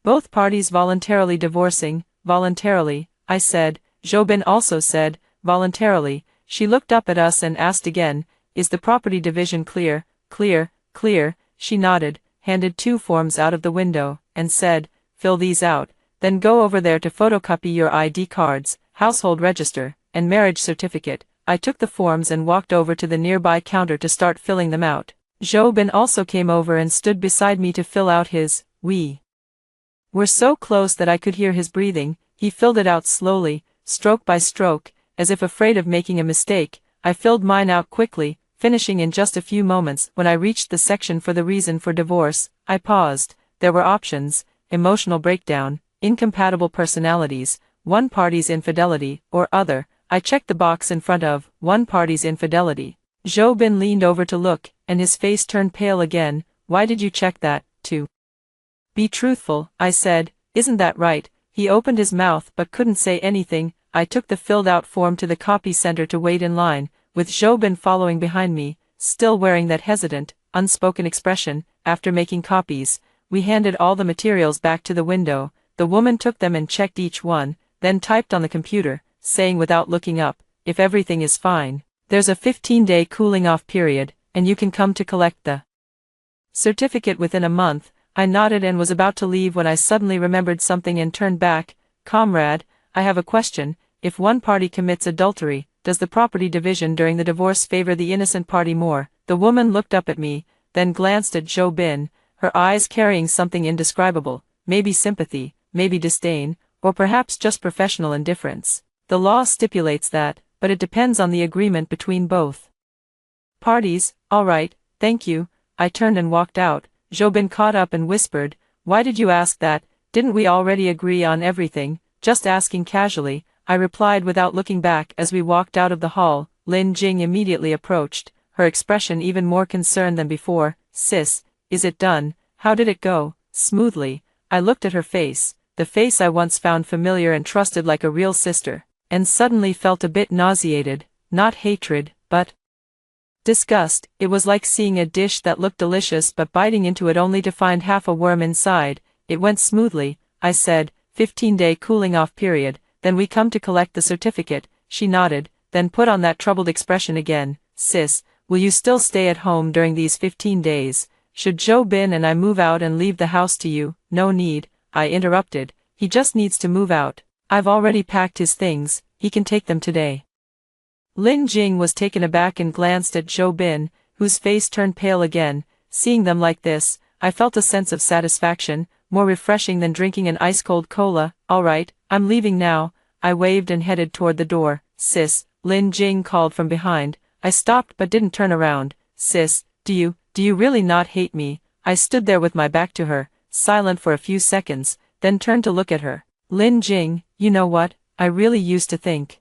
both parties voluntarily divorcing?" "Voluntarily," I said. Zhou Bin also said, "Voluntarily." She looked up at us and asked again, "Is the property division clear?" Clear. She nodded, handed 2 forms out of the window, and said, "Fill these out, then go over there to photocopy your ID cards, household register, and marriage certificate." I took the forms and walked over to the nearby counter to start filling them out. Zhou Bin also came over and stood beside me to fill out his. We were so close that I could hear his breathing. He filled it out slowly, stroke by stroke, as if afraid of making a mistake. I filled mine out quickly, finishing in just a few moments. When I reached the section for the reason for divorce, I paused. There were options: emotional breakdown, incompatible personalities, one party's infidelity, or other. I checked the box in front of one party's infidelity. Zhou Bin leaned over to look, and his face turned pale again. "Why did you check that? To be truthful," I said. "Isn't that right?" He opened his mouth but couldn't say anything. I took the filled-out form to the copy center to wait in line, with Zhou Bin following behind me, still wearing that hesitant, unspoken expression. After making copies, we handed all the materials back to the window. The woman took them and checked each one, then typed on the computer, saying without looking up, "If everything is fine, there's a 15-day cooling-off period, and you can come to collect the certificate within a month." I nodded and was about to leave when I suddenly remembered something and turned back. "Comrade, I have a question. If one party commits adultery, does the property division during the divorce favor the innocent party more?" The woman looked up at me, then glanced at Zhou Bin, her eyes carrying something indescribable, maybe sympathy, maybe disdain, or perhaps just professional indifference. "The law stipulates that, but it depends on the agreement between both parties." "All right, thank you." I turned and walked out. Zhou Bin caught up and whispered, "Why did you ask that? Didn't we already agree on everything?" "Just asking casually," I replied without looking back. As we walked out of the hall, Lin Jing immediately approached, her expression even more concerned than before. "Sis, is it done? How did it go?" "Smoothly." I looked at her face, the face I once found familiar and trusted like a real sister, and suddenly felt a bit nauseated, not hatred, but disgust. It was like seeing a dish that looked delicious but biting into it only to find half a worm inside. "It went smoothly," I said. 15-day cooling-off period, then we come to collect the certificate." She nodded, then put on that troubled expression again. "Sis, will you still stay at home during these 15 days? should Joe Bin and I move out and leave the house to you? No need, I interrupted, he just needs to move out. I've already packed his things, he can take them today. Lin Jing was taken aback and glanced at Joe Bin, whose face turned pale again. Seeing them like this, I felt a sense of satisfaction, more refreshing than drinking an ice-cold cola. Alright, I'm leaving now, I waved and headed toward the door. Sis, Lin Jing called from behind. I stopped but didn't turn around. Sis, do you really not hate me? I stood there with my back to her, silent for a few seconds, then turned to look at her. Lin Jing, you know what, I really used to think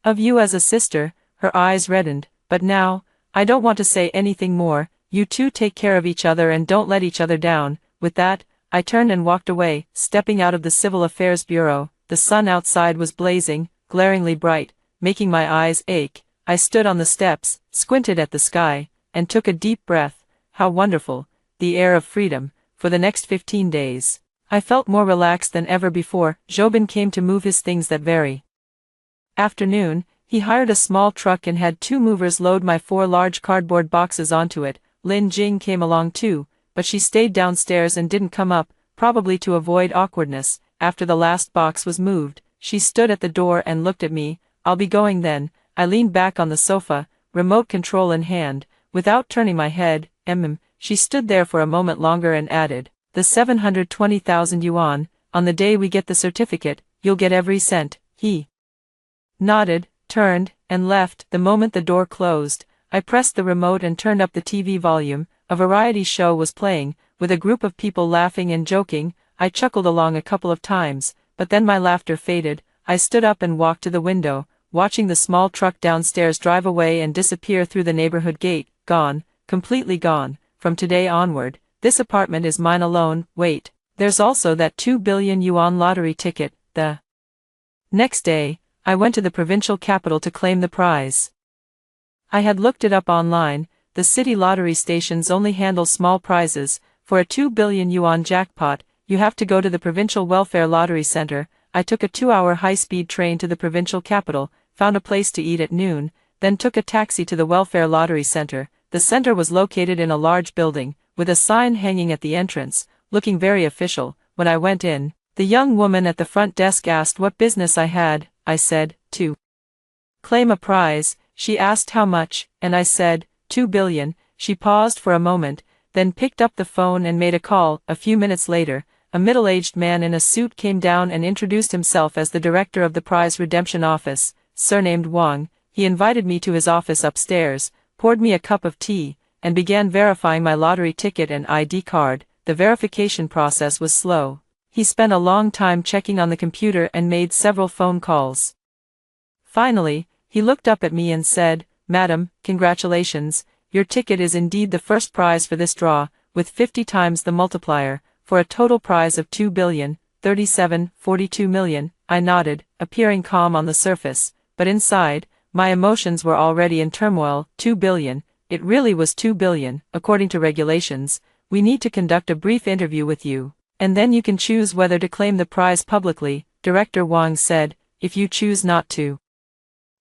of you as a sister. Her eyes reddened, but now, I don't want to say anything more. You two take care of each other and don't let each other down. With that, I turned and walked away, stepping out of the Civil Affairs Bureau. The sun outside was blazing, glaringly bright, making my eyes ache. I stood on the steps, squinted at the sky, and took a deep breath. How wonderful, the air of freedom. For the next 15 days, I felt more relaxed than ever before. Jobin came to move his things that very afternoon. He hired a small truck and had 2 movers load my 4 large cardboard boxes onto it. Lin Jing came along too, but she stayed downstairs and didn't come up, probably to avoid awkwardness. After the last box was moved, she stood at the door and looked at me. I'll be going then. I leaned back on the sofa, remote control in hand, without turning my head. She stood there for a moment longer and added, the 720,000 yuan, on the day we get the certificate, you'll get every cent. He nodded, turned, and left. The moment the door closed, I pressed the remote and turned up the TV volume. A variety show was playing, with a group of people laughing and joking. I chuckled along a couple of times, but then my laughter faded. I stood up and walked to the window, watching the small truck downstairs drive away and disappear through the neighborhood gate. Gone, completely gone. From today onward, this apartment is mine alone. Wait, there's also that 2 billion yuan lottery ticket. The next day, I went to the provincial capital to claim the prize. I had looked it up online. The city lottery stations only handle small prizes. For a 2 billion yuan jackpot, you have to go to the Provincial Welfare Lottery Center. I took a 2-hour high-speed train to the provincial capital, found a place to eat at noon, then took a taxi to the Welfare Lottery Center. The center was located in a large building, with a sign hanging at the entrance, looking very official. When I went in, the young woman at the front desk asked what business I had. I said, to claim a prize. She asked how much, and I said, 2 billion. She paused for a moment, then picked up the phone and made a call. A few minutes later, a middle-aged man in a suit came down and introduced himself as the director of the prize redemption office, surnamed Wang. He invited me to his office upstairs, poured me a cup of tea, and began verifying my lottery ticket and ID card. The verification process was slow. He spent a long time checking on the computer and made several phone calls. Finally, he looked up at me and said, Madam, congratulations, your ticket is indeed the first prize for this draw, with 50 times the multiplier, for a total prize of 2 billion, 42 million. I nodded, appearing calm on the surface, but inside, my emotions were already in turmoil. 2 billion, it really was 2 billion. According to regulations, we need to conduct a brief interview with you, and then you can choose whether to claim the prize publicly. Director Wang said, if you choose not to,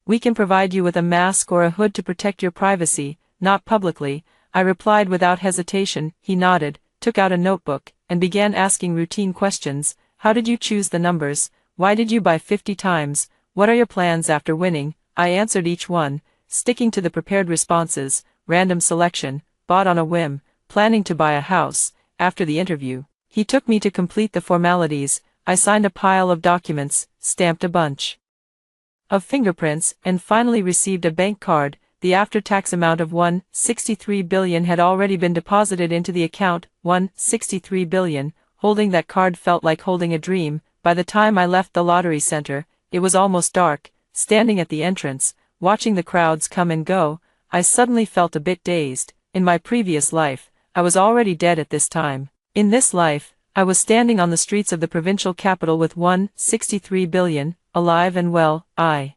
we can provide you with a mask or a hood to protect your privacy. Not publicly, I replied without hesitation. He nodded, took out a notebook, and began asking routine questions. How did you choose the numbers? Why did you buy 50 times? What are your plans after winning? I answered each one, sticking to the prepared responses. Random selection, bought on a whim, planning to buy a house. After the interview, he took me to complete the formalities. I signed a pile of documents, stamped a bunch of fingerprints, and finally received a bank card. The after-tax amount of 163 billion had already been deposited into the account. 163 billion, holding that card felt like holding a dream. By the time I left the lottery center, it was almost dark. Standing at the entrance, watching the crowds come and go, I suddenly felt a bit dazed. In my previous life, I was already dead at this time. In this life, I was standing on the streets of the provincial capital with 163 billion, alive and well. I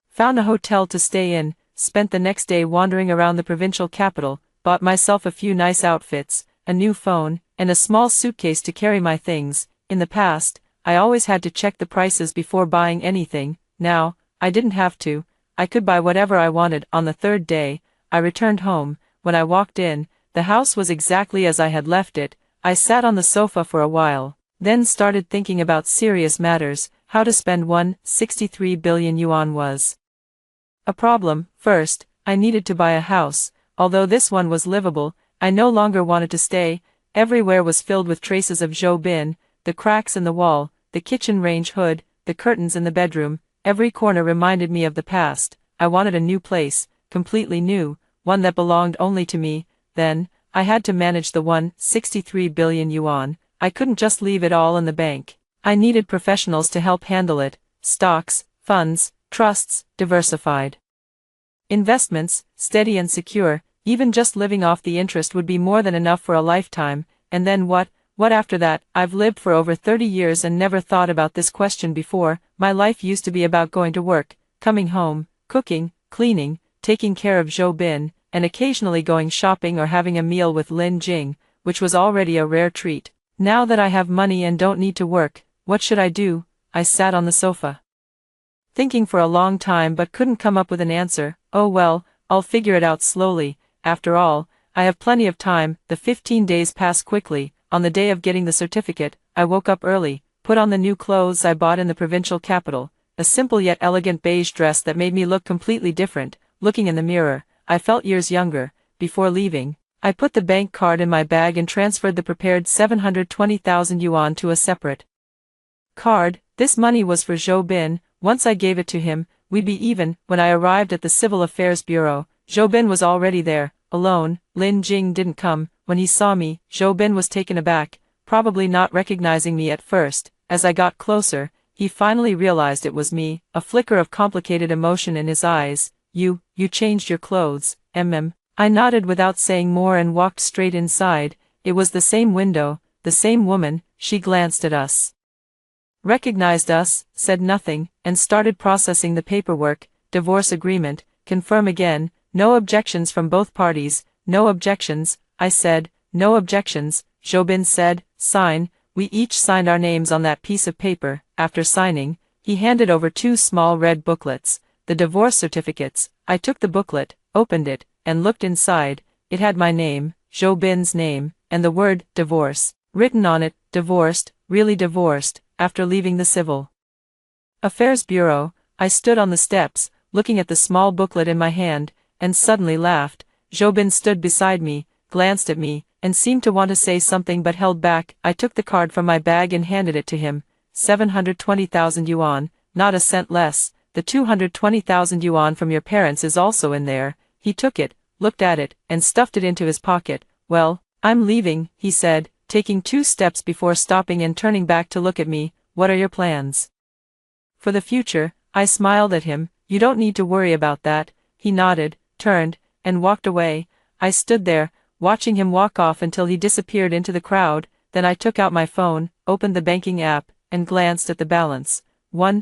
found a hotel to stay in, spent the next day wandering around the provincial capital, bought myself a few nice outfits, a new phone, and a small suitcase to carry my things. In the past, I always had to check the prices before buying anything. Now, I didn't have to. I could buy whatever I wanted. On the third day, I returned home. When I walked in, The house was exactly as I had left it. I sat on the sofa for a while, then started thinking about serious matters. How to spend 163 billion yuan was a problem. First, I needed to buy a house. Although this one was livable, I no longer wanted to stay. Everywhere was filled with traces of Zhou Bin, the cracks in the wall, the kitchen range hood, the curtains in the bedroom. Every corner reminded me of the past. I wanted a new place, completely new, one that belonged only to me. Then, I had to manage the 163 billion yuan. I couldn't just leave it all in the bank. I needed professionals to help handle it. Stocks, funds, trusts, diversified investments, steady and secure. Even just living off the interest would be more than enough for a lifetime. And then what? What after that? I've lived for over 30 years and never thought about this question before. My life used to be about going to work, coming home, cooking, cleaning, taking care of Zhou Bin, and occasionally going shopping or having a meal with Lin Jing, which was already a rare treat. Now that I have money and don't need to work, what should I do? I sat on the sofa, thinking for a long time but couldn't come up with an answer. Oh well, I'll figure it out slowly. After all, I have plenty of time. The 15 days passed quickly. On the day of getting the certificate, I woke up early, put on the new clothes I bought in the provincial capital, a simple yet elegant beige dress that made me look completely different. Looking in the mirror, I felt years younger. Before leaving, I put the bank card in my bag and transferred the prepared 720,000 yuan to a separate card. This money was for Zhou Bin. Once I gave it to him, we'd be even. When I arrived at the Civil Affairs Bureau, Zhou Bin was already there, alone. Lin Jing didn't come. When he saw me, Zhou Bin was taken aback, probably not recognizing me at first. As I got closer, he finally realized it was me, a flicker of complicated emotion in his eyes. You changed your clothes, I nodded without saying more and walked straight inside. It was the same window, the same woman. She glanced at us, recognized us, said nothing, and started processing the paperwork. Divorce agreement, confirm again. No objections from both parties. No objections, I said. No objections, Zhou Bin said. Sign. We each signed our names on that piece of paper. After signing, he handed over 2 small red booklets, the divorce certificates. I took the booklet, opened it, and looked inside. It had my name, Zhou Bin's name, and the word divorce written on it. Divorced, really divorced. After leaving the Civil Affairs Bureau, I stood on the steps, looking at the small booklet in my hand, and suddenly laughed. Zhou Bin stood beside me, glanced at me, and seemed to want to say something but held back. I took the card from my bag and handed it to him. 720,000 yuan, not a cent less. The 220,000 yuan from your parents is also in there. He took it, looked at it, and stuffed it into his pocket. Well, I'm leaving, he said, taking 2 steps before stopping and turning back to look at me. What are your plans for the future? I smiled at him. You don't need to worry about that. He nodded, turned, and walked away. I stood there, watching him walk off until he disappeared into the crowd. Then I took out my phone, opened the banking app, and glanced at the balance.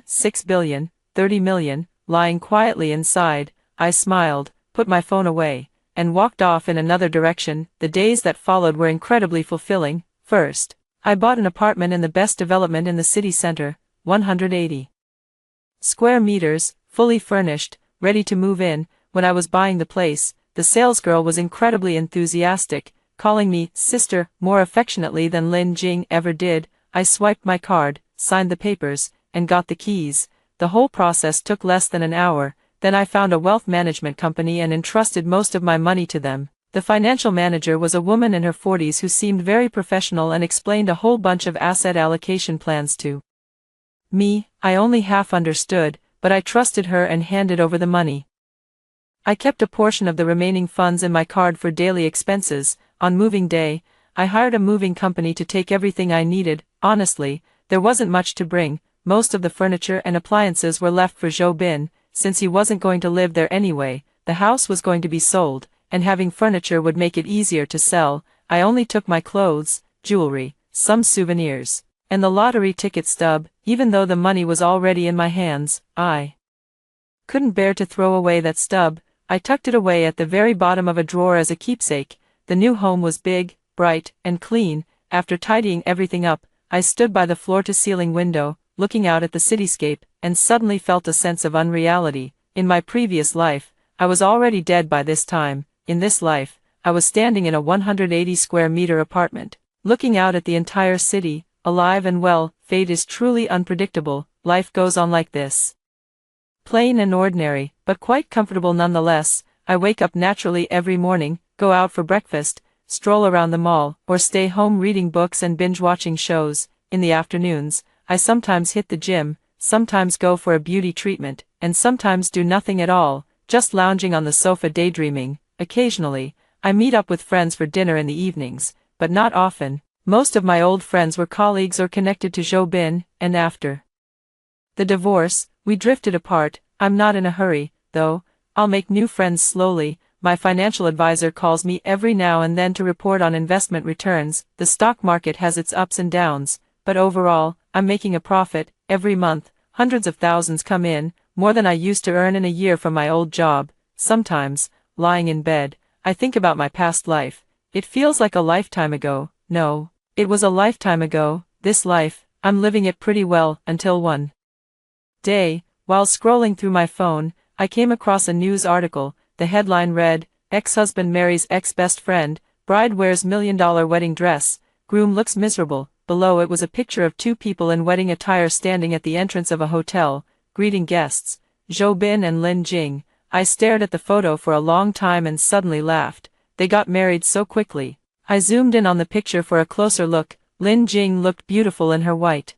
6 billion, 30 million, lying quietly inside. I smiled, put my phone away, and walked off in another direction. The days that followed were incredibly fulfilling. First, I bought an apartment in the best development in the city center, 180 square meters, fully furnished, ready to move in. When I was buying the place, the salesgirl was incredibly enthusiastic, calling me sister more affectionately than Lin Jing ever did. I swiped my card, signed the papers, and got the keys. The whole process took less than an hour. Then I found a wealth management company and entrusted most of my money to them. The financial manager was a woman in her 40s who seemed very professional and explained a whole bunch of asset allocation plans to me. I only half understood, but I trusted her and handed over the money. I kept a portion of the remaining funds in my card for daily expenses. On moving day, I hired a moving company to take everything I needed. Honestly, there wasn't much to bring. Most of the furniture and appliances were left for Zhou Bin. Since he wasn't going to live there anyway, the house was going to be sold, and having furniture would make it easier to sell. I only took my clothes, jewelry, some souvenirs, and the lottery ticket stub. Even though the money was already in my hands, I couldn't bear to throw away that stub. I tucked it away at the very bottom of a drawer as a keepsake. The new home was big, bright, and clean. After tidying everything up, I stood by the floor-to-ceiling window, looking out at the cityscape, and suddenly felt a sense of unreality. In my previous life, I was already dead by this time. In this life, I was standing in a 180 square meter apartment, looking out at the entire city, alive and well. Fate is truly unpredictable. Life goes on like this. Plain and ordinary, but quite comfortable nonetheless. I wake up naturally every morning, go out for breakfast, stroll around the mall, or stay home reading books and binge-watching shows. In the afternoons, I sometimes hit the gym, sometimes go for a beauty treatment, and sometimes do nothing at all, just lounging on the sofa daydreaming. Occasionally, I meet up with friends for dinner in the evenings, but not often. Most of my old friends were colleagues or connected to Rebirth, and after the divorce, we drifted apart. I'm not in a hurry, though. I'll make new friends slowly. My financial advisor calls me every now and then to report on investment returns. The stock market has its ups and downs, but overall, I'm making a profit. Every month, hundreds of thousands come in, more than I used to earn in a year from my old job. Sometimes, lying in bed, I think about my past life. It feels like a lifetime ago. No, it was a lifetime ago. This life, I'm living it pretty well, until one day, while scrolling through my phone, I came across a news article. The headline read, "Ex-husband marries ex-best friend, bride wears $1 million wedding dress, groom looks miserable." Below it was a picture of two people in wedding attire standing at the entrance of a hotel, greeting guests, Rebirth and Lin Jing. I stared at the photo for a long time and suddenly laughed. They got married so quickly. I zoomed in on the picture for a closer look. Lin Jing looked beautiful in her white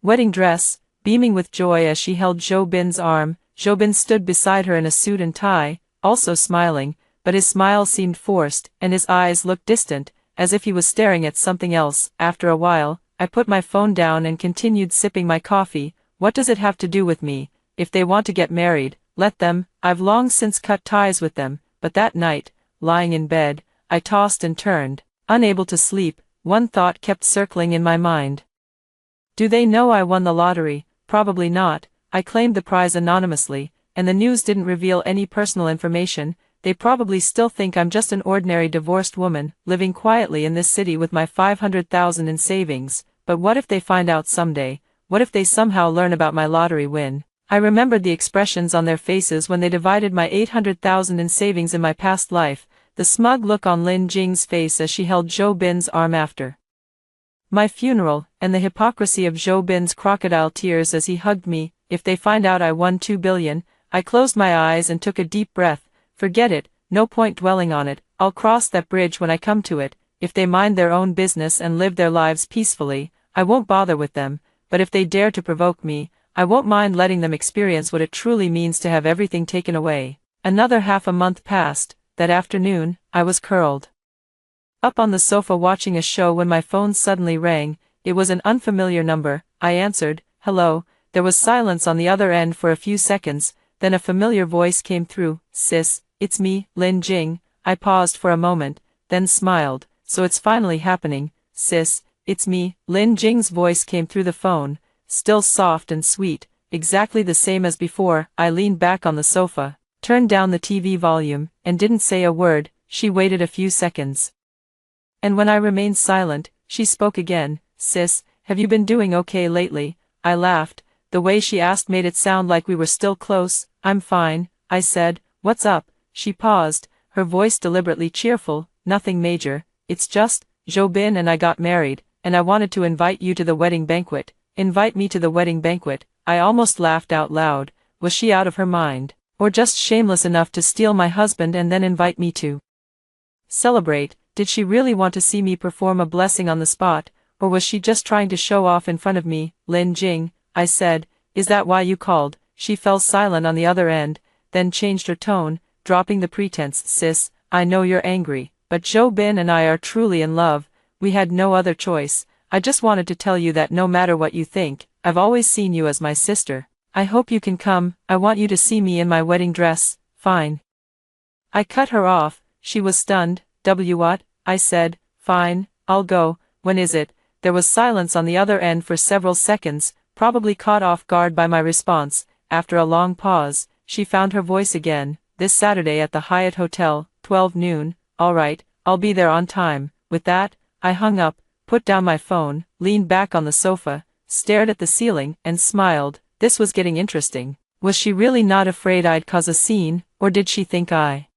wedding dress, beaming with joy as she held Rebirth's arm. Rebirth stood beside her in a suit and tie, also smiling, but his smile seemed forced, and his eyes looked distant, as if he was staring at something else. After a while, I put my phone down and continued sipping my coffee. What does it have to do with me? If they want to get married, let them. I've long since cut ties with them. But that night, lying in bed, I tossed and turned, unable to sleep. One thought kept circling in my mind. Do they know I won the lottery? Probably not. I claimed the prize anonymously, and the news didn't reveal any personal information. They probably still think I'm just an ordinary divorced woman, living quietly in this city with my $500,000 in savings. But what if they find out someday? What if they somehow learn about my lottery win? I remembered the expressions on their faces when they divided my $800,000 in savings in my past life, the smug look on Lin Jing's face as she held Rebirth's arm after my funeral, and the hypocrisy of Rebirth's crocodile tears as he hugged me. If they find out I won $2 billion, I closed my eyes and took a deep breath. Forget it, no point dwelling on it. I'll cross that bridge when I come to it. If they mind their own business and live their lives peacefully, I won't bother with them. But if they dare to provoke me, I won't mind letting them experience what it truly means to have everything taken away. Another half a month passed. That afternoon, I was curled up on the sofa watching a show when my phone suddenly rang. It was an unfamiliar number. I answered. Hello. There was silence on the other end for a few seconds, then a familiar voice came through. Sis, it's me, Lin Jing. I paused for a moment, then smiled. So it's finally happening. Sis, it's me. Lin Jing's voice came through the phone, still soft and sweet, exactly the same as before. I leaned back on the sofa, turned down the TV volume, and didn't say a word. She waited a few seconds, and when I remained silent, she spoke again. Sis, have you been doing okay lately? I laughed. The way she asked made it sound like we were still close. I'm fine, I said. What's up? She paused, her voice deliberately cheerful. Nothing major. It's just, Rebirth and I got married, and I wanted to invite you to the wedding banquet. Invite me to the wedding banquet? I almost laughed out loud. Was she out of her mind? Or just shameless enough to steal my husband and then invite me to celebrate? Did she really want to see me perform a blessing on the spot? Or was she just trying to show off in front of me? Lin Jing, I said, is that why you called? She fell silent on the other end, then changed her tone, dropping the pretense. Sis, I know you're angry, but Rebirth and I are truly in love. We had no other choice. I just wanted to tell you that no matter what you think, I've always seen you as my sister. I hope you can come. I want you to see me in my wedding dress. Fine. I cut her off. She was stunned. What? I said. Fine, I'll go. When is it? There was silence on the other end for several seconds, probably caught off guard by my response. After a long pause, she found her voice again. This Saturday at the Hyatt Hotel, 12 noon. All right, I'll be there on time. With that, I hung up, put down my phone, leaned back on the sofa, stared at the ceiling, and smiled. This was getting interesting. Was she really not afraid I'd cause a scene, or did she think I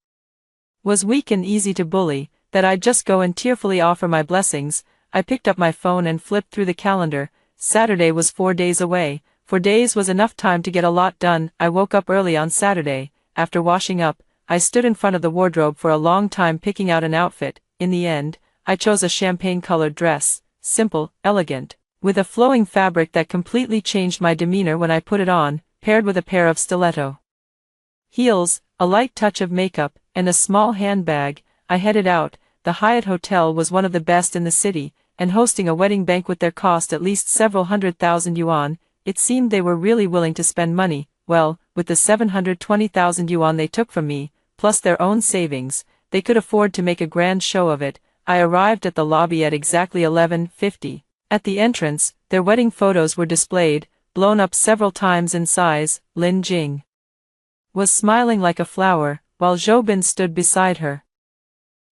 was weak and easy to bully, that I'd just go and tearfully offer my blessings. I picked up my phone and flipped through the calendar. Saturday was 4 days away. 4 days was enough time to get a lot done. I woke up early on Saturday. After washing up, I stood in front of the wardrobe for a long time picking out an outfit. In the end, I chose a champagne-colored dress, simple, elegant, with a flowing fabric that completely changed my demeanor when I put it on, paired with a pair of stiletto heels, a light touch of makeup, and a small handbag. I headed out. The Hyatt Hotel was one of the best in the city, and hosting a wedding banquet there cost at least several 100,000 yuan. It seemed they were really willing to spend money. Well, with the 720,000 yuan they took from me, plus their own savings, they could afford to make a grand show of it. I arrived at the lobby at exactly 11:50. At the entrance, their wedding photos were displayed, blown up several times in size. Lin Jing was smiling like a flower, while Zhou Bin stood beside her,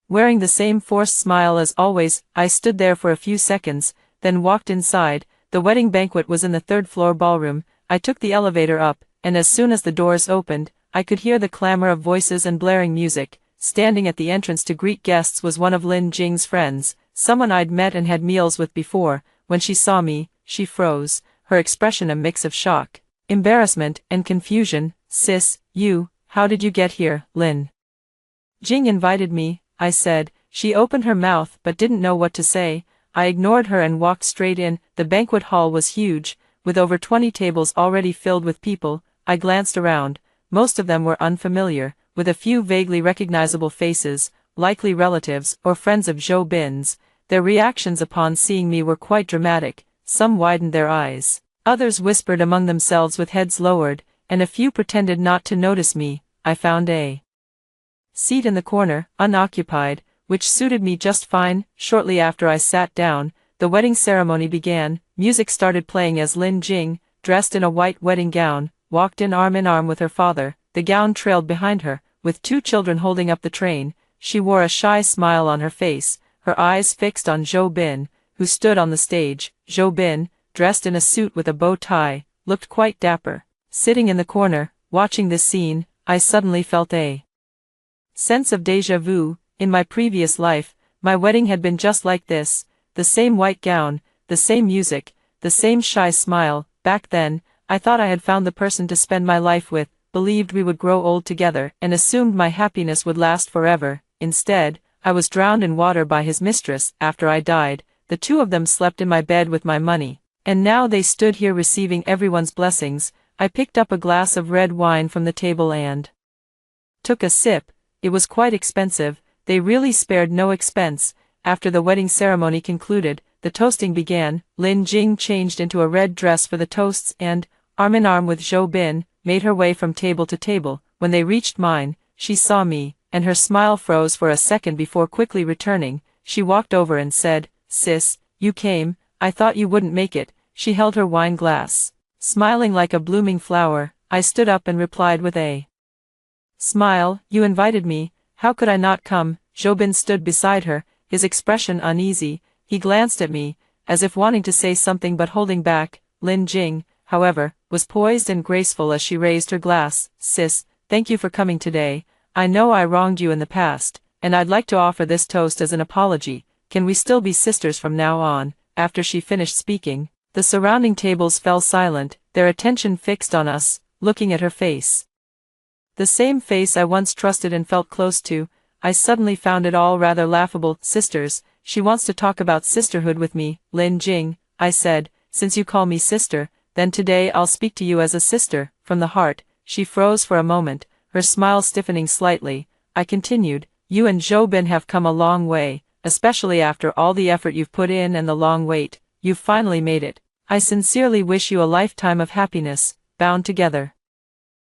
wearing the same forced smile as always. I stood there for a few seconds, then walked inside. The wedding banquet was in the third-floor ballroom. I took the elevator up, and as soon as the doors opened, I could hear the clamor of voices and blaring music. Standing at the entrance to greet guests was one of Lin Jing's friends, someone I'd met and had meals with before. When she saw me, she froze, her expression a mix of shock, embarrassment, and confusion. "Sis, how did you get here?" "Lin Jing invited me," I said. She opened her mouth but didn't know what to say. I ignored her and walked straight in. The banquet hall was huge, with over 20 tables already filled with people. I glanced around. Most of them were unfamiliar, with a few vaguely recognizable faces, likely relatives or friends of Zhou Bin's. Their reactions upon seeing me were quite dramatic. Some widened their eyes, others whispered among themselves with heads lowered, and a few pretended not to notice me. I found a seat in the corner, unoccupied, which suited me just fine. Shortly after I sat down, the wedding ceremony began. Music started playing as Lin Jing, dressed in a white wedding gown, walked in arm with her father. The gown trailed behind her, with 2 children holding up the train. She wore a shy smile on her face, her eyes fixed on Zhou Bin, who stood on the stage. Zhou Bin, dressed in a suit with a bow tie, looked quite dapper. Sitting in the corner, watching this scene, I suddenly felt a sense of déjà vu. In my previous life, my wedding had been just like this. The same white gown, the same music, the same shy smile. Back then, I thought I had found the person to spend my life with, believed we would grow old together, and assumed my happiness would last forever. Instead, I was drowned in water by his mistress. After I died, the 2 of them slept in my bed with my money, and now they stood here receiving everyone's blessings. I picked up a glass of red wine from the table and took a sip. It was quite expensive. They really spared no expense. After the wedding ceremony concluded, the toasting began. Lin Jing changed into a red dress for the toasts and, arm in arm with Zhou Bin, made her way from table to table. When they reached mine, she saw me, and her smile froze for a second before quickly returning. She walked over and said, "Sis, you came. I thought you wouldn't make it." She held her wine glass, smiling like a blooming flower. I stood up and replied with a smile, "You invited me. How could I not come?" Zhou Bin stood beside her, his expression uneasy. He glanced at me, as if wanting to say something but holding back. Lin Jing, however, was poised and graceful as she raised her glass. "Sis, thank you for coming today. I know I wronged you in the past, and I'd like to offer this toast as an apology. Can we still be sisters from now on?" After she finished speaking, the surrounding tables fell silent, their attention fixed on us, looking at her face. The same face I once trusted and felt close to. I suddenly found it all rather laughable. "Sisters, she wants to talk about sisterhood with me." "Lin Jing," I said, "since you call me sister, then today I'll speak to you as a sister, from the heart." She froze for a moment, her smile stiffening slightly. I continued, "You and Zhou Bin have come a long way, especially after all the effort you've put in and the long wait. You've finally made it. I sincerely wish you a lifetime of happiness, bound together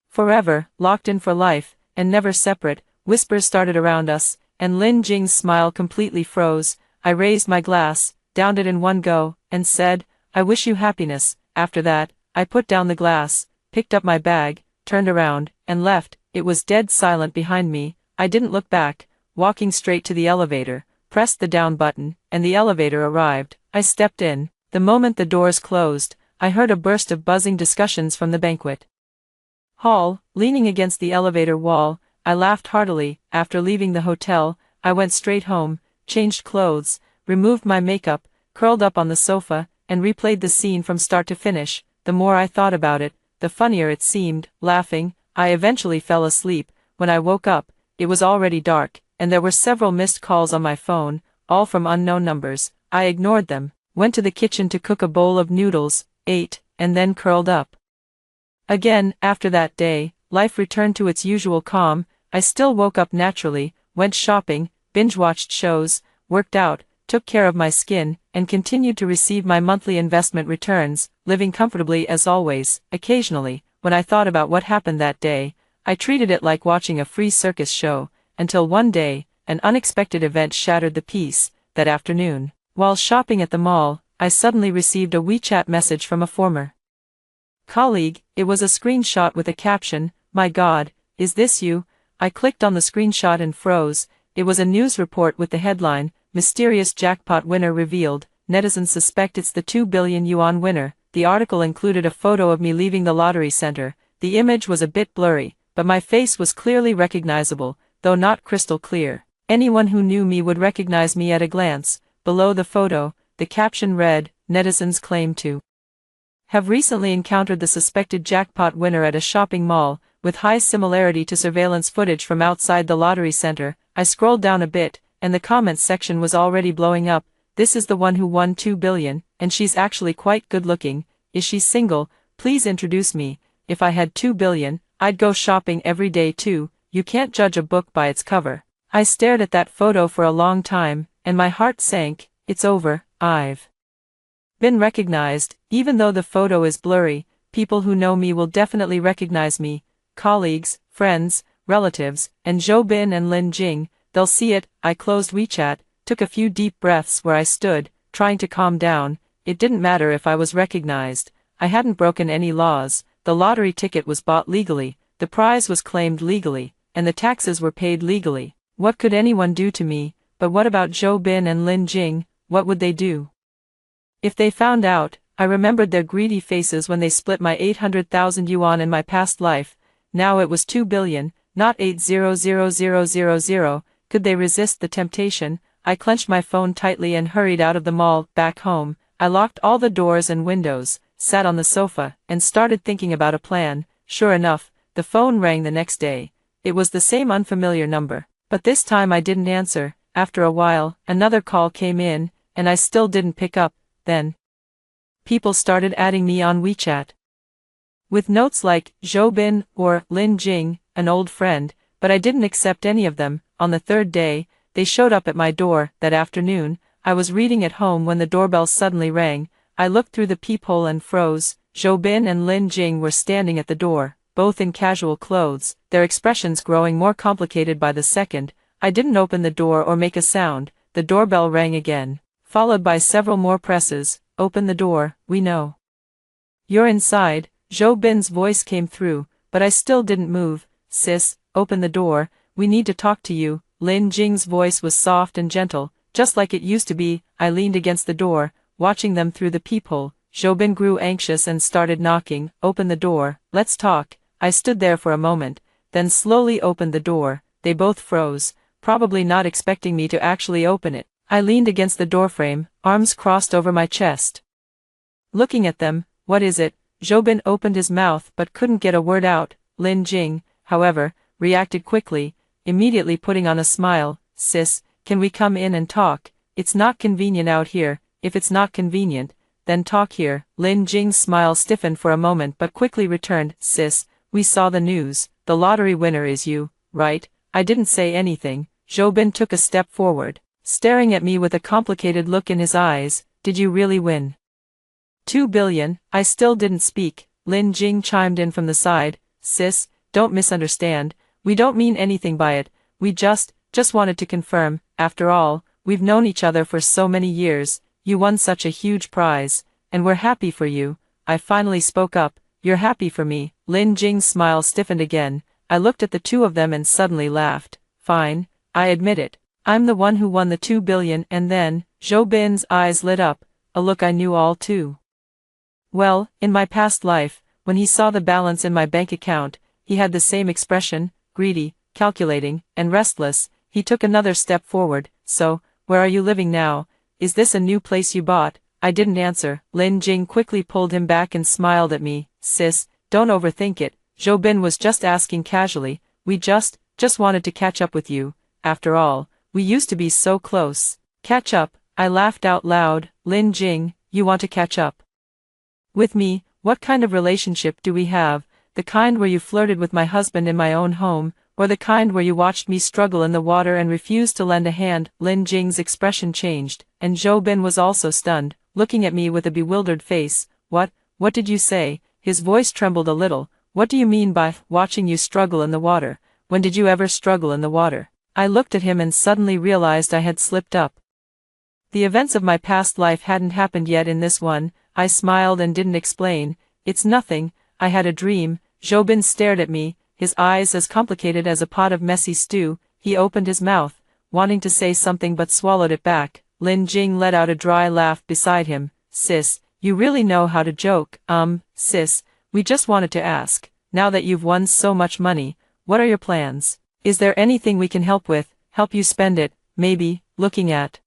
forever, locked in for life, and never separate." Whispers started around us, and Lin Jing's smile completely froze. I raised my glass, downed it in one go, and said, "I wish you happiness." After that, I put down the glass, picked up my bag, turned around, and left. It was dead silent behind me. I didn't look back, walking straight to the elevator, pressed the down button, and the elevator arrived. I stepped in. The moment the doors closed, I heard a burst of buzzing discussions from the banquet hall. Leaning against the elevator wall, I laughed heartily. After leaving the hotel, I went straight home, changed clothes, removed my makeup, curled up on the sofa, and replayed the scene from start to finish. The more I thought about it, the funnier it seemed. Laughing, I eventually fell asleep. When I woke up, it was already dark, and there were several missed calls on my phone, all from unknown numbers. I ignored them, went to the kitchen to cook a bowl of noodles, ate, and then curled up. Again, after that day, life returned to its usual calm. I still woke up naturally, went shopping, binge-watched shows, worked out, took care of my skin, and continued to receive my monthly investment returns, living comfortably as always. Occasionally, when I thought about what happened that day, I treated it like watching a free circus show, until one day, an unexpected event shattered the peace. That afternoon, while shopping at the mall, I suddenly received a WeChat message from a former colleague. It was a screenshot with a caption, "My God, is this you?" I clicked on the screenshot and froze. It was a news report with the headline, "Mysterious Jackpot Winner Revealed, Netizens Suspect It's the 2 billion yuan winner." The article included a photo of me leaving the lottery center. The image was a bit blurry, but my face was clearly recognizable, though not crystal clear. Anyone who knew me would recognize me at a glance. Below the photo, the caption read, "Netizens claim to have recently encountered the suspected jackpot winner at a shopping mall, with high similarity to surveillance footage from outside the lottery center." I scrolled down a bit, and the comments section was already blowing up. "This is the one who won 2 billion, and she's actually quite good looking. Is she single? Please introduce me. If I had 2 billion, I'd go shopping every day too. You can't judge a book by its cover." I stared at that photo for a long time, and my heart sank. It's over, I've been recognized. Even though the photo is blurry, people who know me will definitely recognize me. Colleagues, friends, relatives, and Zhou Bin and Lin Jing, they'll see it. I closed WeChat, took a few deep breaths where I stood, trying to calm down. It didn't matter if I was recognized. I hadn't broken any laws. The lottery ticket was bought legally, the prize was claimed legally, and the taxes were paid legally. What could anyone do to me? But what about Zhou Bin and Lin Jing? What would they do if they found out? I remembered their greedy faces when they split my 800,000 yuan in my past life. Now it was 2 billion, not 800,000. Could they resist the temptation? I clenched my phone tightly and hurried out of the mall. Back home, I locked all the doors and windows, sat on the sofa, and started thinking about a plan. Sure enough, the phone rang the next day. It was the same unfamiliar number, but this time I didn't answer. After a while, another call came in, and I still didn't pick up. Then people started adding me on WeChat with notes like Zhou Bin or Lin Jing, an old friend, but I didn't accept any of them. On the third day, they showed up at my door. That afternoon, I was reading at home when the doorbell suddenly rang. I looked through the peephole and froze. Zhou Bin and Lin Jing were standing at the door, both in casual clothes, their expressions growing more complicated by the second. I didn't open the door or make a sound. The doorbell rang again, followed by several more presses. "Open the door, we know you're inside." Zhou Bin's voice came through, but I still didn't move. "Sis, open the door, we need to talk to you." Lin Jing's voice was soft and gentle, just like it used to be. I leaned against the door, watching them through the peephole. Zhou Bin grew anxious and started knocking. "Open the door, let's talk." I stood there for a moment, then slowly opened the door. They both froze, probably not expecting me to actually open it. I leaned against the doorframe, arms crossed over my chest, looking at them. "What is it?" Zhou Bin opened his mouth but couldn't get a word out. Lin Jing, however, reacted quickly, immediately putting on a smile. "Sis, can we come in and talk? It's not convenient out here." "If it's not convenient, then talk here." Lin Jing's smile stiffened for a moment but quickly returned. "Sis, we saw the news. The lottery winner is you, right?" I didn't say anything. Zhou Bin took a step forward, staring at me with a complicated look in his eyes. "Did you really win 2 billion? I still didn't speak. Lin Jing chimed in from the side. "Sis, don't misunderstand. We don't mean anything by it. We just wanted to confirm. After all, we've known each other for so many years. You won such a huge prize, and we're happy for you." I finally spoke up. "You're happy for me?" Lin Jing's smile stiffened again. I looked at the two of them and suddenly laughed. "Fine, I admit it. I'm the one who won the 2 billion." And then, Zhou Bin's eyes lit up, a look I knew all too well. In my past life, when he saw the balance in my bank account, he had the same expression, greedy, calculating, and restless, he took another step forward. So, where are you living now? Is this a new place you bought? I didn't answer. Lin Jing quickly pulled him back and smiled at me. Sis, don't overthink it. Zhou Bin was just asking casually. We just wanted to catch up with you. After all, we used to be so close. Catch up? I laughed out loud. Lin Jing, you want to catch up with me? What kind of relationship do we have? The kind where you flirted with my husband in my own home, or the kind where you watched me struggle in the water and refused to lend a hand? Lin Jing's expression changed, and Zhou Bin was also stunned, looking at me with a bewildered face. What did you say? His voice trembled a little. What do you mean by watching you struggle in the water? When did you ever struggle in the water? I looked at him and suddenly realized I had slipped up. The events of my past life hadn't happened yet in this one. I smiled and didn't explain. It's nothing, I had a dream. Zhou Bin stared at me, his eyes as complicated as a pot of messy stew. He opened his mouth, wanting to say something but swallowed it back. Lin Jing let out a dry laugh beside him. Sis, you really know how to joke. Sis, we just wanted to ask, now that you've won so much money, what are your plans? Is there anything we can help with, help you spend it, maybe? Looking at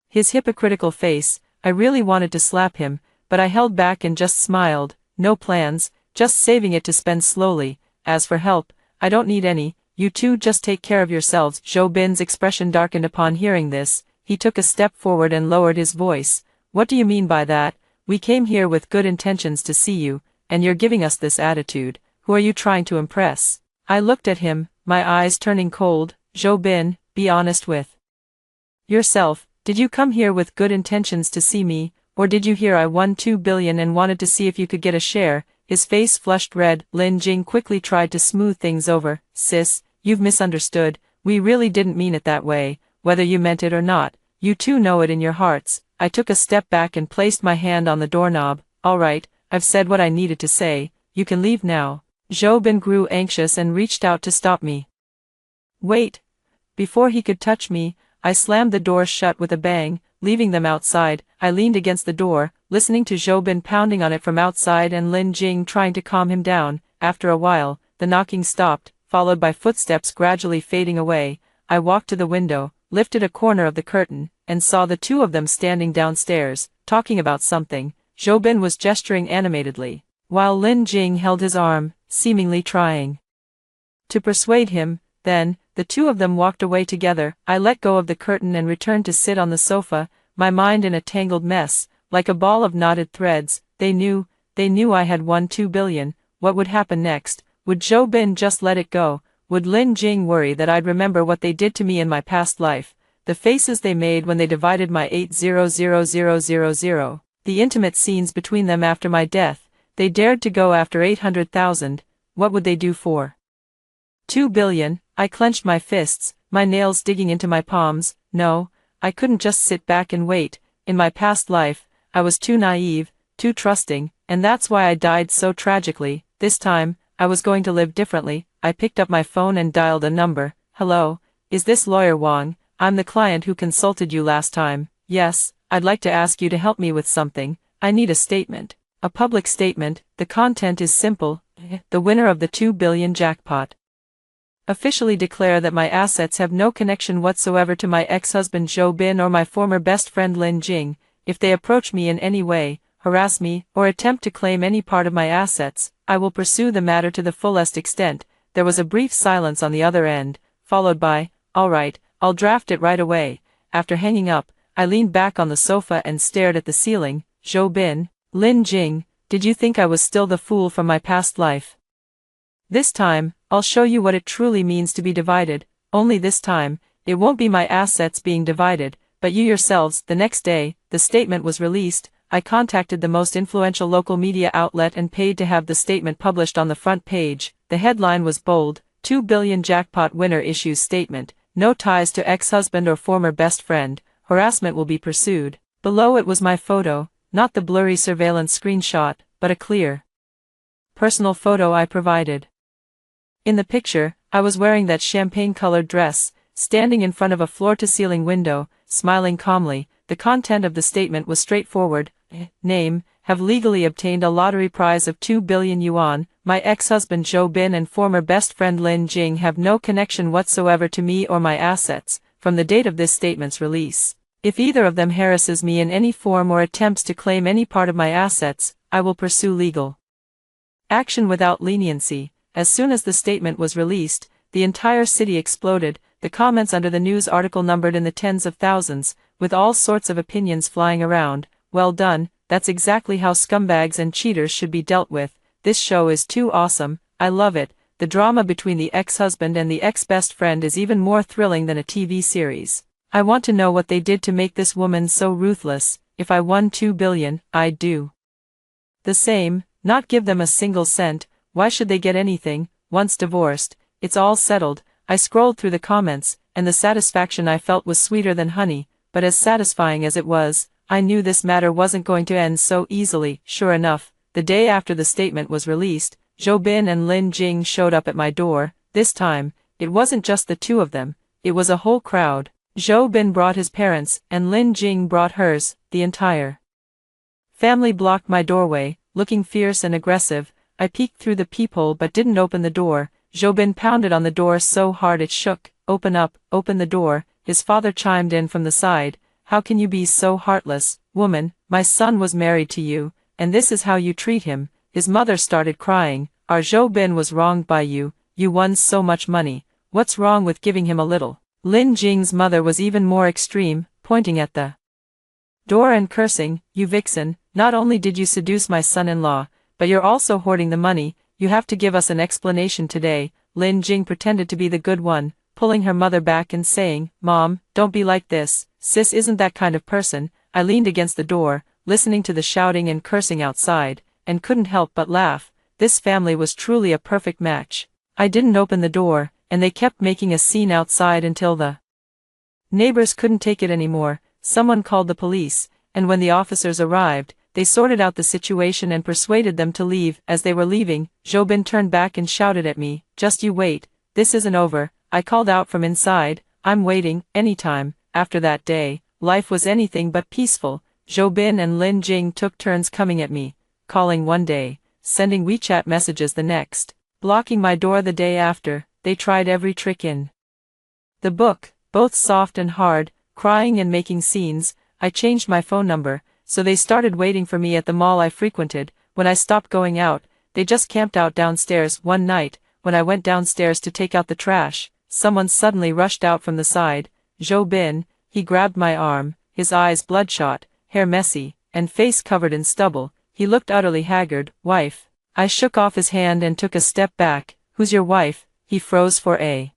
his hypocritical face, I really wanted to slap him, but I held back and just smiled. No plans, just saving it to spend slowly. As for help, I don't need any, you two just take care of yourselves. Zhou Bin's expression darkened upon hearing this. He took a step forward and lowered his voice. What do you mean by that? We came here with good intentions to see you, and you're giving us this attitude. Who are you trying to impress? I looked at him, my eyes turning cold. Zhou Bin, be honest with yourself. Did you come here with good intentions to see me, or did you hear I won 2 billion and wanted to see if you could get a share? His face flushed red. Lin Jing quickly tried to smooth things over. Sis, you've misunderstood. We really didn't mean it that way, whether you meant it or not. You two know it in your hearts. I took a step back and placed my hand on the doorknob. All right, I've said what I needed to say. You can leave now. Zhou Bin grew anxious and reached out to stop me. Wait. Before he could touch me, I slammed the door shut with a bang, leaving them outside. I leaned against the door, listening to Zhou Bin pounding on it from outside and Lin Jing trying to calm him down. After a while, the knocking stopped, followed by footsteps gradually fading away. I walked to the window, lifted a corner of the curtain, and saw the two of them standing downstairs, talking about something. Zhou Bin was gesturing animatedly, while Lin Jing held his arm, seemingly trying to persuade him. Then, the two of them walked away together. I let go of the curtain and returned to sit on the sofa, my mind in a tangled mess, like a ball of knotted threads. They knew I had won 2 billion. What would happen next? Would Zhou Bin just let it go? Would Lin Jing worry that I'd remember what they did to me in my past life? The faces they made when they divided my 800,000. The intimate scenes between them after my death. They dared to go after 800,000. What would they do for 2 billion? I clenched my fists, my nails digging into my palms. No, I couldn't just sit back and wait. In my past life, I was too naive, too trusting, and that's why I died so tragically. This time, I was going to live differently. I picked up my phone and dialed a number. Hello, is this Lawyer Wang? I'm the client who consulted you last time. Yes, I'd like to ask you to help me with something. I need a statement. A public statement. The content is simple. The winner of the 2 billion jackpot officially declare that my assets have no connection whatsoever to my ex-husband Zhou Bin or my former best friend Lin Jing. If they approach me in any way, harass me, or attempt to claim any part of my assets, I will pursue the matter to the fullest extent. There was a brief silence on the other end, followed by, all right, I'll draft it right away. After hanging up, I leaned back on the sofa and stared at the ceiling. Zhou Bin, Lin Jing, did you think I was still the fool from my past life? This time, I'll show you what it truly means to be divided. Only this time, it won't be my assets being divided, but you yourselves. The next day, the statement was released. I contacted the most influential local media outlet and paid to have the statement published on the front page. The headline was bold, 2 billion jackpot winner issues statement, no ties to ex-husband or former best friend, harassment will be pursued. Below it was my photo, not the blurry surveillance screenshot, but a clear, personal photo I provided. In the picture, I was wearing that champagne-colored dress, standing in front of a floor-to-ceiling window, smiling calmly. The content of the statement was straightforward. Name, have legally obtained a lottery prize of 2 billion yuan. My ex-husband Zhou Bin and former best friend Lin Jing have no connection whatsoever to me or my assets, from the date of this statement's release. If either of them harasses me in any form or attempts to claim any part of my assets, I will pursue legal action without leniency. As soon as the statement was released, the entire city exploded, the comments under the news article numbered in the tens of thousands, with all sorts of opinions flying around. Well done, that's exactly how scumbags and cheaters should be dealt with. This show is too awesome, I love it. The drama between the ex-husband and the ex-best friend is even more thrilling than a TV series. I want to know what they did to make this woman so ruthless. If I won 2 billion, I'd do the same, not give them a single cent. Why should they get anything? Once divorced, it's all settled. I scrolled through the comments, and the satisfaction I felt was sweeter than honey, but as satisfying as it was, I knew this matter wasn't going to end so easily. Sure enough, the day after the statement was released, Zhou Bin and Lin Jing showed up at my door. This time, it wasn't just the two of them, it was a whole crowd. Zhou Bin brought his parents, and Lin Jing brought hers. The entire family blocked my doorway, looking fierce and aggressive. I peeked through the peephole but didn't open the door. Zhou Bin pounded on the door so hard it shook. Open up, open the door. His father chimed in from the side. How can you be so heartless, woman? My son was married to you, and this is how you treat him. His mother started crying. Our Zhou Bin was wronged by you. You won so much money. What's wrong with giving him a little? Lin Jing's mother was even more extreme, pointing at the door and cursing. You vixen, not only did you seduce my son-in-law, but you're also hoarding the money. You have to give us an explanation today. Lin Jing pretended to be the good one, pulling her mother back and saying, Mom, don't be like this. Sis isn't that kind of person. I leaned against the door, listening to the shouting and cursing outside, and couldn't help but laugh. This family was truly a perfect match. I didn't open the door, and they kept making a scene outside until the neighbors couldn't take it anymore. Someone called the police, and when the officers arrived, they sorted out the situation and persuaded them to leave. As they were leaving, Zhou Bin turned back and shouted at me, Just you wait, this isn't over. I called out from inside, I'm waiting. Anytime. After that day, life was anything but peaceful. Zhou Bin and Lin Jing took turns coming at me, calling one day, sending WeChat messages the next, blocking my door the day after. They tried every trick in the book, both soft and hard, crying and making scenes. I changed my phone number, so they started waiting for me at the mall I frequented. When I stopped going out, they just camped out downstairs. One night, when I went downstairs to take out the trash, someone suddenly rushed out from the side. Zhou Bin, he grabbed my arm, his eyes bloodshot, hair messy, and face covered in stubble. He looked utterly haggard. Wife. I shook off his hand and took a step back. Who's your wife? He froze for a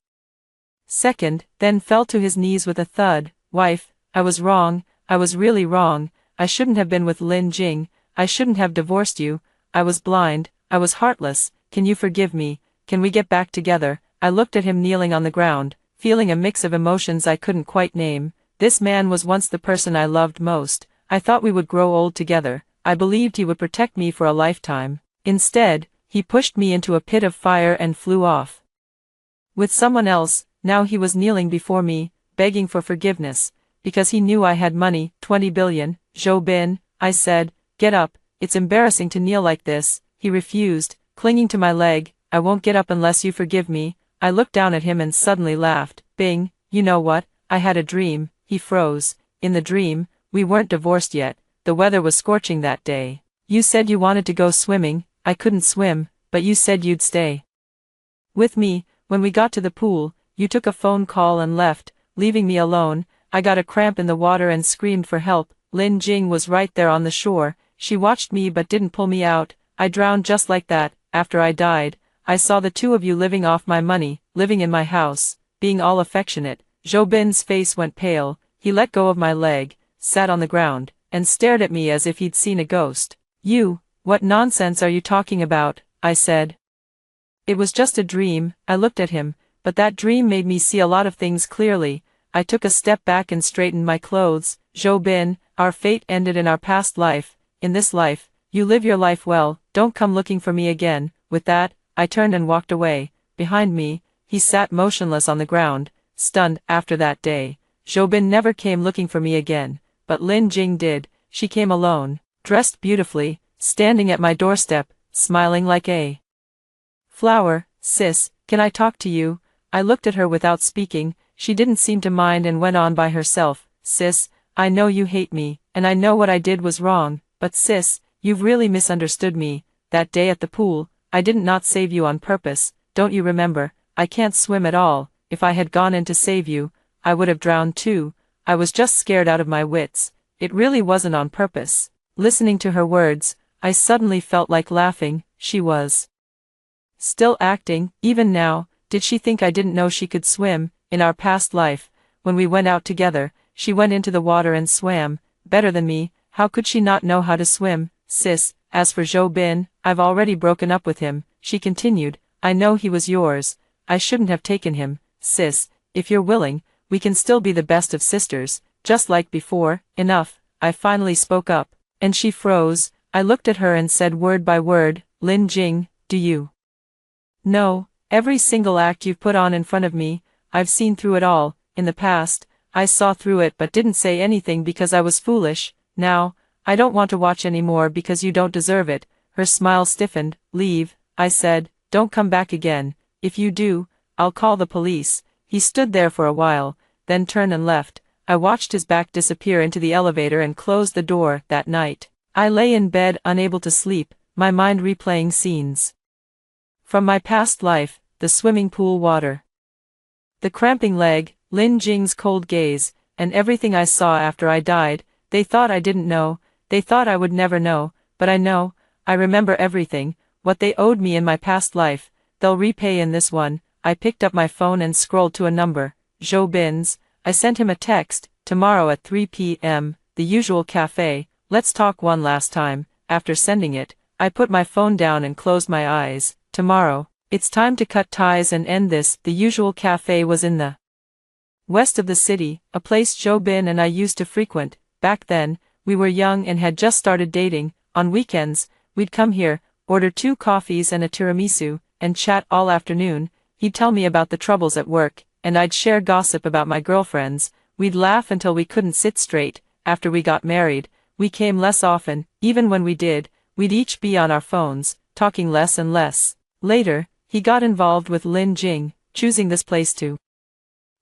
second, then fell to his knees with a thud. Wife, I was wrong, I was really wrong. I shouldn't have been with Lin Jing. I shouldn't have divorced you. I was blind, I was heartless. Can you forgive me? Can we get back together? I looked at him kneeling on the ground, feeling a mix of emotions I couldn't quite name. This man was once the person I loved most. I thought we would grow old together. I believed he would protect me for a lifetime. Instead, he pushed me into a pit of fire and flew off with someone else. Now he was kneeling before me, begging for forgiveness, because he knew I had money. 20 billion. Zhou Bin, I said, get up, it's embarrassing to kneel like this. He refused, clinging to my leg. I won't get up unless you forgive me. I looked down at him and suddenly laughed. Bing, you know what? I had a dream. He froze. In the dream, we weren't divorced yet. The weather was scorching that day. You said you wanted to go swimming. I couldn't swim, but you said you'd stay with me. When we got to the pool, you took a phone call and left, leaving me alone. I got a cramp in the water and screamed for help. Lin Jing was right there on the shore. She watched me but didn't pull me out. I drowned just like that. After I died, I saw the two of you living off my money, living in my house, being all affectionate. Zhou Bin's face went pale. He let go of my leg, sat on the ground, and stared at me as if he'd seen a ghost. You, what nonsense are you talking about? I said. It was just a dream. I looked at him, but that dream made me see a lot of things clearly. I took a step back and straightened my clothes. Zhou Bin, our fate ended in our past life. In this life, you live your life well. Don't come looking for me again. With that, I turned and walked away. Behind me, he sat motionless on the ground, stunned. After that day, Zhou Bin never came looking for me again, but Lin Jing did. She came alone, dressed beautifully, standing at my doorstep, smiling like a flower. Sis, can I talk to you? I looked at her without speaking. She didn't seem to mind and went on by herself. Sis, I know you hate me, and I know what I did was wrong, but sis, you've really misunderstood me. That day at the pool, I didn't not save you on purpose, don't you remember? I can't swim at all. If I had gone in to save you, I would have drowned too. I was just scared out of my wits. It really wasn't on purpose. Listening to her words, I suddenly felt like laughing. She was still acting, even now. Did she think I didn't know she could swim? In our past life, when we went out together, she went into the water and swam better than me. How could she not know how to swim? Sis, as for Zhou Bin, I've already broken up with him, she continued. I know he was yours. I shouldn't have taken him. Sis, if you're willing, we can still be the best of sisters, just like before. Enough, I finally spoke up, and she froze. I looked at her and said word by word, Lin Jing, do you know every single act you've put on in front of me? I've seen through it all. In the past, I saw through it but didn't say anything because I was foolish. Now, I don't want to watch anymore because you don't deserve it. Her smile stiffened. Leave, I said, don't come back again. If you do, I'll call the police. He stood there for a while, then turned and left. I watched his back disappear into the elevator and closed the door. That night, I lay in bed unable to sleep, my mind replaying scenes from my past life, the swimming pool water, the cramping leg, Lin Jing's cold gaze, and everything I saw after I died. They thought I didn't know, they thought I would never know, but I know, I remember everything, what they owed me in my past life, they'll repay in this one. I picked up my phone and scrolled to a number, Zhou Bin's. I sent him a text, tomorrow at 3 p.m., the usual cafe, let's talk one last time. After sending it, I put my phone down and closed my eyes. Tomorrow, it's time to cut ties and end this. The usual cafe was in the west of the city, a place Zhou Bin and I used to frequent. Back then, we were young and had just started dating. On weekends, we'd come here, order 2 coffees and a tiramisu, and chat all afternoon. He'd tell me about the troubles at work, and I'd share gossip about my girlfriends. We'd laugh until we couldn't sit straight. After we got married, we came less often. Even when we did, we'd each be on our phones, talking less and less. Later, he got involved with Lin Jing, choosing this place to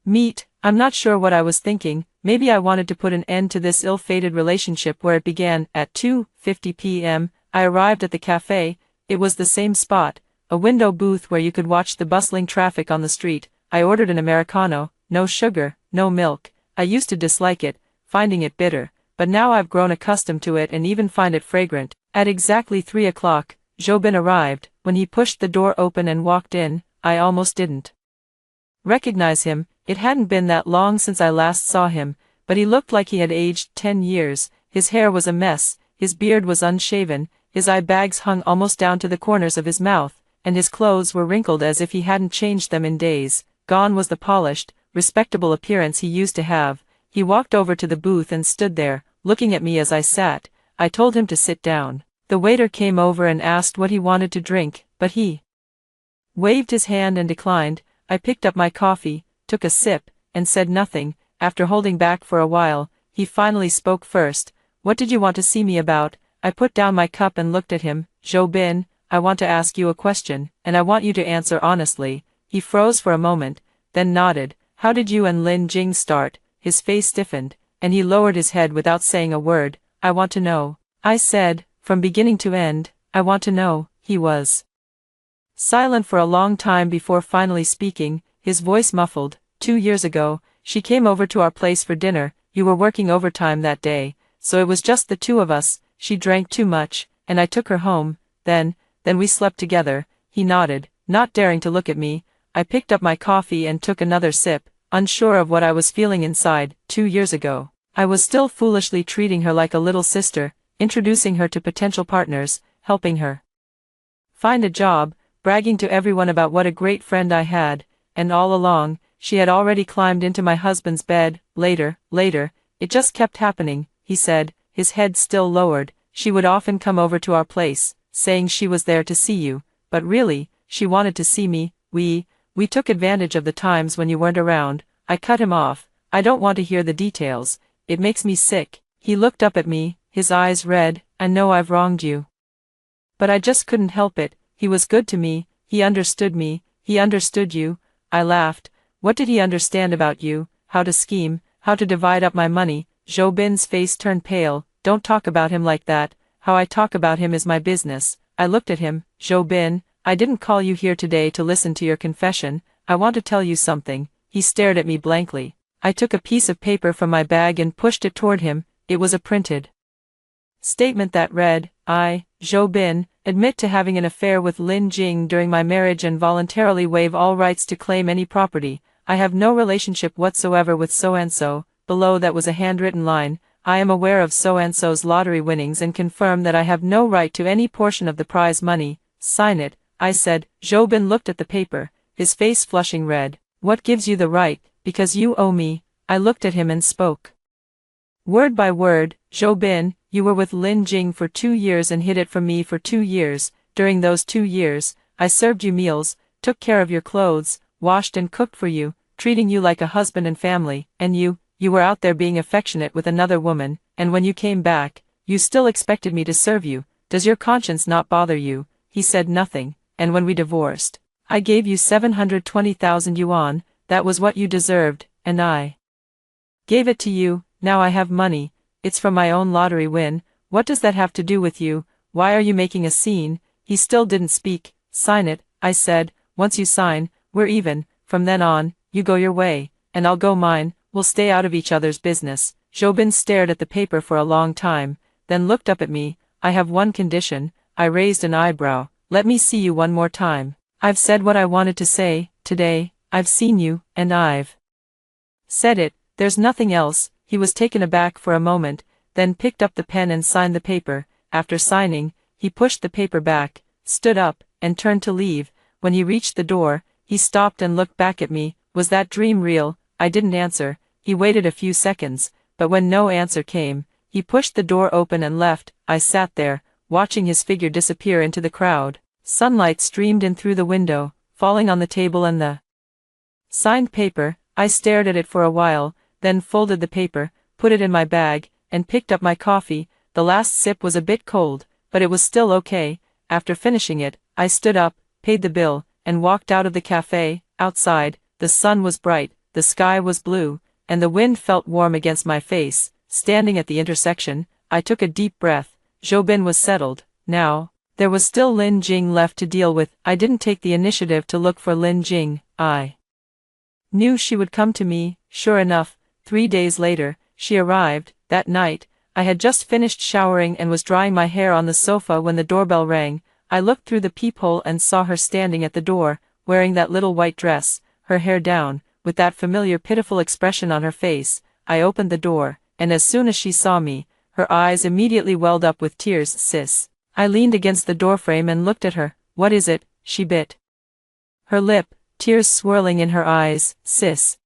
meet. I'm not sure what I was thinking. Maybe I wanted to put an end to this ill-fated relationship where it began. At 2:50 p.m., I arrived at the cafe. It was the same spot, a window booth where you could watch the bustling traffic on the street. I ordered an Americano, no sugar, no milk. I used to dislike it, finding it bitter, but now I've grown accustomed to it and even find it fragrant. At exactly 3 o'clock, Zhou Bin arrived. When he pushed the door open and walked in, I almost didn't recognize him. It hadn't been that long since I last saw him, but he looked like he had aged 10 years. His hair was a mess, his beard was unshaven, his eye bags hung almost down to the corners of his mouth, and his clothes were wrinkled as if he hadn't changed them in days. Gone was the polished, respectable appearance he used to have. He walked over to the booth and stood there, looking at me as I sat. I told him to sit down. The waiter came over and asked what he wanted to drink, but he waved his hand and declined. I picked up my coffee, took a sip, and said nothing. After holding back for a while, he finally spoke first. What did you want to see me about? I put down my cup and looked at him. Zhou Bin, I want to ask you a question, and I want you to answer honestly. He froze for a moment, then nodded. How did you and Lin Jing start? His face stiffened, and he lowered his head without saying a word. I want to know. I said, from beginning to end, I want to know. He was silent for a long time before finally speaking, his voice muffled. 2 years ago, she came over to our place for dinner. You were working overtime that day, so it was just the 2 of us. She drank too much, and I took her home. Then we slept together. He nodded, not daring to look at me. I picked up my coffee and took another sip, unsure of what I was feeling inside. 2 years ago, I was still foolishly treating her like a little sister, introducing her to potential partners, helping her find a job, bragging to everyone about what a great friend I had, and all along, she had already climbed into my husband's bed. Later, it just kept happening, he said, his head still lowered. She would often come over to our place, saying she was there to see you, but really, she wanted to see me. We took advantage of the times when you weren't around. I cut him off. I don't want to hear the details. It makes me sick. He looked up at me, his eyes red. I know I've wronged you. But I just couldn't help it, he was good to me, he understood me, he understood you. I laughed. What did he understand about you? How to scheme, how to divide up my money? Zhou Bin's face turned pale. Don't talk about him like that, how I talk about him is my business. I looked at him. Zhou Bin, I didn't call you here today to listen to your confession, I want to tell you something. He stared at me blankly. I took a piece of paper from my bag and pushed it toward him. It was a printed statement that read, I, Zhou Bin, admit to having an affair with Lin Jing during my marriage and voluntarily waive all rights to claim any property. I have no relationship whatsoever with so-and-so. Below that was a handwritten line, I am aware of so-and-so's lottery winnings and confirm that I have no right to any portion of the prize money. Sign it, I said. Zhou Bin looked at the paper, his face flushing red. What gives you the right? Because you owe me. I looked at him and spoke. Word by word, Zhou Bin, you were with Lin Jing for 2 years and hid it from me for 2 years. During those 2 years, I served you meals, took care of your clothes, washed and cooked for you, treating you like a husband and family, and you were out there being affectionate with another woman, and when you came back, you still expected me to serve you. Does your conscience not bother you? He said nothing, and when we divorced, I gave you 720,000 yuan, that was what you deserved, and I gave it to you. Now I have money, it's from my own lottery win. What does that have to do with you? Why are you making a scene? He still didn't speak. Sign it, I said. Once you sign, we're even. From then on, you go your way, and I'll go mine. We'll stay out of each other's business. Zhou Bin stared at the paper for a long time, then looked up at me. I have one condition. I raised an eyebrow. Let me see you one more time. I've said what I wanted to say, today. I've seen you, and I've said it. There's nothing else. He was taken aback for a moment, then picked up the pen and signed the paper. After signing, he pushed the paper back, stood up, and turned to leave. When he reached the door, he stopped and looked back at me. Was that dream real? I didn't answer. He waited a few seconds, but when no answer came, he pushed the door open and left. I sat there, watching his figure disappear into the crowd. Sunlight streamed in through the window, falling on the table and the signed paper. I stared at it for a while, then folded the paper, put it in my bag, and picked up my coffee. The last sip was a bit cold, but it was still okay. After finishing it, I stood up, paid the bill, and walked out of the cafe. Outside, the sun was bright, the sky was blue, and the wind felt warm against my face. Standing at the intersection, I took a deep breath. Zhou Bin was settled. Now, there was still Lin Jing left to deal with. I didn't take the initiative to look for Lin Jing. I knew she would come to me. Sure enough, 3 days later, she arrived. That night, I had just finished showering and was drying my hair on the sofa when the doorbell rang. I looked through the peephole and saw her standing at the door, wearing that little white dress, her hair down, with that familiar pitiful expression on her face. I opened the door, and as soon as she saw me, her eyes immediately welled up with tears. Sis. I leaned against the doorframe and looked at her. What is it? She bit her lip, tears swirling in her eyes. Sis.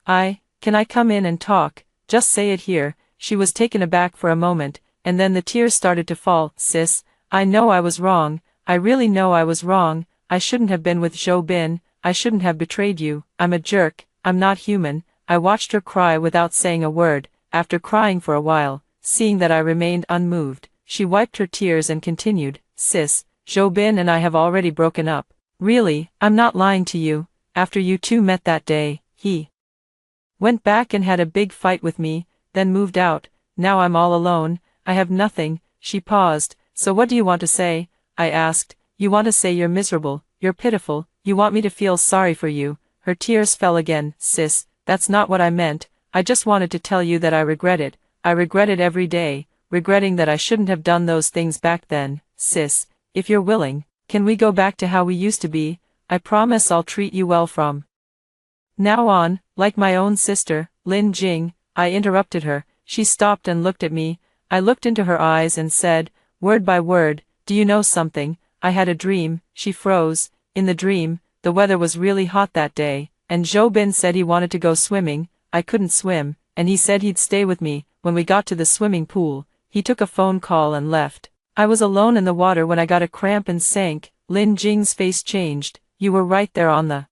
Can I come in and talk? Just say it here. She was taken aback for a moment, and then the tears started to fall. Sis, I know I was wrong. I really know I was wrong. I shouldn't have been with Zhou Bin. I shouldn't have betrayed you. I'm a jerk. I'm not human. I watched her cry without saying a word. After crying for a while, seeing that I remained unmoved, she wiped her tears and continued. Sis, Zhou Bin and I have already broken up. Really, I'm not lying to you. After you two met that day, he went back and had a big fight with me, then moved out. Now I'm all alone. I have nothing. She paused. So what do you want to say? I asked. You want to say you're miserable, you're pitiful, you want me to feel sorry for you. Her tears fell again. Sis, that's not what I meant. I just wanted to tell you that I regret it. I regret it every day, regretting that I shouldn't have done those things back then. Sis, if you're willing, can we go back to how we used to be? I promise I'll treat you well from now on, like my own sister. Lin Jing. I interrupted her. She stopped and looked at me. I looked into her eyes and said, word by word, do you know something? I had a dream. She froze. In the dream, the weather was really hot that day, and Zhou Bin said he wanted to go swimming. I couldn't swim, and he said he'd stay with me. When we got to the swimming pool, he took a phone call and left. I was alone in the water when I got a cramp and sank. Lin Jing's face changed. You were right there on the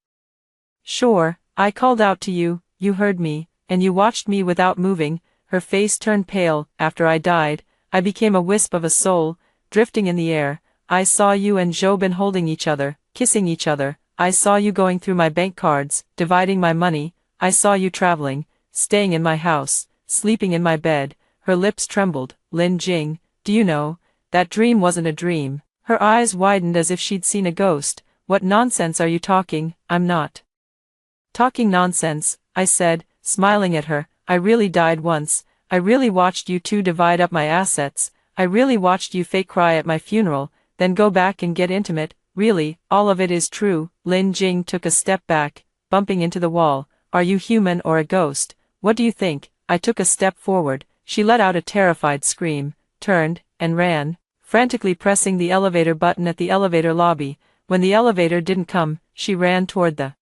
shore. I called out to you, you heard me, and you watched me without moving. Her face turned pale. After I died, I became a wisp of a soul, drifting in the air. I saw you and Jobin holding each other, kissing each other. I saw you going through my bank cards, dividing my money. I saw you traveling, staying in my house, sleeping in my bed. Her lips trembled. Lin Jing, do you know, that dream wasn't a dream. Her eyes widened as if she'd seen a ghost. What nonsense are you talking? I'm not talking nonsense, I said, smiling at her. I really died once. I really watched you two divide up my assets. I really watched you fake cry at my funeral, then go back and get intimate. Really, all of it is true. Lin Jing took a step back, bumping into the wall. Are you human or a ghost? What do you think? I took a step forward. She let out a terrified scream, turned, and ran, frantically pressing the elevator button at the elevator lobby. When the elevator didn't come, she ran toward the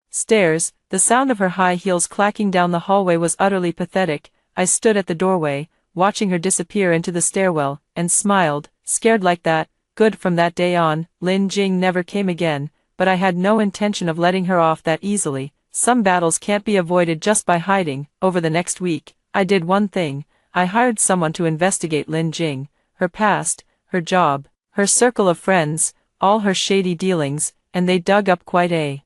stairs. The sound of her high heels clacking down the hallway was utterly pathetic. I stood at the doorway, watching her disappear into the stairwell, and smiled. Scared like that? Good. From that day on, Lin Jing never came again, but I had no intention of letting her off that easily. Some battles can't be avoided just by hiding. Over the next week, I did one thing. I hired someone to investigate Lin Jing, her past, her job, her circle of friends, all her shady dealings, and they dug up quite a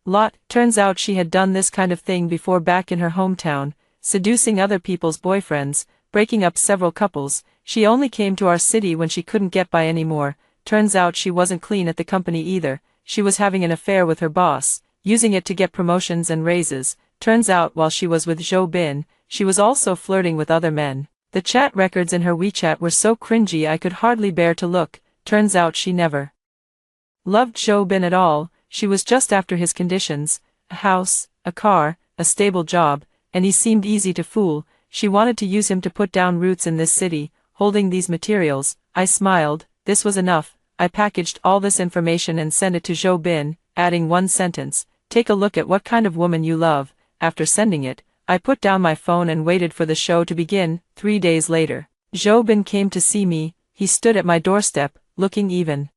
lot. Turns out she had done this kind of thing before back in her hometown, seducing other people's boyfriends, breaking up several couples. She only came to our city when she couldn't get by anymore. Turns out she wasn't clean at the company either. She was having an affair with her boss, using it to get promotions and raises. Turns out while she was with Zhou Bin, she was also flirting with other men. The chat records in her WeChat were so cringy I could hardly bear to look. Turns out she never loved Zhou Bin at all. She was just after his conditions: a house, a car, a stable job, and he seemed easy to fool. She wanted to use him to put down roots in this city, holding these materials. I smiled. This was enough. I packaged all this information and sent it to Zhou Bin, adding one sentence: take a look at what kind of woman you love. After sending it, I put down my phone and waited for the show to begin. 3 days later, Zhou Bin came to see me. He stood at my doorstep, looking even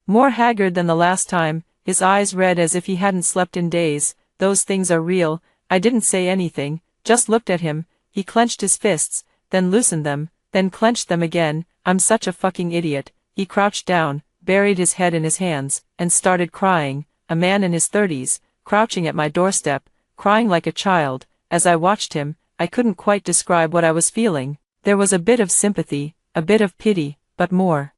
more haggard than the last time, his eyes red as if he hadn't slept in days. Those things are real. I didn't say anything, just looked at him. He clenched his fists, then loosened them, then clenched them again. I'm such a fucking idiot. He crouched down, buried his head in his hands, and started crying. A man in his 30s, crouching at my doorstep, crying like a child. As I watched him, I couldn't quite describe what I was feeling. There was a bit of sympathy, a bit of pity, but more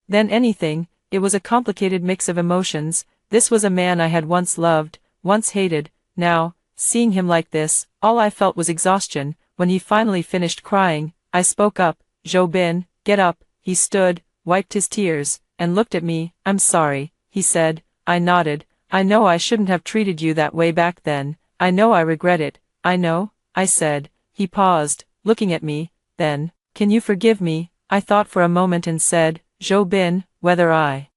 than anything, it was a complicated mix of emotions. This was a man I had once loved, once hated. Now, seeing him like this, all I felt was exhaustion. When he finally finished crying, I spoke up. Zhou Bin, get up. He stood, wiped his tears, and looked at me. I'm sorry, he said. I nodded. I know I shouldn't have treated you that way back then. I know I regret it. I know, I said. He paused, looking at me. Then, can you forgive me? I thought for a moment and said, Zhou Bin, whether I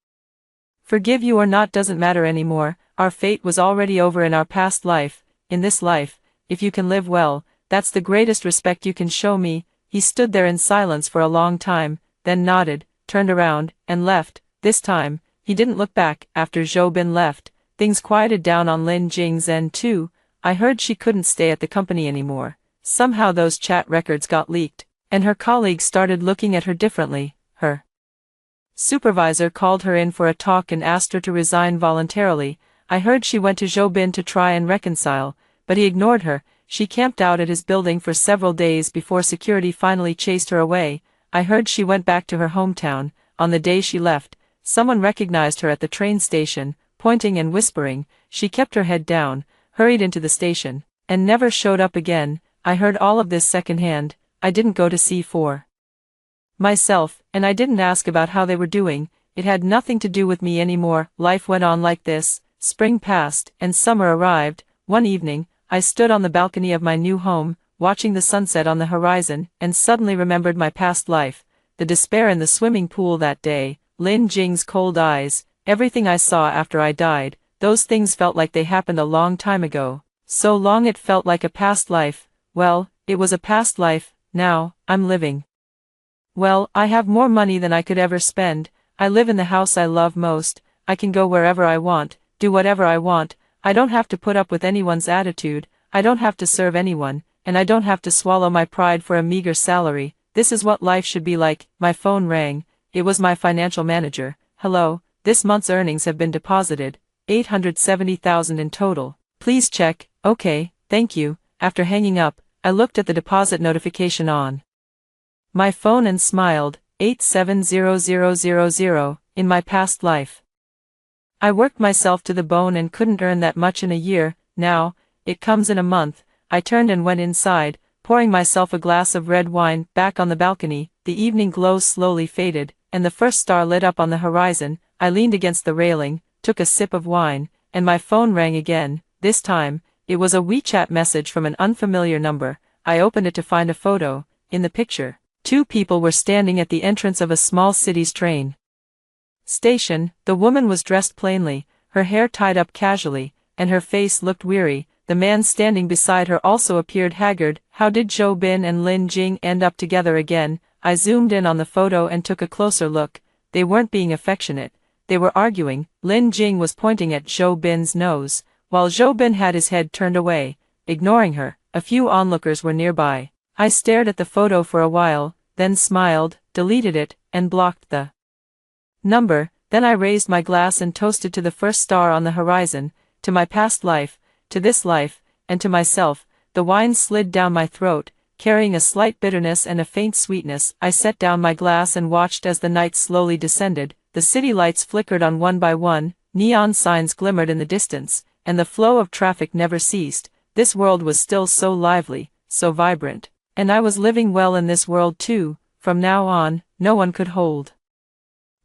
forgive you or not doesn't matter anymore. Our fate was already over in our past life. In this life, if you can live well, that's the greatest respect you can show me. He stood there in silence for a long time, then nodded, turned around, and left. This time, he didn't look back. After Zhou Bin left, things quieted down on Lin Jing's end too. I heard she couldn't stay at the company anymore. Somehow those chat records got leaked, and her colleagues started looking at her differently. Her supervisor called her in for a talk and asked her to resign voluntarily. I heard she went to Zhou Bin to try and reconcile, but he ignored her. She camped out at his building for several days before security finally chased her away. I heard she went back to her hometown. On the day she left, someone recognized her at the train station, pointing and whispering. She kept her head down, hurried into the station, and never showed up again. I heard all of this secondhand. I didn't go to see for myself, and I didn't ask about how they were doing. It had nothing to do with me anymore. Life went on like this. Spring passed, and summer arrived. One evening, I stood on the balcony of my new home, watching the sunset on the horizon, and suddenly remembered my past life. The despair in the swimming pool that day, Lin Jing's cold eyes, everything I saw after I died, those things felt like they happened a long time ago. So long it felt like a past life. Well, it was a past life. Now, I'm living. Well, I have more money than I could ever spend. I live in the house I love most. I can go wherever I want, do whatever I want. I don't have to put up with anyone's attitude. I don't have to serve anyone, and I don't have to swallow my pride for a meager salary. this is what life should be like. My phone rang. It was my financial manager. Hello, this month's earnings have been deposited, 870,000 in total. Please check. Okay, thank you. After hanging up, I looked at the deposit notification on my phone and smiled. 870000 in my past life. I worked myself to the bone and couldn't earn that much in a year. Now, it comes in a month. I turned and went inside, pouring myself a glass of red wine. Back on the balcony, the evening glow slowly faded, and the first star lit up on the horizon. I leaned against the railing, took a sip of wine, and my phone rang again. This time, it was a WeChat message from an unfamiliar number. I opened it to find a photo. In the picture, two people were standing at the entrance of a small city's train station. The woman was dressed plainly, her hair tied up casually, and her face looked weary. The man standing beside her also appeared haggard. How did Zhou Bin and Lin Jing end up together again? I zoomed in on the photo and took a closer look. They weren't being affectionate. They were arguing. Lin Jing was pointing at Zhou Bin's nose, while Zhou Bin had his head turned away, ignoring her. A few onlookers were nearby. I stared at the photo for a while, then smiled, deleted it, and blocked the number. Then I raised my glass and toasted to the first star on the horizon, to my past life, to this life, and to myself. The wine slid down my throat, carrying a slight bitterness and a faint sweetness. I set down my glass and watched as the night slowly descended. The city lights flickered on one by one, neon signs glimmered in the distance, and the flow of traffic never ceased. This world was still so lively, so vibrant. And I was living well in this world too. From now on, no one could hold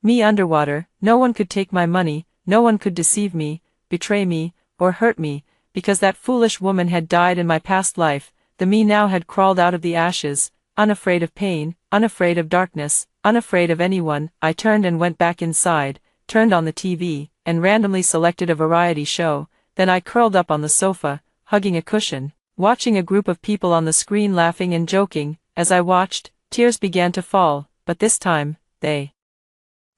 me underwater. No one could take my money. No one could deceive me, betray me, or hurt me, because that foolish woman had died in my past life. The me now had crawled out of the ashes, unafraid of pain, unafraid of darkness, unafraid of anyone. I turned and went back inside, turned on the TV, and randomly selected a variety show. Then I curled up on the sofa, hugging a cushion, watching a group of people on the screen laughing and joking. As I watched, tears began to fall, but this time, they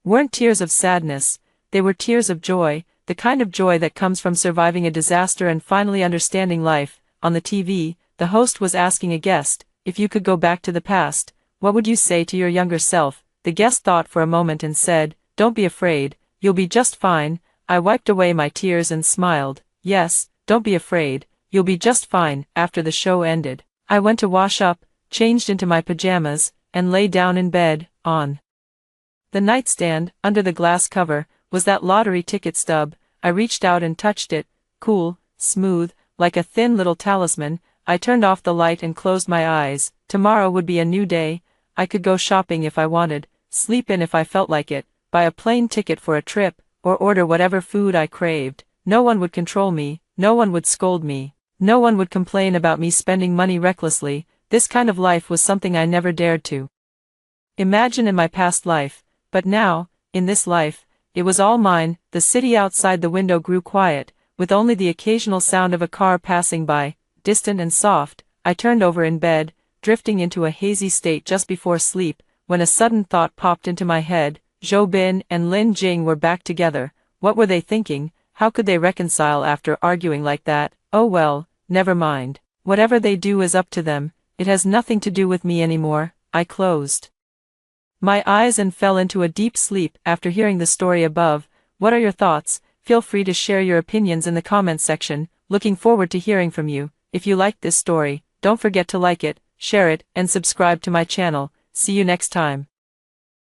weren't tears of sadness, they were tears of joy, the kind of joy that comes from surviving a disaster and finally understanding life. On the TV, the host was asking a guest, if you could go back to the past, what would you say to your younger self? The guest thought for a moment and said, don't be afraid, you'll be just fine. I wiped away my tears and smiled. Yes, don't be afraid, you'll be just fine. After the show ended, I went to wash up, changed into my pajamas, and lay down in bed. On the nightstand, under the glass cover, was that lottery ticket stub. I reached out and touched it, cool, smooth, like a thin little talisman. I turned off the light and closed my eyes. Tomorrow would be a new day. I could go shopping if I wanted, sleep in if I felt like it, buy a plane ticket for a trip, or order whatever food I craved. No one would control me, no one would scold me, no one would complain about me spending money recklessly. This kind of life was something I never dared to imagine in my past life, but now, in this life, it was all mine. The city outside the window grew quiet, with only the occasional sound of a car passing by, distant and soft. I turned over in bed, drifting into a hazy state just before sleep, when a sudden thought popped into my head. Zhou Bin and Lin Jing were back together. What were they thinking? How could they reconcile after arguing like that? Oh well, never mind. Whatever they do is up to them. It has nothing to do with me anymore. I closed my eyes and fell into a deep sleep. After hearing the story above, what are your thoughts? Feel free to share your opinions in the comments section. Looking forward to hearing from you. If you liked this story, don't forget to like it, share it, and subscribe to my channel. See you next time.